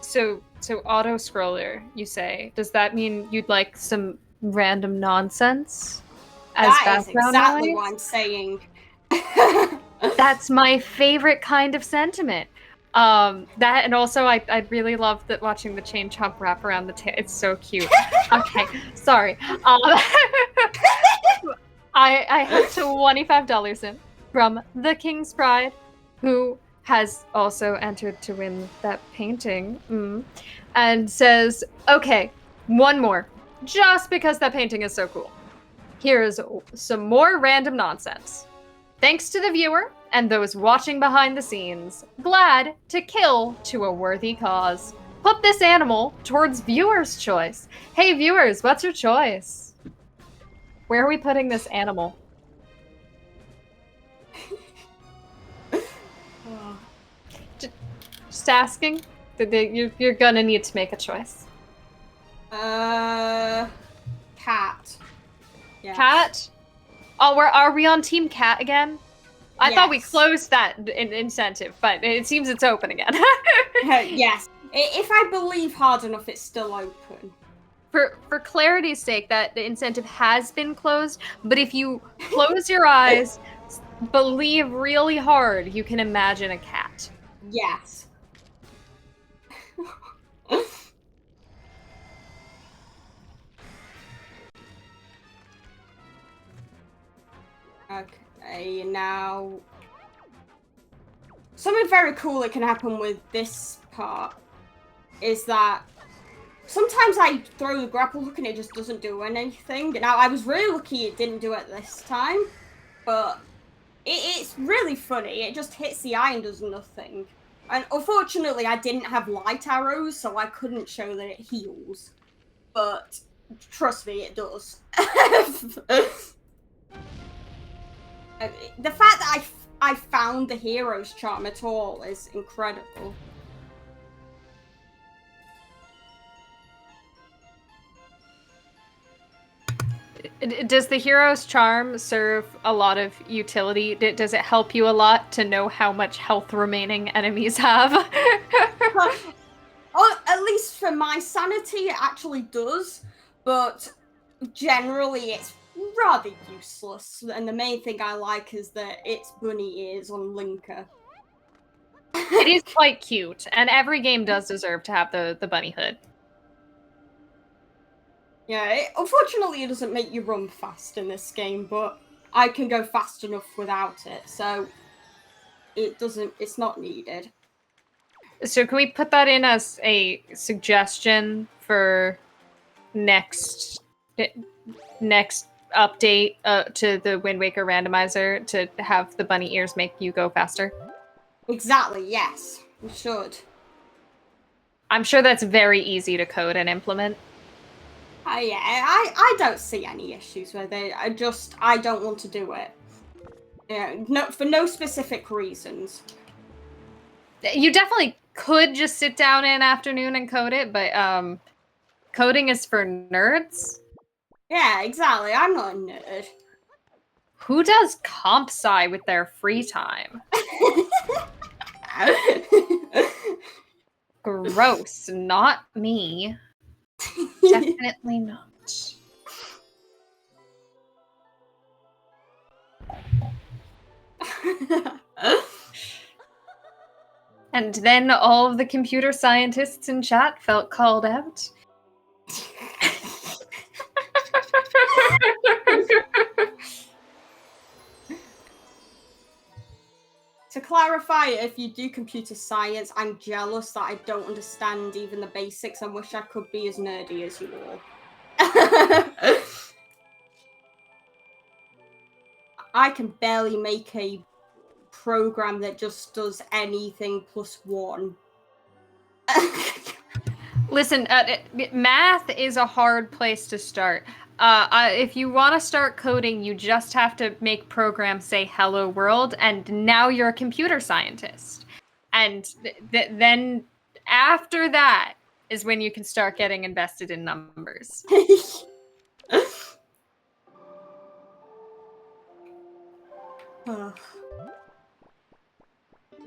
So auto-scroller, you say. Does that mean you'd like some random nonsense as that is background exactly noise? what I'm saying. That's my favorite kind of sentiment. That, and also I really love that watching the chain chomp wrap around the tail. It's so cute. Okay, sorry. I have $25 in from the King's Pride, who has also entered to win that painting, and says, okay, one more, just because that painting is so cool. Here's some more random nonsense. Thanks to the viewer and those watching behind the scenes, glad to kill to a worthy cause. Put this animal towards viewer's choice. Hey viewers, what's your choice? Where are we putting this animal? Just asking. You're gonna need to make a choice. Cat. Yes. Cat? Oh, are we on Team Cat again? I thought we closed that incentive, but it seems it's open again. Yes. If I believe hard enough, it's still open. For clarity's sake, that the incentive has been closed, but if you close your eyes, believe really hard, you can imagine a cat. Yes. Okay, now something very cool that can happen with this part is that sometimes I throw the grapple hook and it just doesn't do anything. Now, I was really lucky it didn't do it this time, but it's really funny. It just hits the eye and does nothing. And unfortunately, I didn't have light arrows, so I couldn't show that it heals. but trust me, it does. The fact that I found the hero's charm at all is incredible. Does the hero's charm serve a lot of utility? Does it help you a lot to know how much health remaining enemies have? At least for my sanity, it actually does, but generally it's rather useless. And the main thing I like is that it's bunny ears on Linker. It is quite cute, and every game does deserve to have the bunny hood. Yeah, unfortunately it doesn't make you run fast in this game, but I can go fast enough without it, so it's not needed. So can we put that in as a suggestion for next update to the Wind Waker randomizer to have the bunny ears make you go faster? Exactly, yes. We should. I'm sure that's very easy to code and implement. Yeah, I don't see any issues with it. I don't want to do it. Yeah, for no specific reasons. You definitely could just sit down in an afternoon and code it, but coding is for nerds. Yeah, exactly. I'm not a nerd. Who does comp sci with their free time? Gross. Not me. Definitely not. And then all of the computer scientists in chat felt called out. To clarify, if you do computer science, I'm jealous that I don't understand even the basics and wish I could be as nerdy as you all. I can barely make a program that just does anything +1. Listen, math is a hard place to start. If you want to start coding, you just have to make programs say hello world, and now you're a computer scientist. And then after that is when you can start getting invested in numbers.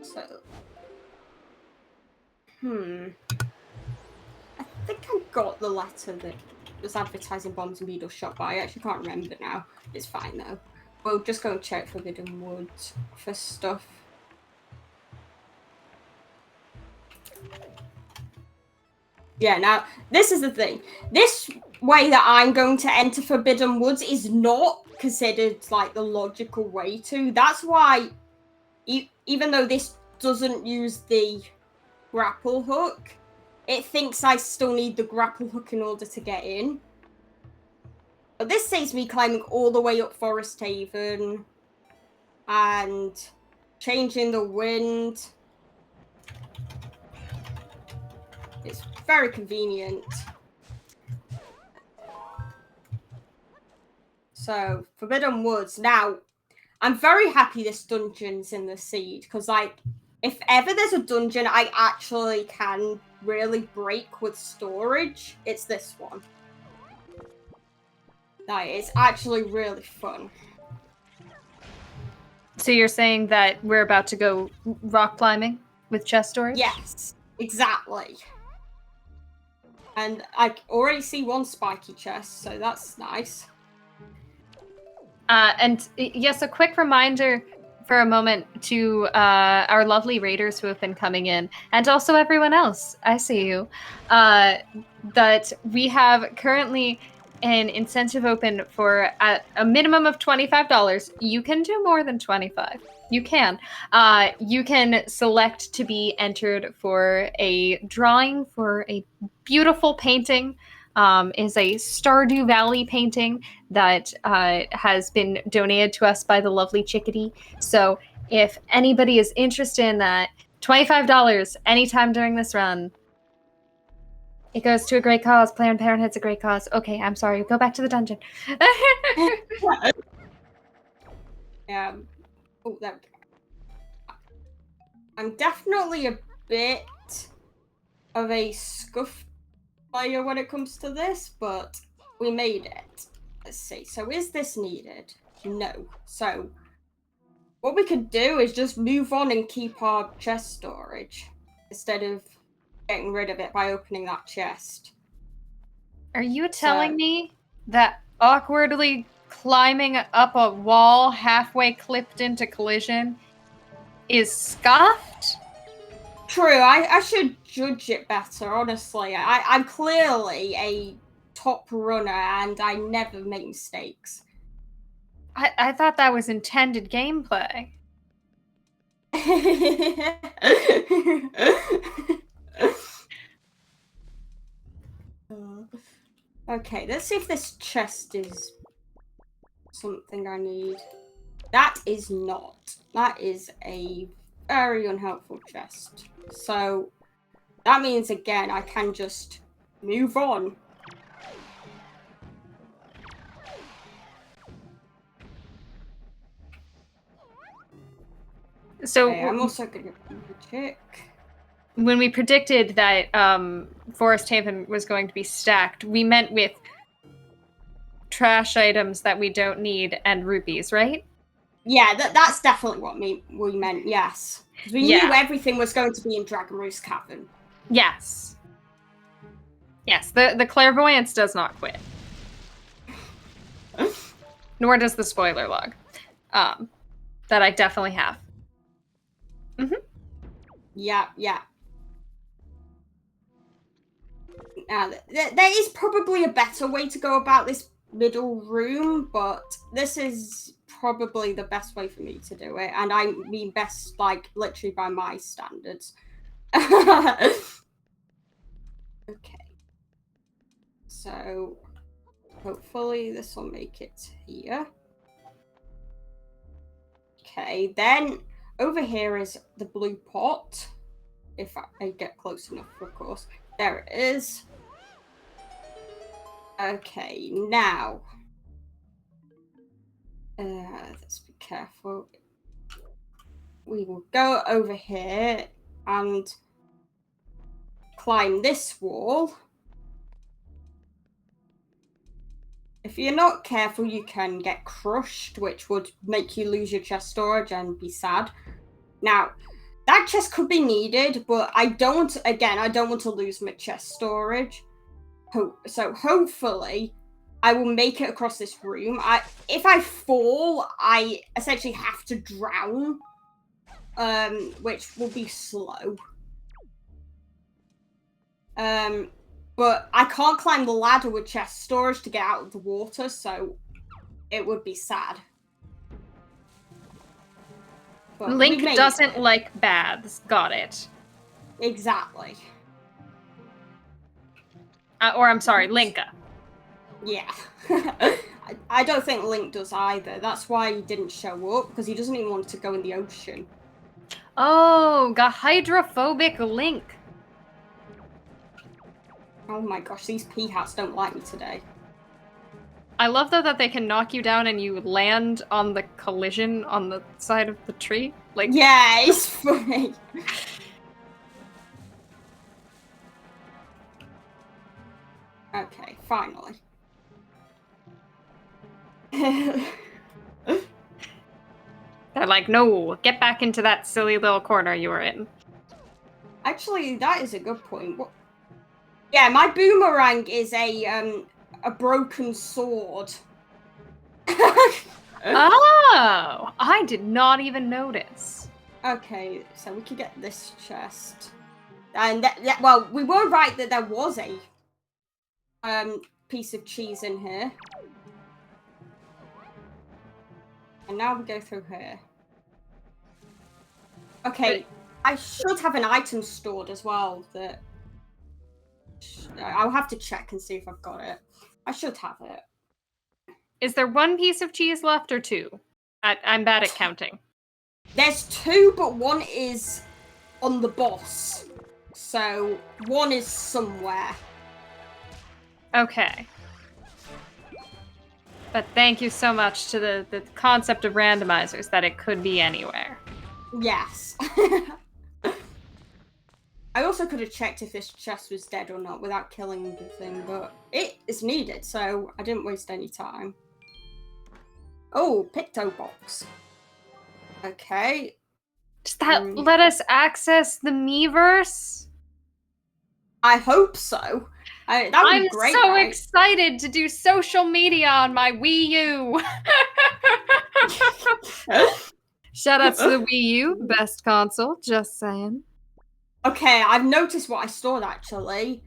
So, I think I got the letter that was advertising bombs and beetle shop, but I actually can't remember now. It's fine though. We'll just go and check Forbidden Woods for stuff. Yeah, now, this is the thing. This way that I'm going to enter Forbidden Woods is not considered, like, the logical way to. That's why, even though this doesn't use the grapple hook, it thinks I still need the grapple hook in order to get in. But this saves me climbing all the way up Forest Haven and changing the wind. It's very convenient. So, Forbidden Woods. Now, I'm very happy this dungeon's in the seed, because, like, if ever there's a dungeon I actually can really break with storage, it's this one. Like, it's actually really fun. So you're saying that we're about to go rock climbing with chest storage? Yes, exactly. And I already see one spiky chest, so that's nice. And yes, a quick reminder for a moment to our lovely raiders who have been coming in, and also everyone else, I see you, that we have currently an incentive open for a minimum of $25. You can do more than 25. You can. You can select to be entered for a drawing for a beautiful painting. Is a Stardew Valley painting that has been donated to us by the lovely Chickadee. So if anybody is interested in that, $25 anytime during this run. It goes to a great cause. Planned Parenthood's a great cause. Okay, I'm sorry. Go back to the dungeon. Oh, there we go. I'm definitely a bit of a scuffed player when it comes to this, but we made it. Let's see. So is this needed? No. So what we could do is just move on and keep our chest storage instead of getting rid of it by opening that chest. Are you telling me that awkwardly climbing up a wall halfway clipped into collision is scuffed? True, I should judge it better, honestly. I'm clearly a top runner and I never make mistakes. I thought that was intended gameplay. Okay, let's see if this chest is something I need. That is not. That is a very unhelpful chest. So that means, again, I can just move on. So okay, I'm also going to check. When we predicted that Forest Haven was going to be stacked, we meant with trash items that we don't need and rupees, right? Yeah, that's definitely what we meant, yes. Because we knew everything was going to be in Dragon Roost Cavern. Yes. Yes, the clairvoyance does not quit. Nor does the spoiler log. That I definitely have. Mm-hmm. Yeah. Now, there is probably a better way to go about this middle room, but this is probably the best way for me to do it. And I mean best, like, literally by my standards. Okay. So, hopefully this will make it here. Okay, then over here is the blue pot. If I get close enough, of course. There it is. Okay, now. Let's be careful. We will go over here and climb this wall. If you're not careful, you can get crushed, which would make you lose your chest storage and be sad. Now, that chest could be needed, but I don't want to lose my chest storage. So hopefully, I will make it across this room. If I fall, I essentially have to drown, which will be slow. But I can't climb the ladder with chest storage to get out of the water, so it would be sad. But Link doesn't like baths. Got it. Exactly. Or I'm sorry, Linka. Yeah. I don't think Link does either. That's why he didn't show up, because he doesn't even want to go in the ocean. Oh, got hydrophobic Link. Oh my gosh, these pea hats don't like me today. I love though that they can knock you down and you land on the collision on the side of the tree. Like, yeah, it's funny. Okay, finally. They're like, no, get back into that silly little corner you were in. Actually, that is a good point. Yeah, my boomerang is a broken sword. Oh, I did not even notice. Okay, so we can get this chest. And well, we were right that there was a piece of cheese in here. And now we go through here. Okay, I should have an item stored as well that I'll have to check and see if I've got it. I should have it. Is there one piece of cheese left or two? I'm bad at counting. There's two, but one is on the boss. So one is somewhere. Okay. But thank you so much to the concept of randomizers that it could be anywhere. Yes. I also could have checked if this chest was dead or not without killing the thing, but it is needed, so I didn't waste any time. Oh, Picto Box. Okay. Does that let us access the Miiverse? I hope so. That would be great. I'm so right? excited to do social media on my Wii U. Shout out to the Wii U, best console, just saying. Okay, I've noticed what I stored actually.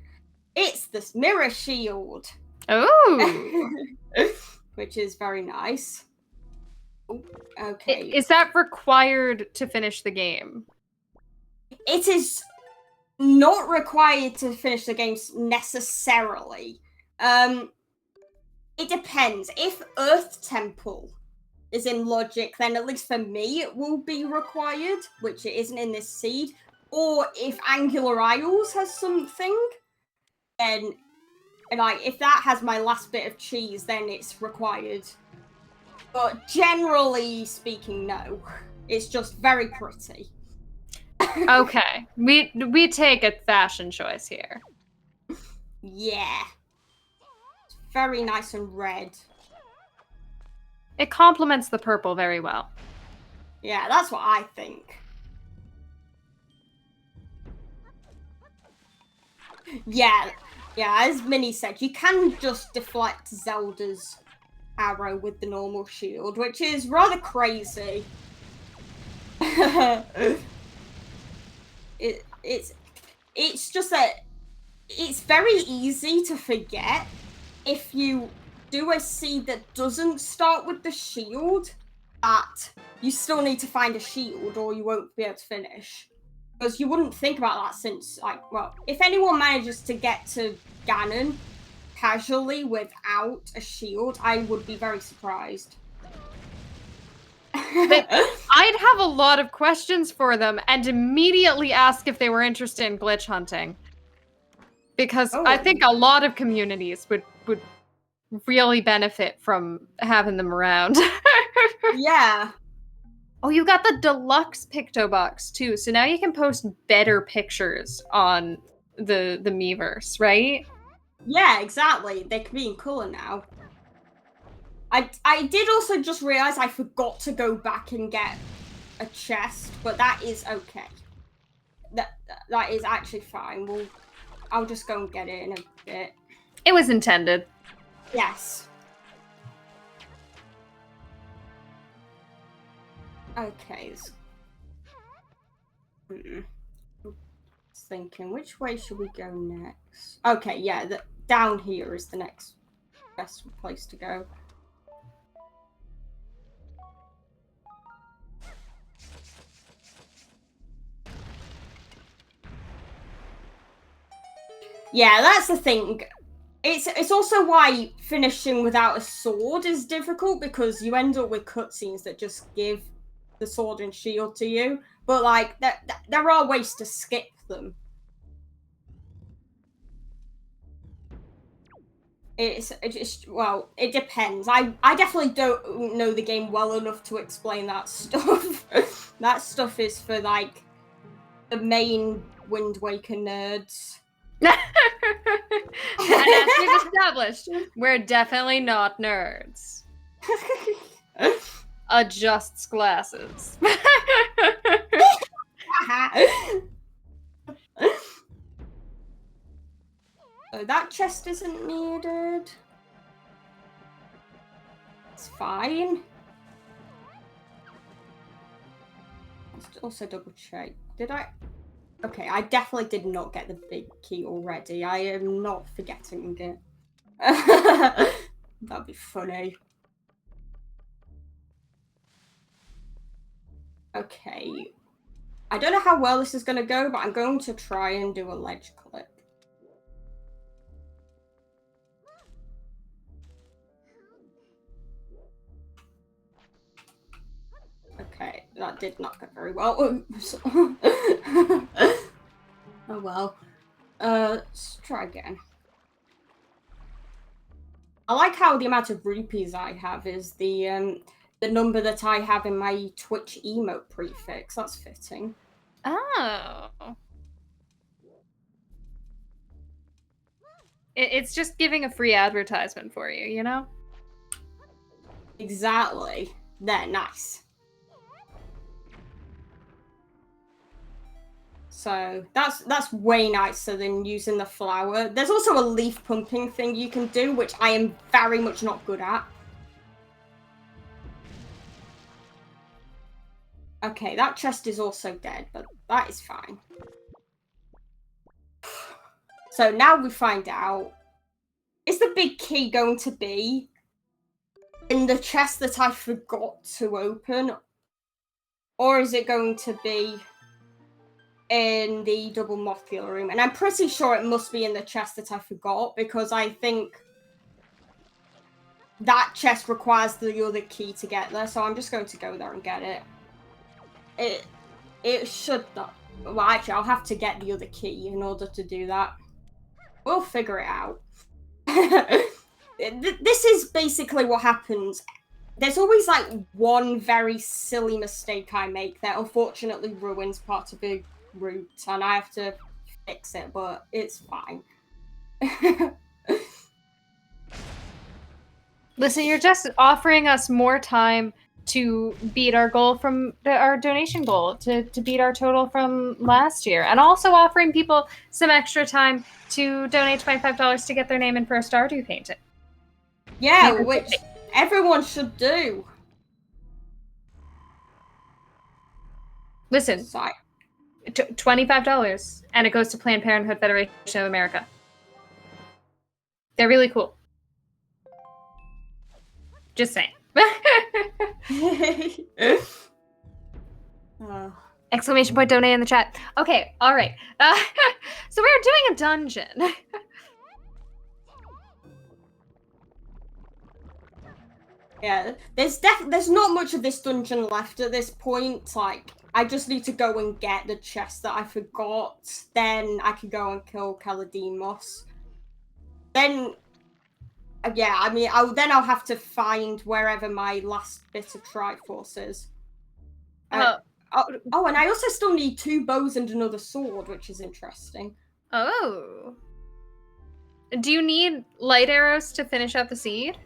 It's this mirror shield. Oh. Which is very nice. Okay. Is that required to finish the game? It is not required to finish the game necessarily. It depends. If Earth Temple is in logic, then at least for me it will be required, which it isn't in this seed. Or if Angular Isles has something, then like if that has my last bit of cheese, then it's required. But generally speaking, no. It's just very pretty. Okay. We take a fashion choice here. Yeah. It's very nice and red. It complements the purple very well. Yeah, that's what I think. Yeah, as Minnie said, you can just deflect Zelda's arrow with the normal shield, which is rather crazy. It's just that it's very easy to forget if you do a seed that doesn't start with the shield, that you still need to find a shield or you won't be able to finish. Because you wouldn't think about that since, like, well, if anyone manages to get to Ganon casually without a shield, I would be very surprised. I'd have a lot of questions for them and immediately ask if they were interested in glitch hunting. Because I think a lot of communities would really benefit from having them around. Yeah. Oh, you got the deluxe Picto Box too, so now you can post better pictures on the Miiverse, right? Yeah, exactly. They can be in color now. I did also just realize I forgot to go back and get a chest, but that is okay. That is actually fine. I'll just go and get it in a bit. It was intended. Yes. Okay. Thinking, which way should we go next? Okay, yeah, down here is the next best place to go. Yeah, that's the thing. It's also why finishing without a sword is difficult, because you end up with cutscenes that just give the sword and shield to you. But like, there are ways to skip them. Well, it depends. I definitely don't know the game well enough to explain that stuff. That stuff is for like the main Wind Waker nerds. And as we've established, we're definitely not nerds. Adjusts glasses. So that chest isn't needed. It's fine. Let's also double check. Did I? Okay, I definitely did not get the big key already. I am not forgetting it. That'd be funny. Okay. I don't know how well this is going to go, but I'm going to try and do a ledge clip. Okay, that did not go very well. Oops. Oh well. Let's try again. I like how the amount of rupees I have is the number that I have in my Twitch emote prefix. That's fitting. Oh. It's just giving a free advertisement for you, you know? Exactly. They're nice. So that's way nicer than using the flower. There's also a leaf pumping thing you can do, which I am very much not good at. Okay, that chest is also dead, but that is fine. So now we find out, is the big key going to be in the chest that I forgot to open? Or is it going to be in the double mothula room? And I'm pretty sure it must be in the chest that I forgot, because I think that chest requires the other key to get there, so I'm just going to go there and get it. It should not. Well, actually, I'll have to get the other key in order to do that. We'll figure it out. This is basically what happens. There's always like one very silly mistake I make that unfortunately ruins part of the route, and I have to fix it, but it's fine. Listen, you're just offering us more time to beat our goal from our donation goal, to beat our total from last year, and also offering people some extra time to donate $25 to get their name in for a Stardew painting. Yeah, which everyone should do. Listen, $25, and it goes to Planned Parenthood Federation of America. They're really cool. Just saying. Exclamation point donate in the chat. Okay, all right. So we're doing a dungeon. Yeah, there's not much of this dungeon left at this point. Like, I just need to go and get the chest that I forgot. Then I can go and kill Calademos. Then, yeah, I mean, I'll have to find wherever my last bit of Triforce is. Oh, and I also still need 2 bows and another sword, which is interesting. Oh. Do you need light arrows to finish out the seed?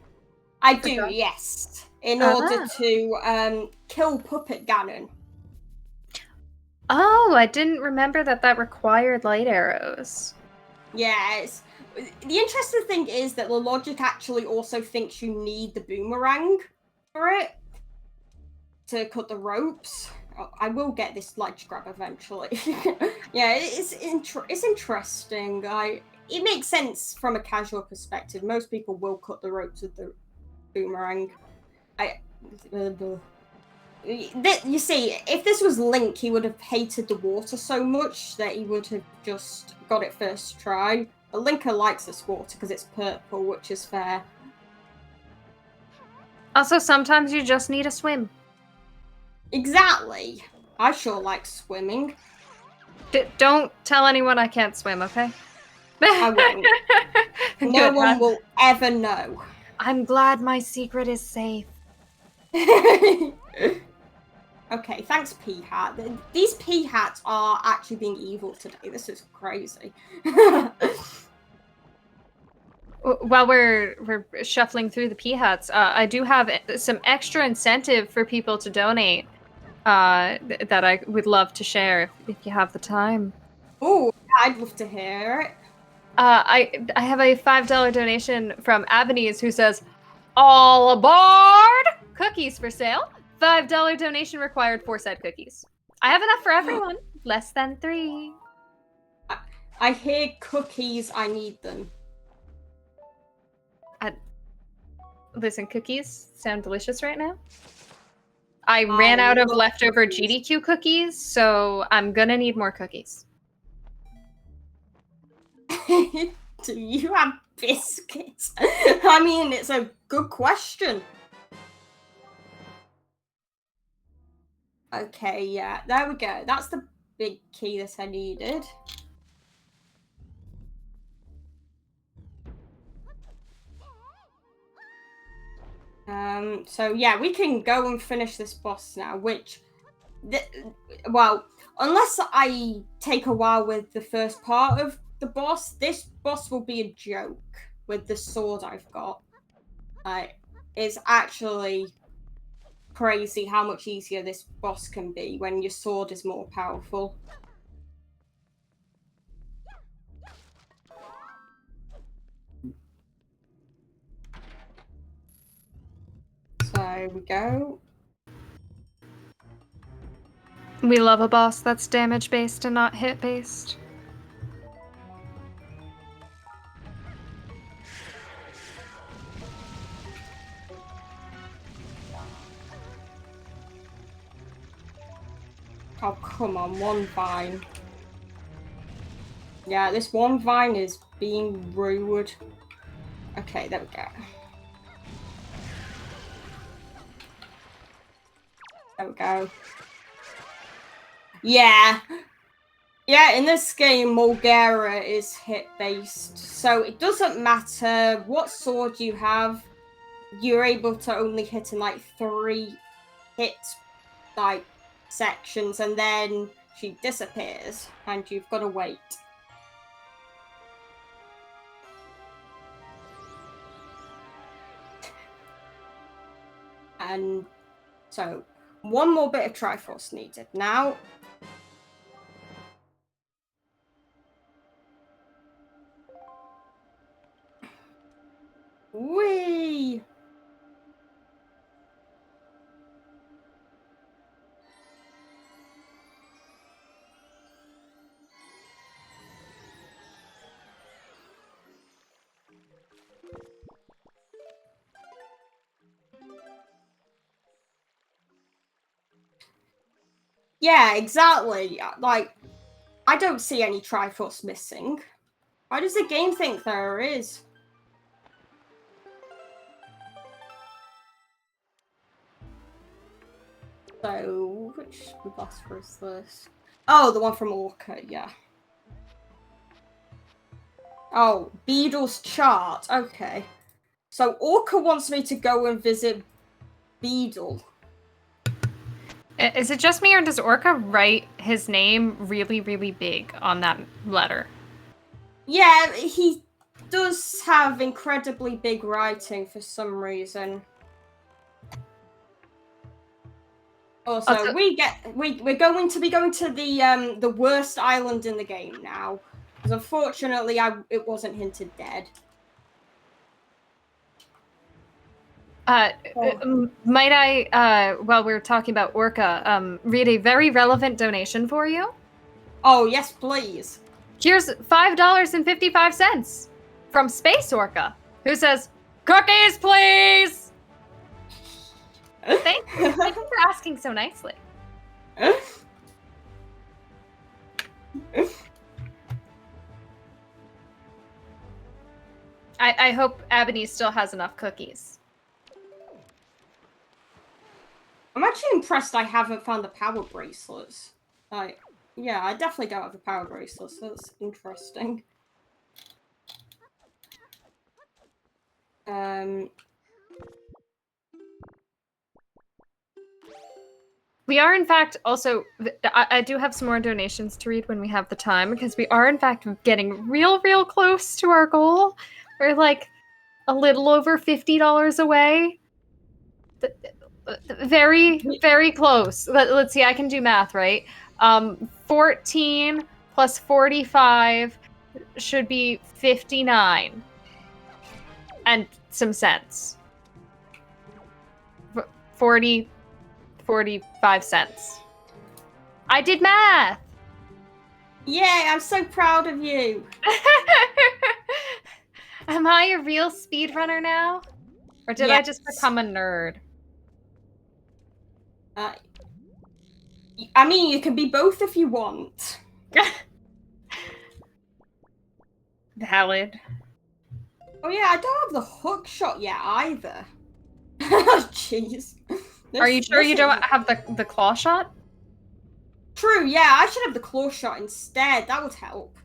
I do, yes. In order to kill Puppet Ganon. Oh, I didn't remember that required light arrows. Yes. The interesting thing is that the logic actually also thinks you need the boomerang for it to cut the ropes. Oh, I will get this ledge grab eventually. Yeah, it's interesting. It makes sense from a casual perspective. Most people will cut the ropes with the boomerang. You see, if this was Link, he would have hated the water so much that he would have just got it first try. But Linker likes this water because it's purple, which is fair. Also, sometimes you just need a swim. Exactly. I sure like swimming. Don't tell anyone I can't swim, okay? I won't. No one will ever know. I'm glad my secret is safe. Okay, thanks, P-Hat. These P-Hats are actually being evil today. This is crazy. While we're shuffling through the P-Hats, I do have some extra incentive for people to donate that I would love to share if you have the time. Oh, I'd love to hear it. I have a $5 donation from Abanese who says, "All aboard! Cookies for sale. $5 donation required for said cookies. I have enough for everyone. Less than 3. I hear cookies. I need them. Listen, cookies sound delicious right now. I ran out of leftover GDQ cookies, so I'm gonna need more cookies. Do you have biscuits? I mean, it's a good question. Okay, yeah, there we go. That's the big key that I needed. So yeah, we can go and finish this boss now, which, well, unless I take a while with the first part of the boss, this boss will be a joke with the sword I've got. It's actually crazy how much easier this boss can be when your sword is more powerful. So there we go. We love a boss that's damage based and not hit based. Oh, come on, one vine. Yeah, this one vine is being rude. Okay, there we go. There we go. Yeah. Yeah, in this game, Mulgara is hit-based. So it doesn't matter what sword you have, you're able to only hit in like 3 hit like sections, and then she disappears and you've got to wait. And so one more bit of Triforce needed. Now whee! Yeah, exactly. Like, I don't see any Triforce missing. Why does the game think there is? So, which boss is this? Oh, the one from Orca, yeah. Oh, Beedle's chart. Okay. So Orca wants me to go and visit Beedle. Is it just me, or does Orca write his name really, really big on that letter? Yeah, he does have incredibly big writing for some reason. Also, we're going to be going to the worst island in the game now, because unfortunately it wasn't hinted dead. Might I, while we're talking about Orca, read a very relevant donation for you? Oh, yes, please. Here's $5.55 from Space Orca, who says, "Cookies, please!" Thank you. Thank you for asking so nicely. I hope Ebony still has enough cookies. I'm actually impressed I haven't found the power bracelets. Like, yeah, I definitely don't have the power bracelets. So that's interesting. We are, in fact, also... I do have some more donations to read when we have the time, because we are, in fact, getting real close to our goal. We're, like, a little over $50 away. Very close. Let's see, I can do math, right? 14 plus 45 should be 59. And some cents. 45 cents. I did math! Yay, I'm so proud of you! Am I a real speedrunner now? Or did I just become a nerd? I mean, you can be both if you want. Valid. Oh yeah, I don't have the hook shot yet either. Jeez. Are you sure you don't have the claw shot? True, yeah, I should have the claw shot instead. That would help.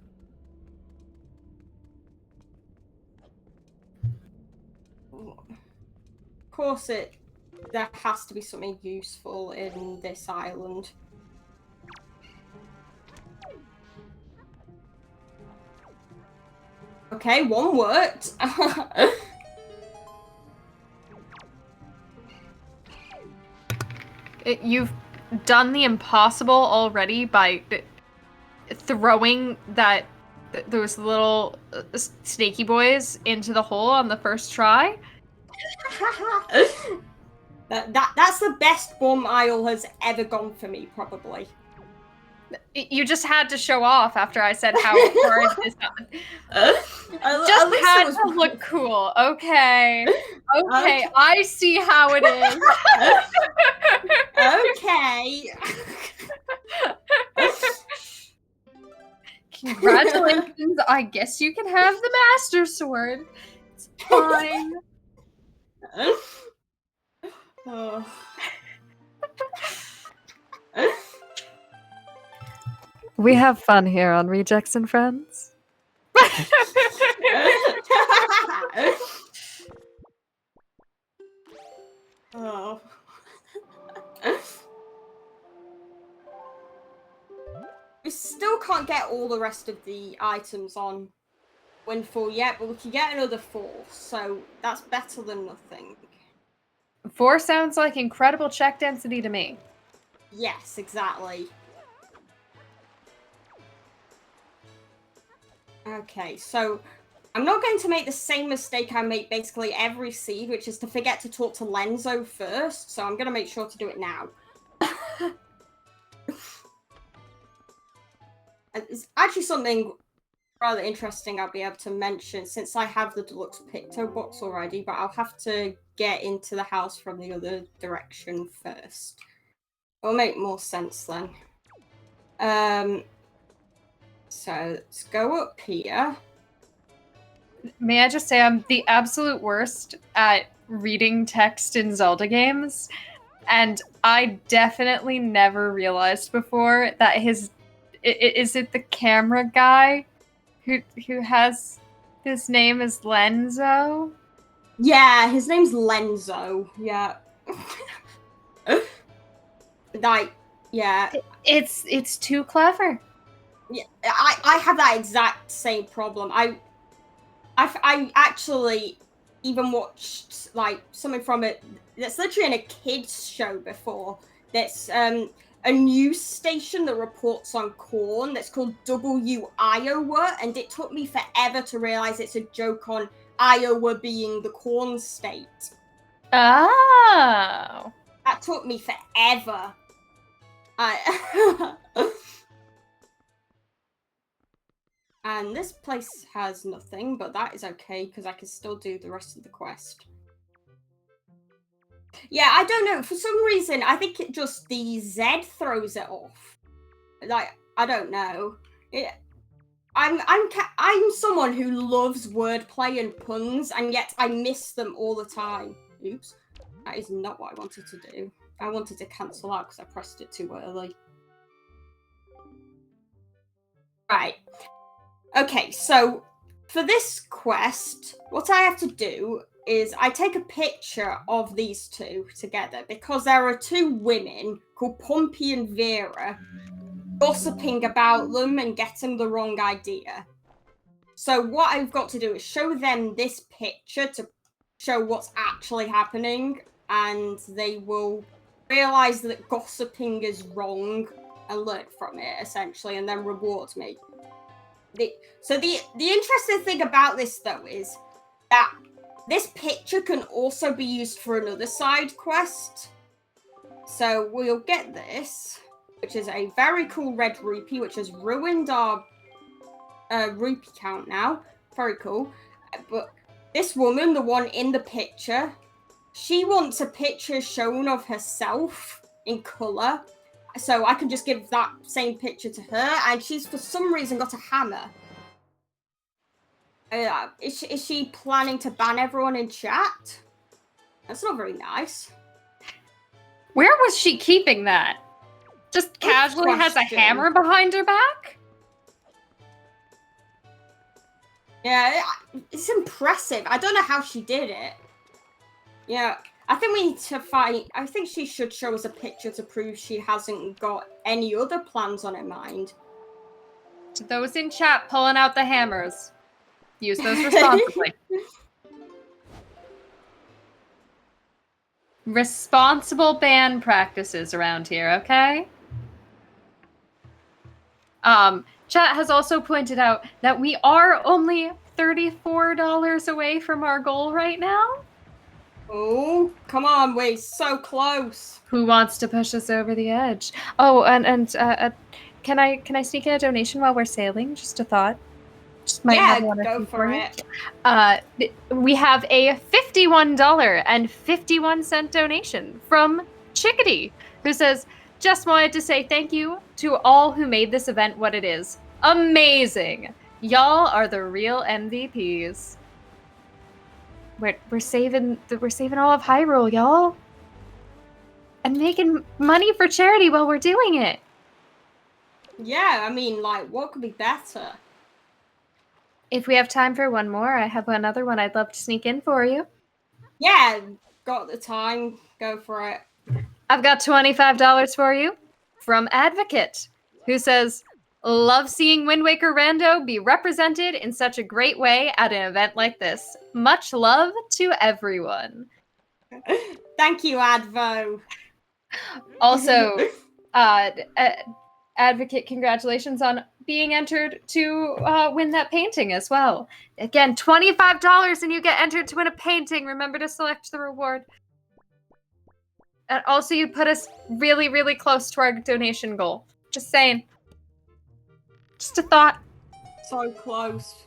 course, there has to be something useful in this island. Okay, one worked. You've done the impossible already by throwing those little snaky boys into the hole on the first try. That's the best bomb aisle has ever gone for me, probably. You just had to show off after I said how hard this just had to look cool. Okay. Okay, I see how it is. Okay. Congratulations. I guess you can have the Master Sword. It's fine. Oh. We have fun here on Rejects and Friends. Oh. We still can't get all the rest of the items on Windfall yet, but we can get another 4, so that's better than nothing. 4 sounds like incredible check density to me. Yes, exactly. Okay, so I'm not going to make the same mistake I make basically every seed, which is to forget to talk to Lenzo first, so I'm going to make sure to do it now. It's actually something rather interesting I'll be able to mention, since I have the deluxe Picto box already, but I'll have to get into the house from the other direction first. It'll make more sense then. So let's go up here. May I just say I'm the absolute worst at reading text in Zelda games, and I definitely never realized before that is it the camera guy who has his name is Lenzo? Yeah, his name's Lenzo. Yeah. Like, yeah. It's too clever. Yeah, I have that exact same problem. I actually even watched like something from it that's literally in a kids show before. That's a news station that reports on corn that's called W Iowa, and it took me forever to realize it's a joke on Iowa being the corn state. Oh. That took me forever. And this place has nothing, but that is okay because I can still do the rest of the quest. Yeah, I don't know. For some reason, I think it just the Z throws it off. Like, I don't know. I'm someone who loves wordplay and puns, and yet I miss them all the time. Oops, that is not what I wanted to do. I wanted to cancel out because I pressed it too early. Right. Okay, so for this quest, what I have to do is I take a picture of these two together because there are 2 women called Pompey and Vera gossiping about them and getting the wrong idea. So what I've got to do is show them this picture to show what's actually happening, and they will realize that gossiping is wrong and learn from it, essentially, and then reward me. So the interesting thing about this, though, is that this picture can also be used for another side quest. So we'll get this, which is a very cool red rupee, which has ruined our rupee count now. Very cool. But this woman, the one in the picture, she wants a picture shown of herself in colour. So I can just give that same picture to her, and she's for some reason got a hammer. Is she planning to ban everyone in chat? That's not very nice. Where was she keeping that? Just casually has a hammer behind her back? Yeah, it's impressive. I don't know how she did it. Yeah, I think we need to find. I think she should show us a picture to prove she hasn't got any other plans on her mind. To those in chat pulling out the hammers, use those responsibly. Responsible band practices around here, okay? Chat has also pointed out that we are only $34 away from our goal right now. Oh, come on, we're so close. Who wants to push us over the edge? Oh, and can I sneak in a donation while we're sailing? Just a thought. Just might have one or go two for you. it. We have a $51.51 donation from Chickadee, who says, "Just wanted to say thank you to all who made this event what it is. Amazing! Y'all are the real MVPs." We're saving all of Hyrule, y'all, and making money for charity while we're doing it. Yeah, I mean, like, what could be better? If we have time for one more, I have another one I'd love to sneak in for you. Yeah, got the time. Go for it. I've got $25 for you from Advocate, who says, "Love seeing Wind Waker Rando be represented in such a great way at an event like this. Much love to everyone." Thank you, Advo. Also, Advocate, congratulations on being entered to win that painting as well. Again, $25 and you get entered to win a painting. Remember to select the reward. And also, you put us really, really close to our donation goal. Just saying. Just a thought. So close.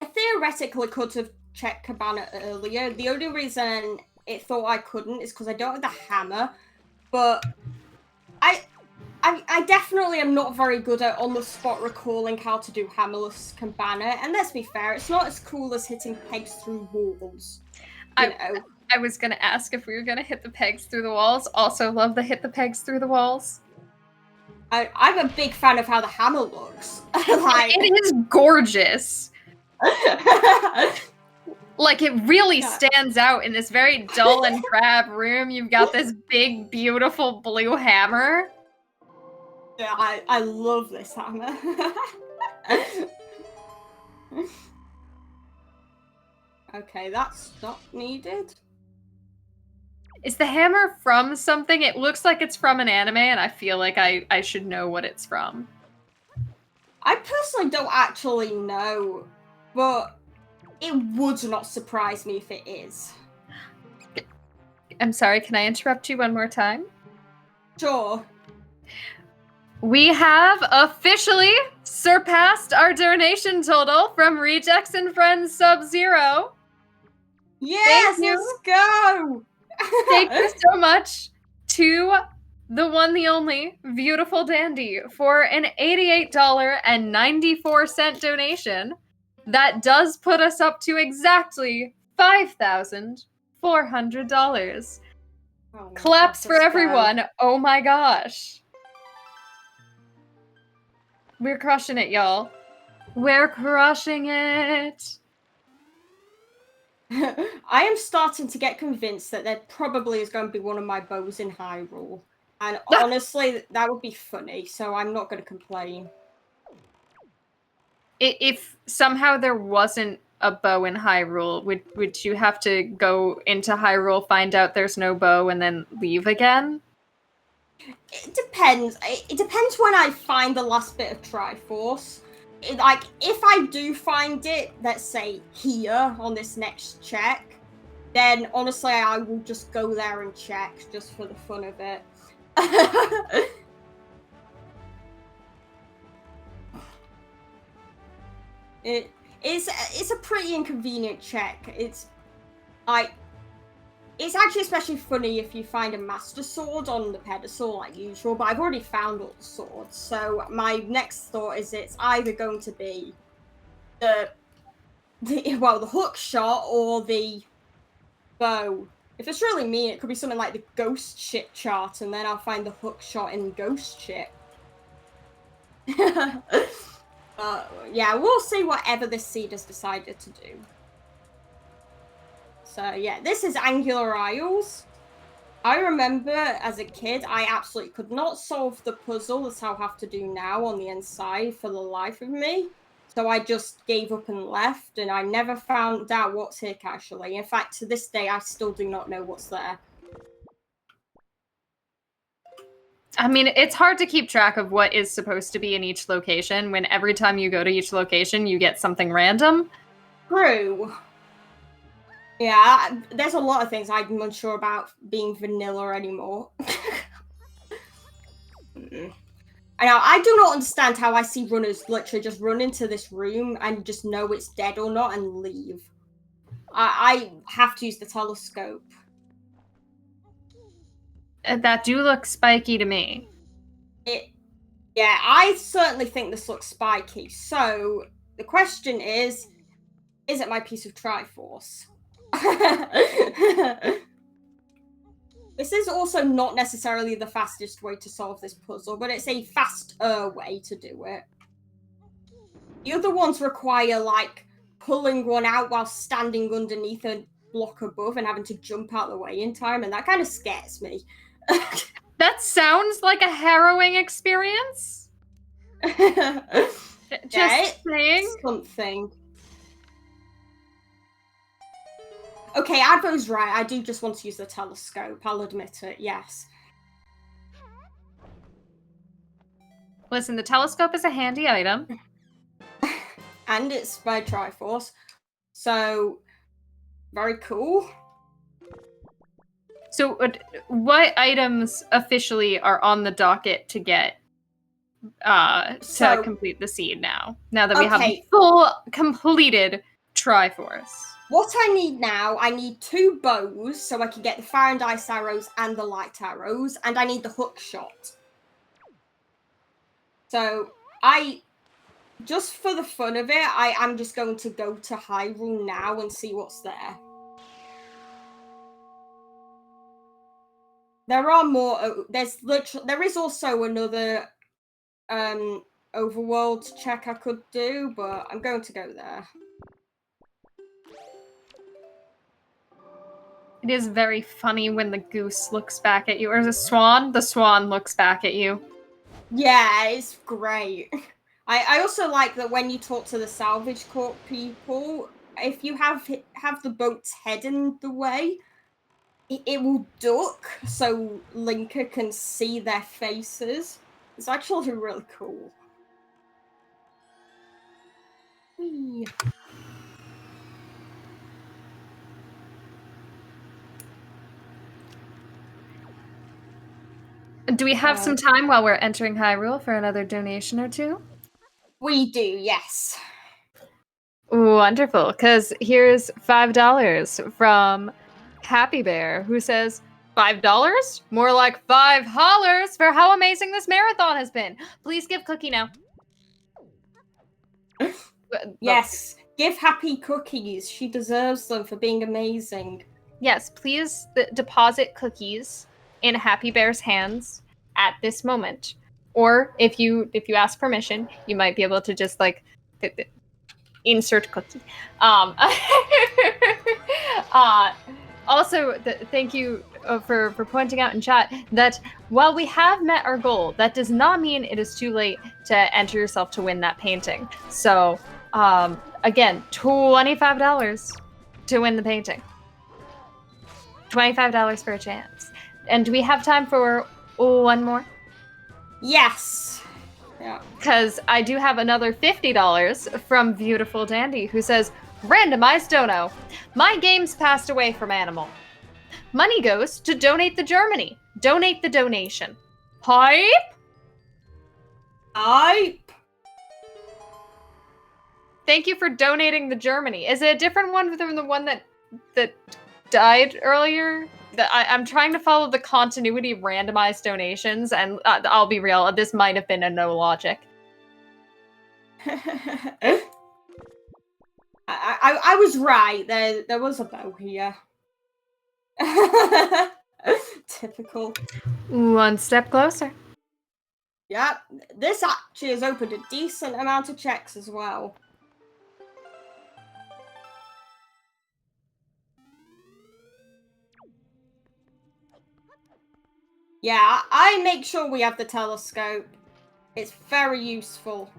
I theoretically could have checked Cabana earlier. The only reason it thought I couldn't is because I don't have the hammer. But I definitely am not very good at on the spot recalling how to do hammerless Cabana. And let's be fair, it's not as cool as hitting pegs through walls. You know. I was gonna ask if we were gonna hit the pegs through the walls. Also, love the hit the pegs through the walls. I'm a big fan of how the hammer looks. It is gorgeous. Like, it really stands out in this very dull and drab room. You've got this big, beautiful blue hammer. Yeah, I love this hammer. Okay, that's not needed. Is the hammer from something? It looks like it's from an anime, and I feel like I should know what it's from. I personally don't actually know, but it would not surprise me if it is. I'm sorry, can I interrupt you one more time? Sure. We have officially surpassed our donation total from Rejects and Friends Sub-Zero. Yes, let's go! Thank you so much to the one, the only, Beautiful Dandy for an $88.94 donation. That does put us up to exactly $5,400. Oh, Claps for everyone. Oh my gosh. We're crushing it, y'all. We're crushing it. I am starting to get convinced that there probably is going to be one of my bows in Hyrule. And honestly, that would be funny, so I'm not going to complain. If somehow there wasn't a bow in Hyrule, would you have to go into Hyrule, find out there's no bow, and then leave again? It depends. It depends when I find the last bit of Triforce. Like, if I do find it, let's say here on this next check, then honestly I will just go there and check just for the fun of it. It's a pretty inconvenient check. It's actually especially funny if you find a Master Sword on the pedestal like usual, but I've already found all the swords, so my next thought is it's either going to be the hook shot or the bow. If it's really me, it could be something like the Ghost Ship chart, and then I'll find the hook shot in Ghost Ship. Yeah, we'll see whatever this seed has decided to do. So yeah, this is Angular Isles. I remember as a kid, I absolutely could not solve the puzzle that I'll have to do now on the inside for the life of me. So I just gave up and left, and I never found out what's here actually. In fact, to this day, I still do not know what's there. I mean, it's hard to keep track of what is supposed to be in each location when every time you go to each location, you get something random. True. Yeah, there's a lot of things I'm unsure about being vanilla anymore. I do not understand how I see runners literally just run into this room and just know it's dead or not and leave. I have to use the telescope. That do look spiky to me. Yeah, I certainly think this looks spiky. So the question is it my piece of Triforce? This is also not necessarily the fastest way to solve this puzzle, but it's a faster way to do it. The other ones require, like, pulling one out while standing underneath a block above and having to jump out of the way in time, and that kind of scares me. That sounds like a harrowing experience. Just saying. Something. Okay, Advo's right. I do just want to use the telescope. I'll admit it, yes. Listen, the telescope is a handy item. And it's by Triforce. So, very cool. So, what items officially are on the docket to get to complete the seed now? Now that we have a full, completed Triforce. What I need now, I need 2 bows so I can get the fire and ice arrows and the light arrows, and I need the hook shot. So, just for the fun of it, I am just going to go to Hyrule now and see what's there. There are more. There is also another overworld check I could do, but I'm going to go there. It is very funny when the goose looks back at you, or the swan looks back at you. Yeah, it's great. I also like that when you talk to the salvage corp people, if you have the boat's head in the way, it will duck so Linka can see their faces. It's actually really cool. Whee. Do we have some time while we're entering Hyrule for another donation or two? We do, yes. Wonderful, because here's $5 from Happy Bear, who says, $5? More like 5 hollers for how amazing this marathon has been. Please give Cookie now. Yes, give Happy cookies. She deserves them for being amazing. Yes, please deposit cookies in Happy Bear's hands at this moment. Or if you ask permission, you might be able to just like insert cookie. Also, thank you for pointing out in chat that while we have met our goal, that does not mean it is too late to enter yourself to win that painting. So, again, $25 to win the painting. $25 for a chance. And do we have time for one more? Yes. Yeah. Because I do have another $50 from Beautiful Dandy, who says, Randomized dono. My game's passed away from Animal. Money goes to donate the Germany. Donate the donation. Hype? Hype. Thank you for donating the Germany. Is it a different one from the one that died earlier? I'm trying to follow the continuity of randomized donations, and I'll be real, this might have been a no logic. I was right. There was a bow here. Typical. One step closer. Yep. This actually has opened a decent amount of checks as well. Yeah, I make sure we have the telescope. It's very useful.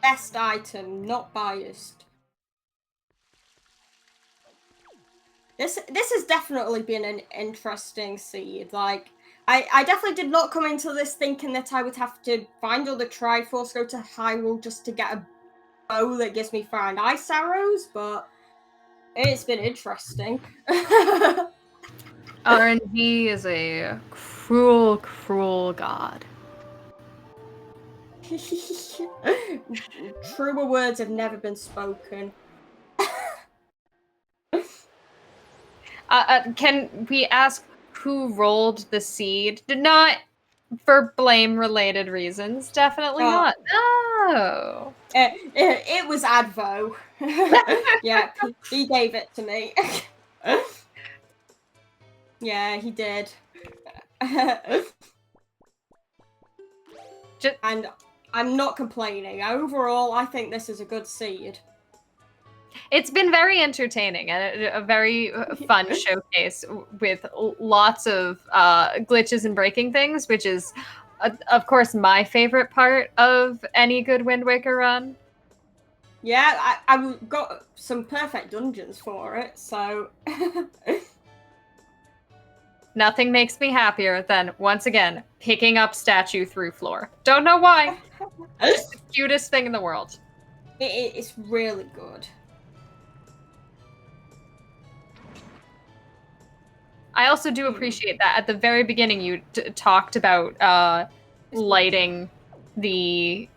Best item, not biased. This has definitely been an interesting seed. Like, I definitely did not come into this thinking that I would have to find all the Triforce, go to Hyrule just to get a bow that gives me fire and ice arrows, but it's been interesting. RNG is a cruel, cruel god. Truer words have never been spoken. Can we ask who rolled the seed? Not for blame-related reasons. Definitely not. No. It was Advo. Yeah, he gave it to me. Yeah, he did. And I'm not complaining. Overall, I think this is a good seed. It's been very entertaining and a very fun showcase with lots of glitches and breaking things, which is, of course, my favorite part of any good Wind Waker run. Yeah, I got some perfect dungeons for it, so... Nothing makes me happier than, once again, picking up statue through floor. Don't know why. It's the cutest thing in the world. It's really good. I also do appreciate that at the very beginning you talked about lighting the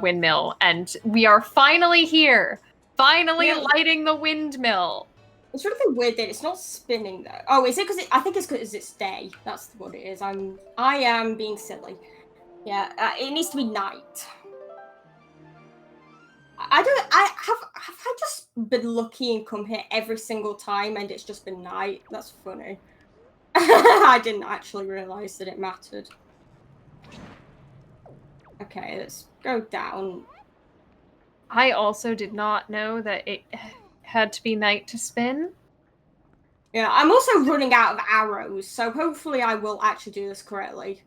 windmill, and we are finally here. Finally lighting the windmill. It's really weird that it's not spinning though. Oh, is it because I think it's because it's day. That's what it is. I am being silly. Yeah, it needs to be night. I just been lucky and come here every single time and it's just been night. That's funny. I didn't actually realize that it mattered. Okay, let's go down. I also did not know that it had to be night to spin. Yeah, I'm also running out of arrows, so hopefully I will actually do this correctly.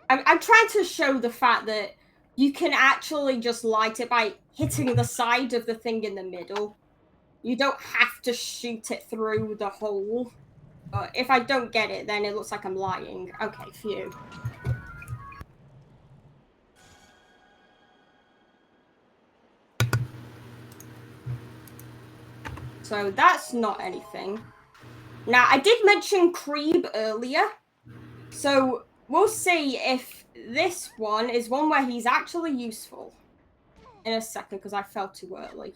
I'm trying to show the fact that you can actually just light it by hitting the side of the thing in the middle. You don't have to shoot it through the hole. But if I don't get it, then it looks like I'm lying. Okay, phew. So that's not anything. Now, I did mention Creeb earlier. So we'll see if this one is one where he's actually useful. In a second, because I fell too early.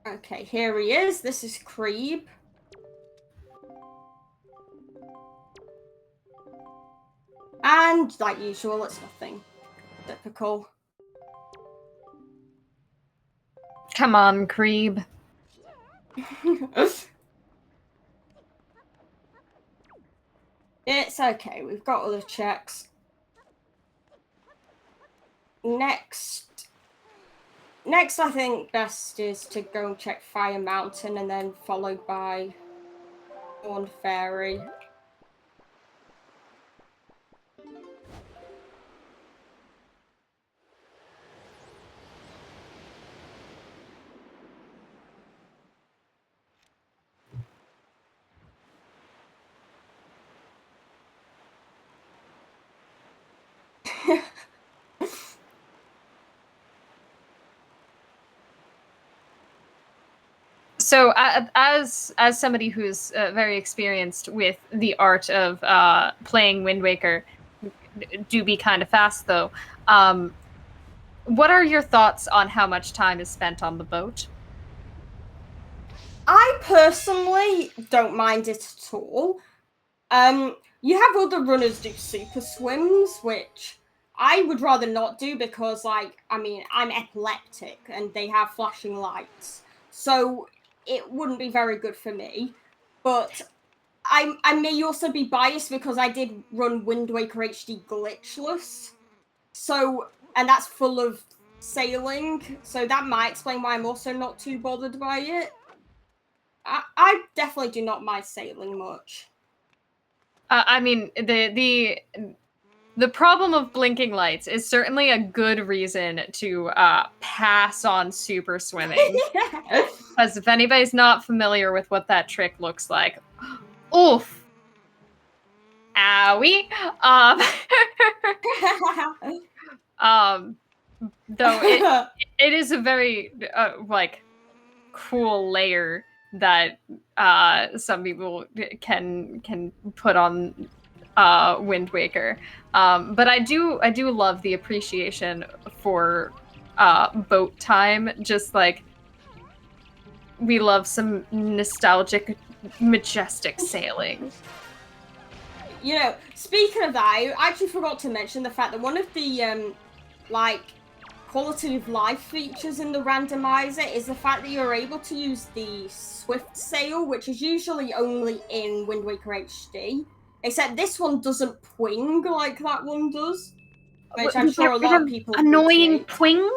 Okay, here he is. This is Creeb. And, like usual, it's nothing. Typical. Come on, Creeb. It's okay, we've got other checks. Next, I think best is to go and check Fire Mountain and then followed by Thorn Fairy. So, as somebody who's very experienced with the art of playing Wind Waker, do be kind of fast though. What are your thoughts on how much time is spent on the boat? I personally don't mind it at all. You have other runners do super swims, which I would rather not do because, like, I mean, I'm epileptic and they have flashing lights. So it wouldn't be very good for me. But I may also be biased because I did run Wind Waker HD glitchless. So, and that's full of sailing, so that might explain why I'm also not too bothered by it. I definitely do not mind sailing much. I mean, the problem of blinking lights is certainly a good reason to pass on super swimming. Because if anybody's not familiar with what that trick looks like, oof, owie. Though it is a very like cool layer that some people can put on Wind Waker. But I do love the appreciation for boat time. Just like we love some nostalgic, majestic sailing. You know, speaking of that, I actually forgot to mention the fact that one of the like quality of life features in the randomizer is the fact that you're able to use the swift sail, which is usually only in Wind Waker HD. Except this one doesn't pwing like that one does, which I'm sure a lot of people annoying pwing.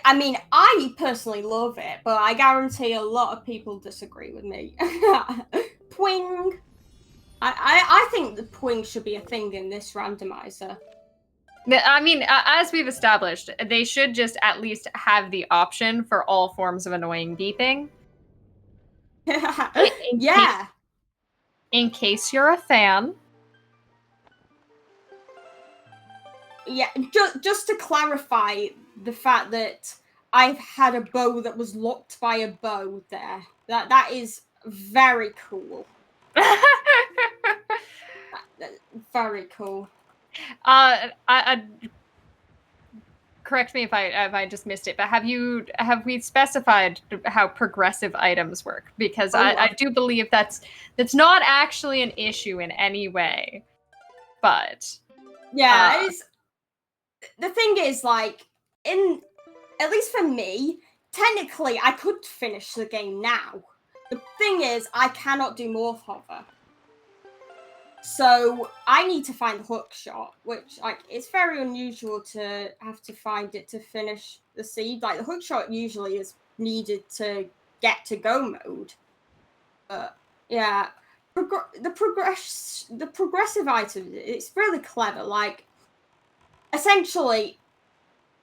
I mean, I personally love it, but I guarantee a lot of people disagree with me. Pwing. I think the pwing should be a thing in this randomizer. I mean, as we've established, they should just at least have the option for all forms of annoying beeping. Yeah. In case you're a fan. Yeah, just to clarify the fact that I've had a bow that was locked by a bow there. That is very cool. Very cool. Correct me if I just missed it, but have we specified how progressive items work? Because I do believe that's not actually an issue in any way. But yeah, it is. The thing is, like, at least for me, technically I could finish the game now. The thing is, I cannot do Morph Hover. So I need to find the hook shot, which like it's very unusual to have to find it to finish the seed. Like the hook shot usually is needed to get to go mode. But yeah, the progressive items, it's really clever. Like essentially,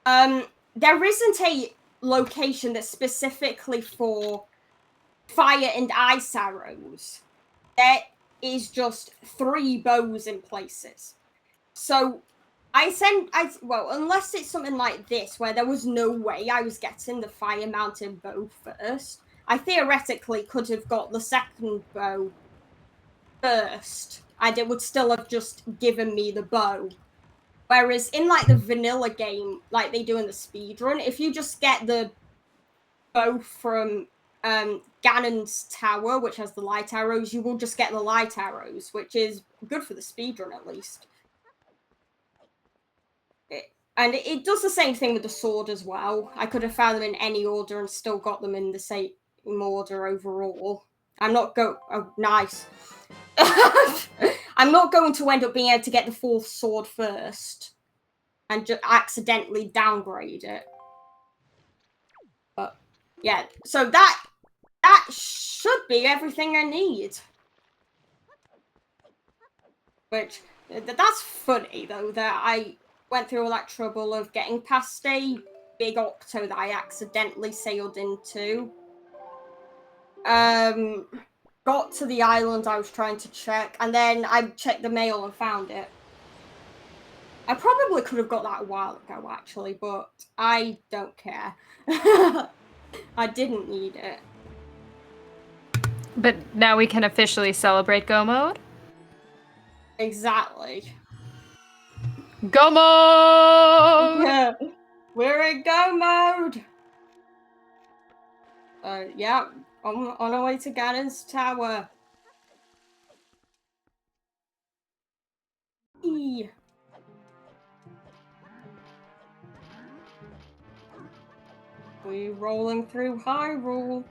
there isn't a location that's specifically for fire and ice arrows. There is just 3 bows in places. So unless it's something like this where there was no way I was getting the fire mountain bow first, I theoretically could have got the second bow first, and it would still have just given me the bow. Whereas in like the vanilla game, like they do in the speedrun, if you just get the bow from Ganon's tower, which has the light arrows, you will just get the light arrows, which is good for the speedrun at least. And it does the same thing with the sword as well. I could have found them in any order and still got them in the same order overall. I'm not nice. I'm not going to end up being able to get the 4th sword first and just accidentally downgrade it. But yeah, so that should be everything I need. Which that's funny though that I went through all that trouble of getting past a big octo that I accidentally sailed into. Got to the island I was trying to check, and then I checked the mail and found it. I probably could have got that a while ago, actually, but I don't care. I didn't need it. But now we can officially celebrate Go Mode? Exactly. Go Mode! Yeah, we're in Go Mode! Yeah, on our way to Ganon's tower. Eee. We're rolling through Hyrule.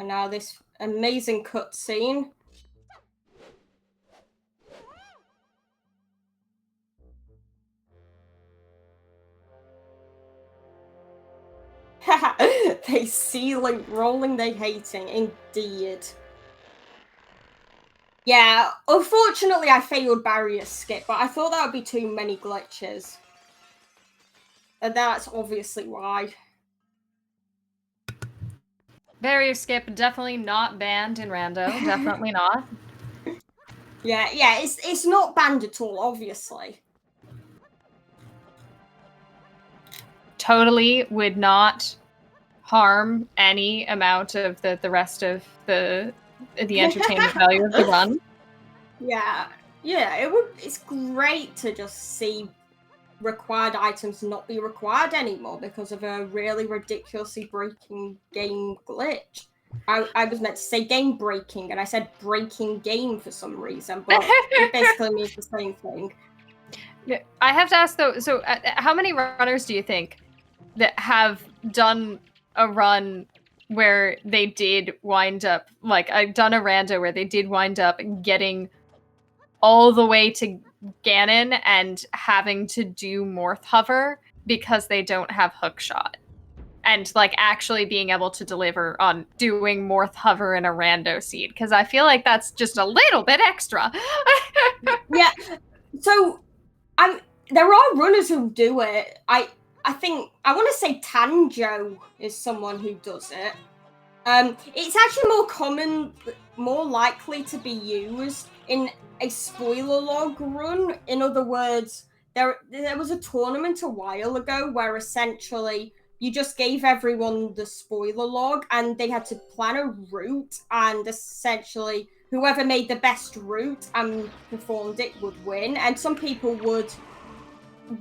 And now this amazing cutscene. They ceiling rolling, they hating, indeed. Yeah, unfortunately I failed barrier skip, but I thought that would be too many glitches. And that's obviously why. Barrier skip, definitely not banned in Rando. Definitely not. Yeah, it's not banned at all, obviously. Totally would not harm any amount of the rest of the entertainment value of the run. Yeah, it's great to just see required items not be required anymore because of a really ridiculously breaking game glitch. I was meant to say game breaking, and I said breaking game for some reason, but it basically means the same thing. I have to ask though, so how many runners do you think that have done a run where they did wind up, like I've done a rando where they did wind up getting all the way to Ganon and having to do Morph Hover because they don't have Hookshot? And like actually being able to deliver on doing Morph Hover in a rando seed, because I feel like that's just a little bit extra. Yeah, so there are runners who do it. I think I want to say Tanjo is someone who does it. It's actually more likely to be used in a spoiler log run. In other words, there was a tournament a while ago where essentially you just gave everyone the spoiler log and they had to plan a route, and essentially whoever made the best route and performed it would win. And some people would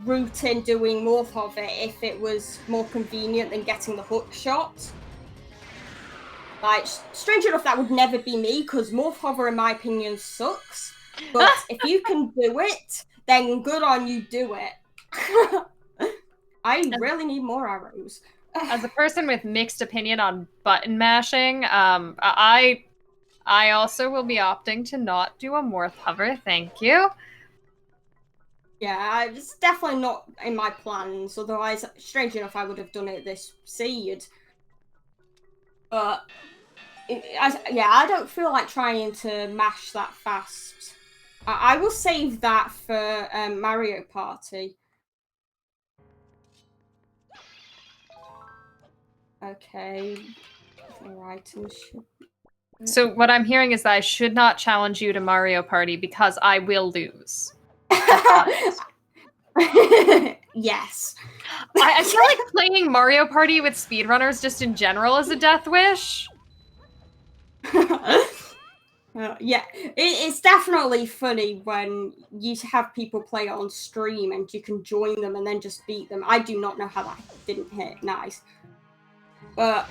route in doing Morph Hover if it was more convenient than getting the hook shot. Like, strange enough, that would never be me, because Morph Hover, in my opinion, sucks. But if you can do it, then good on you, do it. I really need more arrows. As a person with mixed opinion on button mashing, I also will be opting to not do a Morph Hover, thank you. Yeah, it's definitely not in my plans, otherwise, strange enough, I would have done it this seed. But I don't feel like trying to mash that fast. I will save that for Mario Party. Okay. So what I'm hearing is that I should not challenge you to Mario Party because I will lose. Yes. I feel like playing Mario Party with speedrunners just in general is a death wish. Yeah, it's definitely funny when you have people play it on stream and you can join them and then just beat them. I do not know how that didn't hit. Nice. But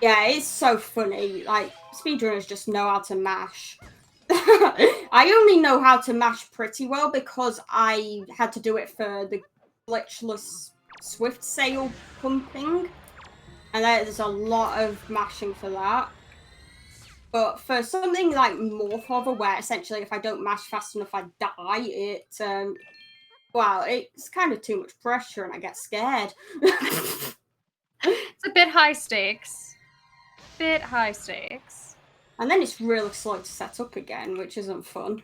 yeah, it's so funny. Like, speedrunners just know how to mash. I only know how to mash pretty well because I had to do it for the glitchless Swift Sail pumping. And there's a lot of mashing for that. But for something like Morph Hover, where essentially if I don't mash fast enough, I die, well, it's kind of too much pressure and I get scared. It's a bit high stakes. Bit high stakes. And then it's really slow to set up again, which isn't fun.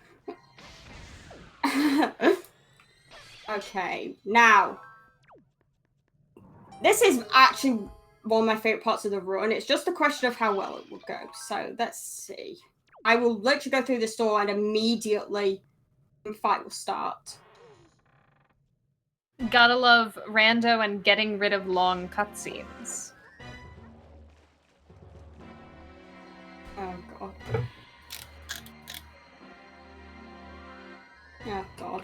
Okay, now. This is actually one of my favourite parts of the run. It's just a question of how well it will go. So, let's see. I will literally go through this door and immediately the fight will start. Gotta love rando and getting rid of long cutscenes. Oh, God. Oh, God.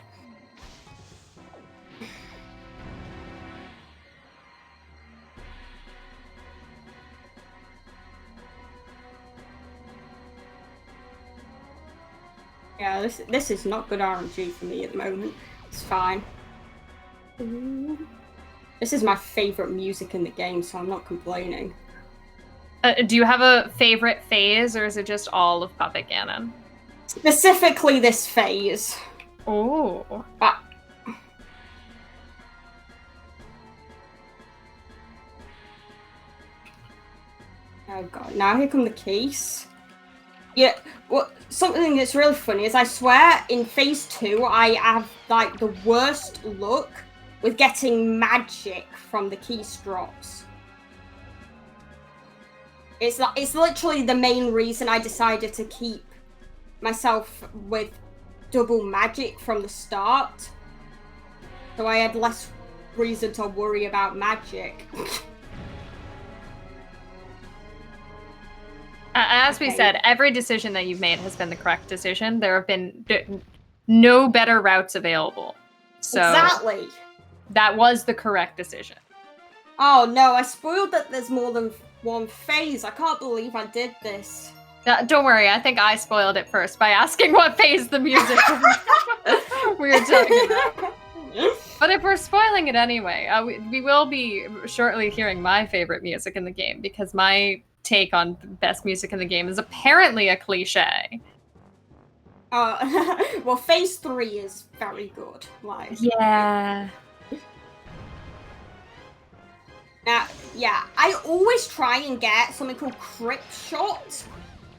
Yeah, this is not good RNG for me at the moment. It's fine. This is my favourite music in the game, so I'm not complaining. Do you have a favorite phase, or is it just all of Puppet Ganon? Specifically this phase. Oh. Oh god, now here come the keys. Yeah, well, something that's really funny is I swear in phase 2 I have like the worst luck with getting magic from the keystrops. It's literally the main reason I decided to keep myself with double magic from the start. So I had less reason to worry about magic. As we said, every decision that you've made has been the correct decision. There have been no better routes available. So exactly. That was the correct decision. Oh no, I spoiled that there's more than one phase. I can't believe I did this. Don't worry, I think I spoiled it first by asking what phase the music we were talking about. But if we're spoiling it anyway, we will be shortly hearing my favorite music in the game, because my take on best music in the game is apparently a cliche. Well, phase 3 is very good. Like, Yeah. Now, yeah, I always try and get something called Crypt Shot,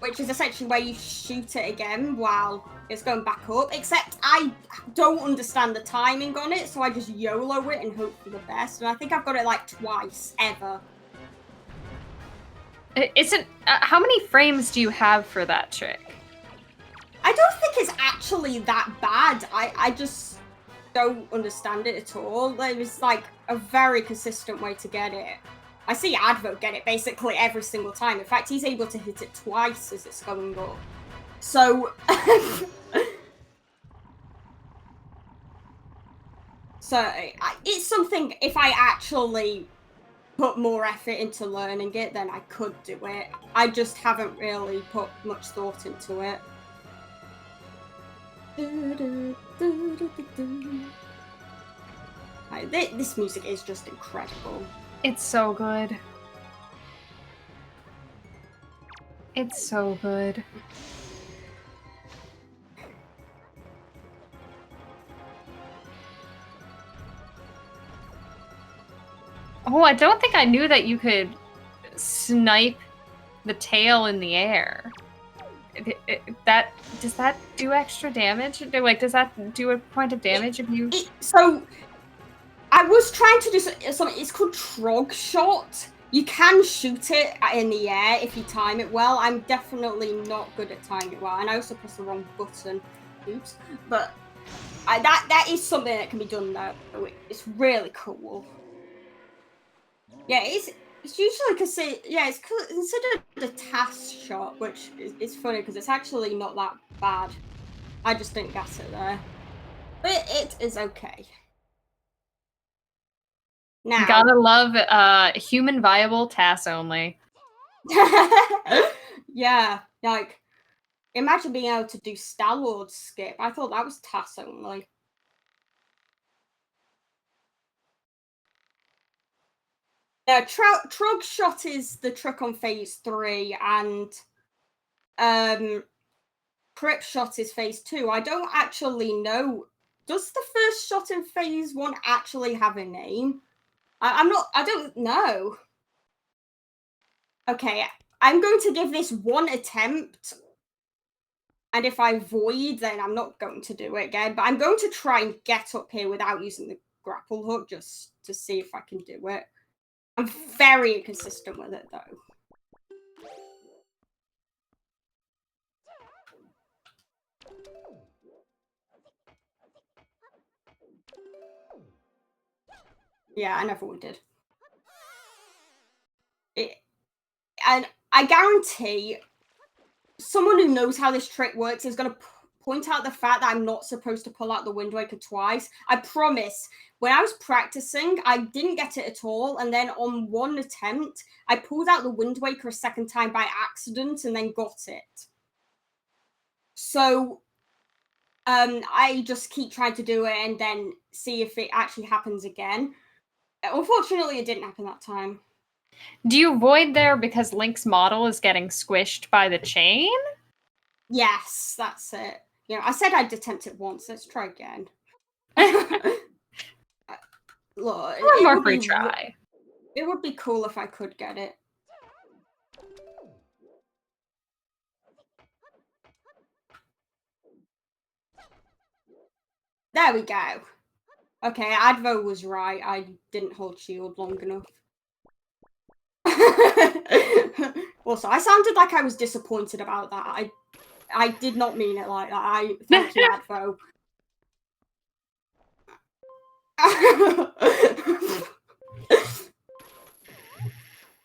which is essentially where you shoot it again while it's going back up, except I don't understand the timing on it, so I just YOLO it and hope for the best, and I think I've got it like twice, ever. Isn't how many frames do you have for that trick? I don't think it's actually that bad. I just don't understand it at all. There's like a very consistent way to get it. I see Advo get it basically every single time. In fact, he's able to hit it twice as it's going up. So, it's something, if I actually put more effort into learning it, then I could do it. I just haven't really put much thought into it. This music is just incredible. It's so good. It's so good. Oh, I don't think I knew that you could snipe the tail in the air. Does that do extra damage? Like, does that do a point of damage if you? So, I was trying to do something. It's called Trog Shot. You can shoot it in the air if you time it well. I'm definitely not good at timing it well, and I also pressed the wrong button. Oops. But that is something that can be done though. It's really cool. Yeah, it's usually considered a task shot, which is funny because it's actually not that bad. I just didn't get it there, but it is okay. Now, gotta love human viable TAS only. Yeah, like imagine being able to do TLoZ skip. I thought that was TAS only. Trog Shot is the trick on phase 3, and Crypt Shot is phase 2. I don't actually know. Does the first shot in phase 1 actually have a name? I don't know. Okay, I'm going to give this one attempt. And if I void, then I'm not going to do it again. But I'm going to try and get up here without using the grapple hook, just to see if I can do it. I'm very inconsistent with it, though. Yeah, I never would did. And I guarantee someone who knows how this trick works is going to point out the fact that I'm not supposed to pull out the Wind Waker twice. I promise. When I was practicing, I didn't get it at all. And then on one attempt, I pulled out the Wind Waker a second time by accident and then got it. So I just keep trying to do it and then see if it actually happens again. Unfortunately, it didn't happen that time. Do you void there because Link's model is getting squished by the chain? Yes, that's it. You know, I said I'd attempt it once. Let's try again. Look, One more free try. It would be cool if I could get it. There we go. Okay, Advo was right. I didn't hold shield long enough. Also, I sounded like I was disappointed about that. I did not mean it like that. Thank you, Advo.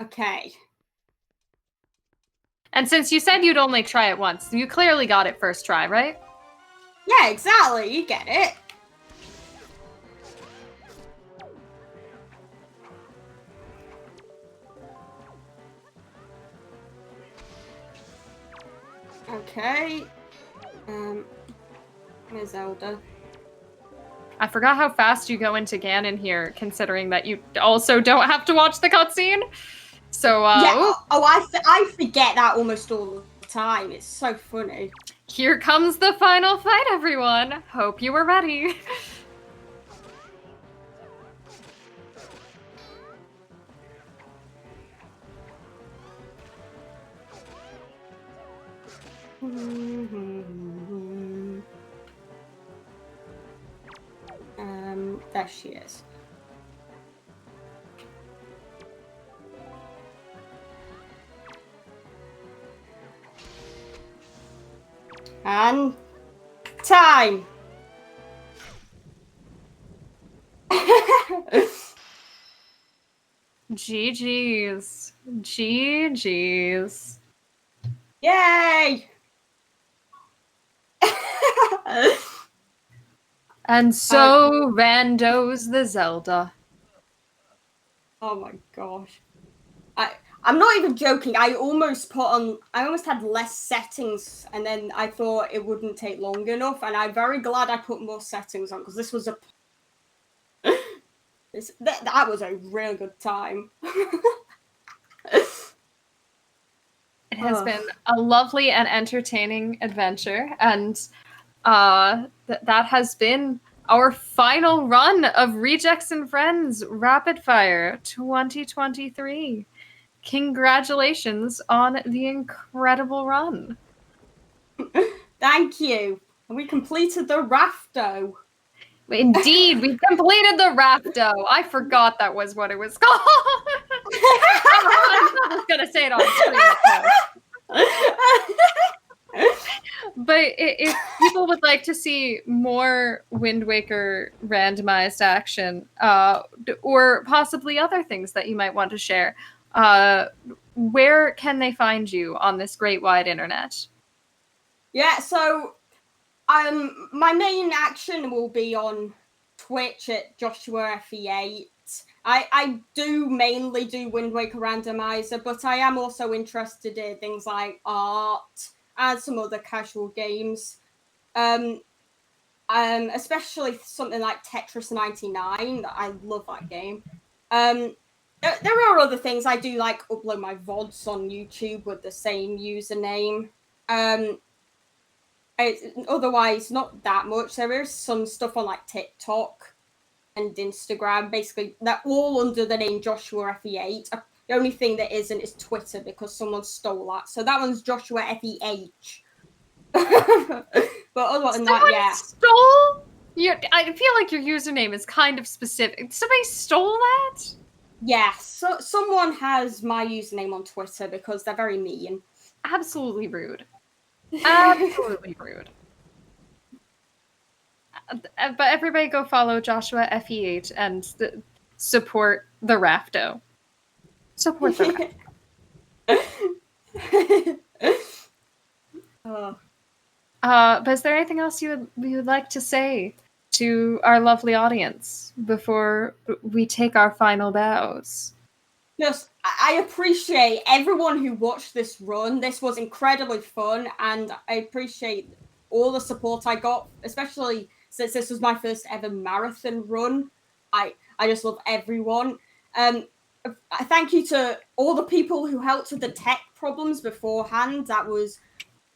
Okay. And since you said you'd only try it once, you clearly got it first try, right? Yeah, exactly. You get it. Okay. Where's Zelda? I forgot how fast you go into Ganon here, considering that you also don't have to watch the cutscene. So, yeah. I forget that almost all the time. It's so funny. Here comes the final fight, everyone. Hope you were ready. There she is. And time. GG's. GG's. Yay! And so randos the Zelda. Oh my gosh. I'm not even joking. I almost had less settings, and then I thought it wouldn't take long enough, and I'm very glad I put more settings on, because this was that was a real good time. It has been a lovely and entertaining adventure, and that has been our final run of Rejects and Friends Rapid Fire 2023. Congratulations on the incredible run. Thank you. And we completed the rafto. Indeed, we completed the rafto. I forgot that was what it was called. I'm not just gonna say it on screen. But if people would like to see more Wind Waker randomized action, or possibly other things that you might want to share, where can they find you on this great wide internet? Yeah, so my main action will be on Twitch at JoshuaFE8. I do mainly do Wind Waker Randomizer, but I am also interested in things like art and some other casual games. Especially something like Tetris 99. I love that game. There are other things. I do like upload my VODs on YouTube with the same username. Otherwise, not that much. There is some stuff on like TikTok and Instagram, basically they're all under the name JoshuaFE8. The only thing that isn't is Twitter, because someone stole that. So that one's JoshuaFE8. But other than that, yeah. Stole? I feel like your username is kind of specific. Somebody stole that? Yeah, so someone has my username on Twitter because they're very mean. Absolutely rude. Absolutely rude. But everybody go follow JoshuaFE8 and support the Rafto. Support the Rafto. But is there anything else you would like to say to our lovely audience before we take our final bows? Just, I appreciate everyone who watched this run. This was incredibly fun, and I appreciate all the support I got, especially since this was my first ever marathon run. I just love everyone. thank you to all the people who helped with the tech problems beforehand. That was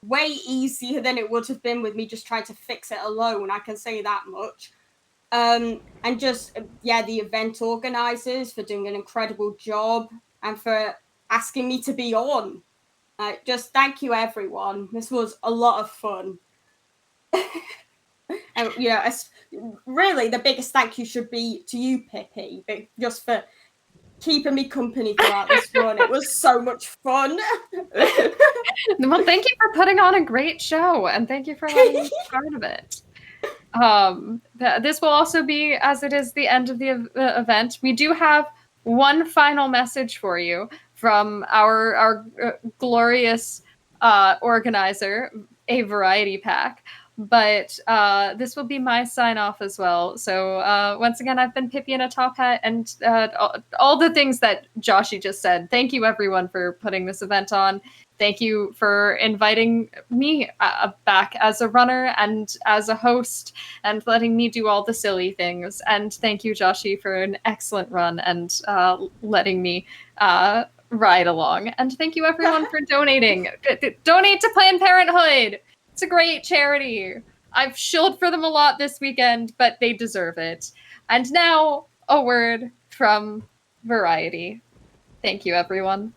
way easier than it would have been with me just trying to fix it alone. I can say that much. And just the event organizers for doing an incredible job and for asking me to be on. Just thank you, everyone. This was a lot of fun. And really, the biggest thank you should be to you, Pippi, just for keeping me company throughout this run. It was so much fun. Well, thank you for putting on a great show, and thank you for letting me be part of it. This will also be, as it is the end of the event, we do have one final message for you from our glorious organizer, a variety pack. But this will be my sign off as well. So once again, I've been Pippi in a top hat, and all the things that Joshy just said. Thank you, everyone, for putting this event on. Thank you for inviting me back as a runner and as a host, and letting me do all the silly things. And thank you, Joshy, for an excellent run and letting me ride along. And thank you, everyone, for donating. Donate to Planned Parenthood. It's a great charity. I've shilled for them a lot this weekend, but they deserve it. And now, a word from Variety. Thank you, everyone.